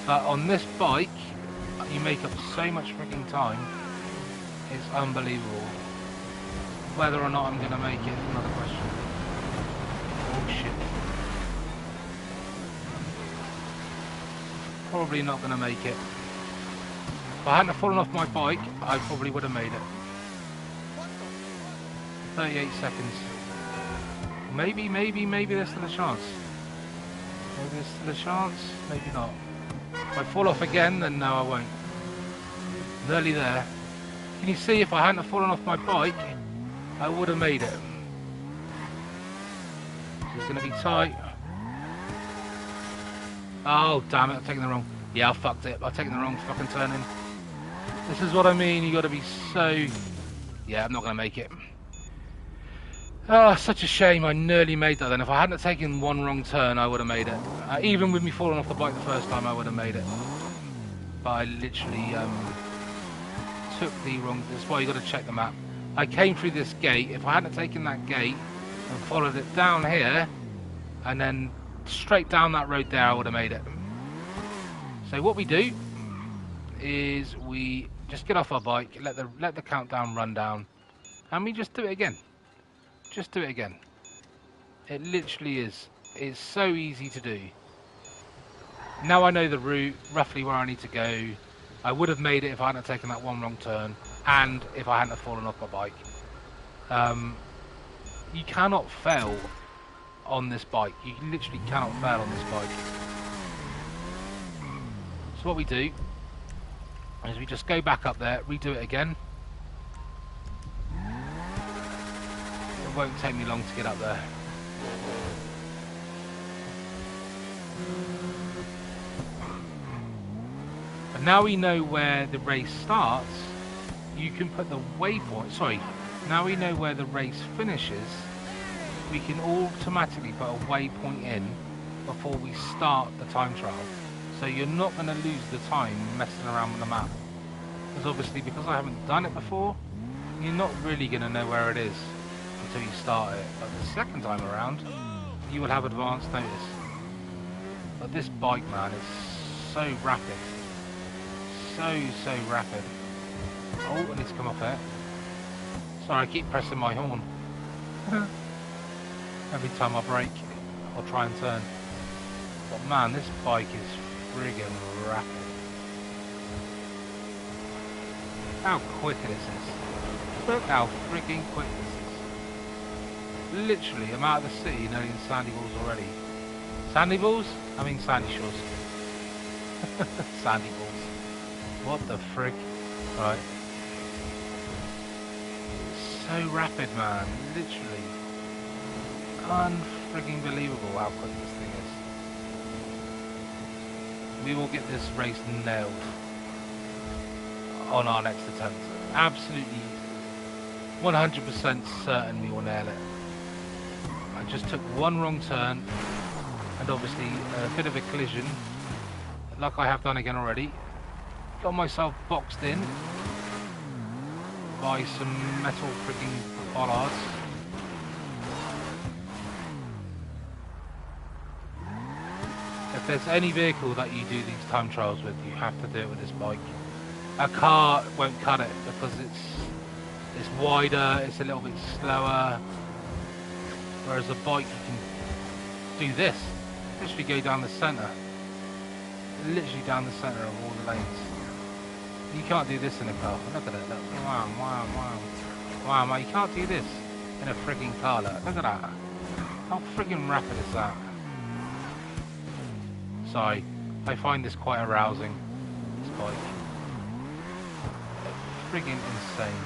A: But on this bike, you make up so much freaking time. It's unbelievable. Whether or not I'm going to make it is another question. Oh shit. Probably not going to make it. If I hadn't fallen off my bike, I probably would have made it. 38 seconds. Maybe there's still a chance. Maybe there's still a chance, maybe not. If I fall off again, then no, I won't. Nearly there. Can you see, if I hadn't fallen off my bike, I would have made it. It's going to be tight. Oh, damn it, I've taken the wrong. Yeah, I fucked it. I've taken the wrong fucking turn in. This is what I mean. You got to be so... Yeah, I'm not going to make it. Oh, such a shame. I nearly made that then. If I hadn't taken one wrong turn, I would have made it. Even with me falling off the bike the first time, I would have made it. But I literally took the wrong... That's why you got to check the map. I came through this gate. If I hadn't taken that gate and followed it down here, and then straight down that road there, I would have made it. So what we do is we just get off our bike, let the countdown run down, and we just do it again. Just do it again. It literally is. It's so easy to do. Now I know the route, roughly where I need to go. I would have made it if I hadn't taken that one wrong turn, and if I hadn't have fallen off my bike. You cannot fail on this bike. You literally cannot fail on this bike. So what we do is we just go back up there, redo it again. It won't take me long to get up there. And now we know where the race starts, you can put the waypoint, sorry, now we know where the race finishes, we can automatically put a waypoint in before we start the time trial. So you're not going to lose the time messing around with the map. Because obviously, because I haven't done it before, you're not really going to know where it is until you start it. But the second time around, you will have advance notice. But this bike, man, is so rapid. So rapid. Oh, I need to come off there. Sorry, I keep pressing my horn. Every time I brake or try and turn. But man, this bike is friggin' rapid. How quick this is. Look how friggin' quick this is. Literally, I'm out of the city and only in Sandy Balls already. Sandy Balls? I mean Sandy Shores. Sandy Balls. What the frick? Right. So rapid, man. Literally. Unfrigging believable how quick this thing is. We will get this race nailed on our next attempt. Absolutely 100% certain we will nail it. I just took one wrong turn and obviously a bit of a collision, like I have done again already. Got myself boxed in by some metal freaking bollards. If there's any vehicle that you do these time trials with, you have to do it with this bike. A car won't cut it because it's wider, it's a little bit slower. Whereas a bike, you can do this. Literally go down the centre. Literally down the centre of all the lanes. You can't do this in a car. Look at it. Look. Wow, wow, wow. Wow, man, you can't do this in a frigging car. Look at that. How frigging rapid is that? Sorry, I find this quite arousing. This bike. Frigging insane.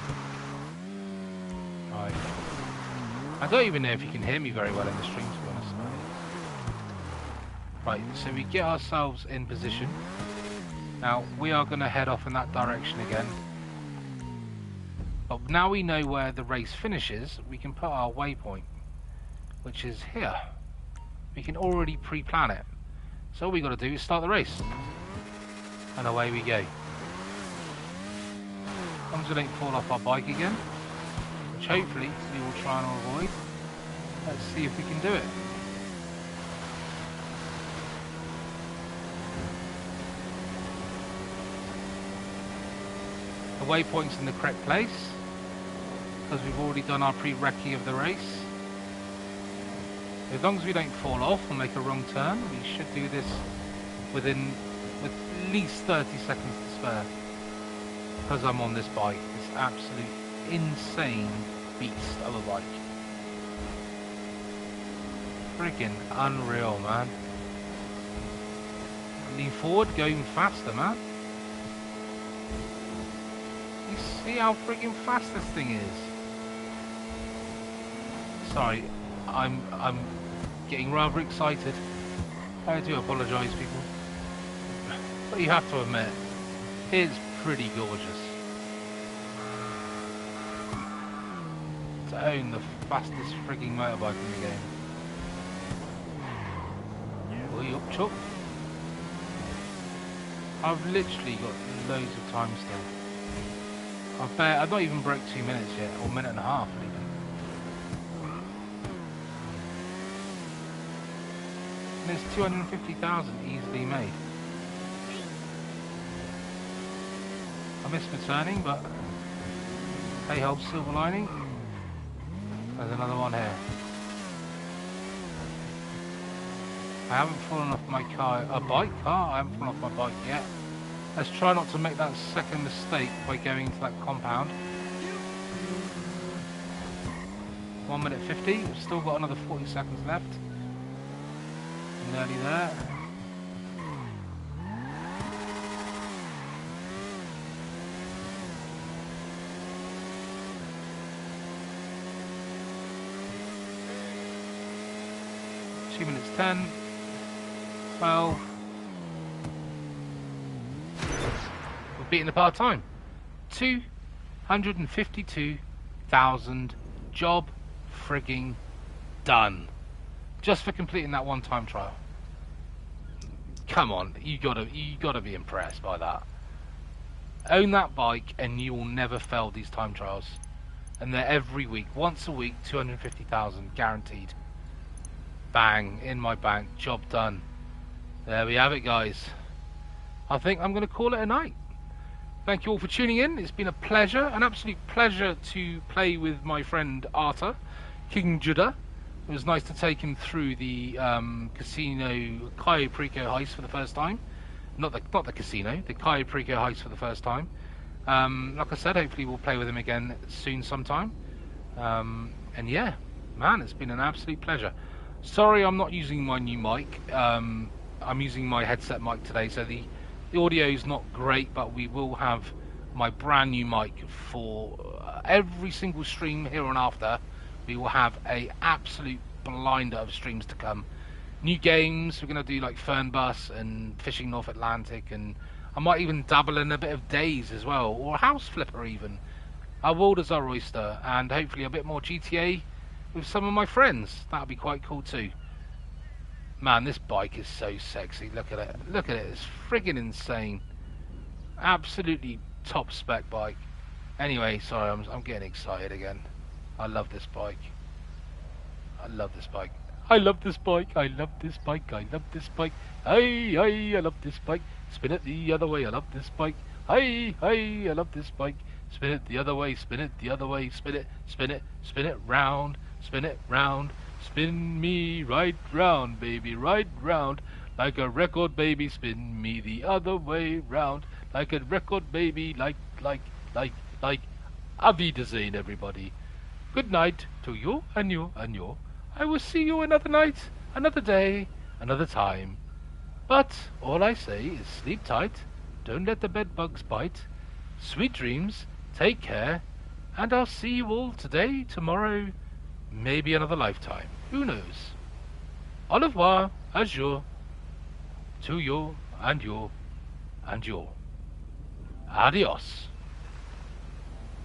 A: Right. I don't even know if you can hear me very well in the stream, to be honest. Right, so we get ourselves in position. Now, we are going to head off in that direction again. But now we know where the race finishes, we can put our waypoint, which is here. We can already pre-plan it. So all we got to do is start the race. And away we go. As long as we don't fall off our bike again, which hopefully we will try and avoid. Let's see if we can do it. The waypoint's in the correct place because we've already done our pre-recce of the race. As long as we don't fall off and make a wrong turn, we should do this with at least 30 seconds to spare. Because I'm on this bike, this absolute insane beast of a bike. Freaking unreal, man. Lean forward, going faster, man. You see how freaking fast this thing is? Sorry, I'm getting rather excited. I do apologise, people. But you have to admit, it's pretty gorgeous to own the fastest frigging motorbike in the game. Will you up, Chuck? I've literally got loads of time still. I've not even broke 2 minutes yet, or a minute and a half even. And it's 250,000 easily made. I missed my turning, but hey ho, silver lining. There's another one here. I haven't fallen off my car. I haven't fallen off my bike yet. Let's try not to make that second mistake by going into that compound. 1 minute 50. We've still got another 40 seconds left. Nearly there. Two minutes 10. 12. We're beating the part time. 252,000 job frigging done. Just for completing that one time trial. Come on, you gotta be impressed by that. Own that bike and you will never fail these time trials. And they're every week, once a week, 250,000 guaranteed. Bang, in my bank, job done. There we have it, guys. I think I'm going to call it a night. Thank you all for tuning in. It's been a pleasure, an absolute pleasure to play with my friend Arthur, King Judaah. It was nice to take him through the casino Cayo Perico heist for the first time. Not the casino, the Cayo Perico heist for the first time. Like I said, hopefully we'll play with him again soon sometime. And yeah, man, it's been an absolute pleasure. Sorry I'm not using my new mic. I'm using my headset mic today, so the audio is not great, but we will have my brand new mic for every single stream here on after. We will have a absolute blinder of streams to come. New games, we're going to do like Fernbus and Fishing North Atlantic, and I might even dabble in a bit of Days as well, or House Flipper even. Our world is our oyster, and hopefully a bit more GTA with some of my friends. That would be quite cool too. Man, this bike is so sexy. Look at it. Look at it. It's friggin' insane. Absolutely top spec bike. Anyway, sorry, I'm getting excited again. I love this bike. I love this bike. I love this bike. I love this bike. I love this bike. Hey, hey, I love this bike. Spin it the other way. I love this bike. Hey, hey, I love this bike. Spin it the other way. Spin it the other way. Spin it, spin it, spin it round. Spin it round. Spin me right round, baby, right round. Like a record, baby, spin me the other way round. Like a record, baby, like. Auf Wiedersehen, everybody. Good night to you and you and you. I will see you another night, another day, another time. But all I say is sleep tight, don't let the bed bugs bite. Sweet dreams, take care, and I'll see you all today, tomorrow, maybe another lifetime. Who knows? Au revoir, adieu, to you and you and you. Adios.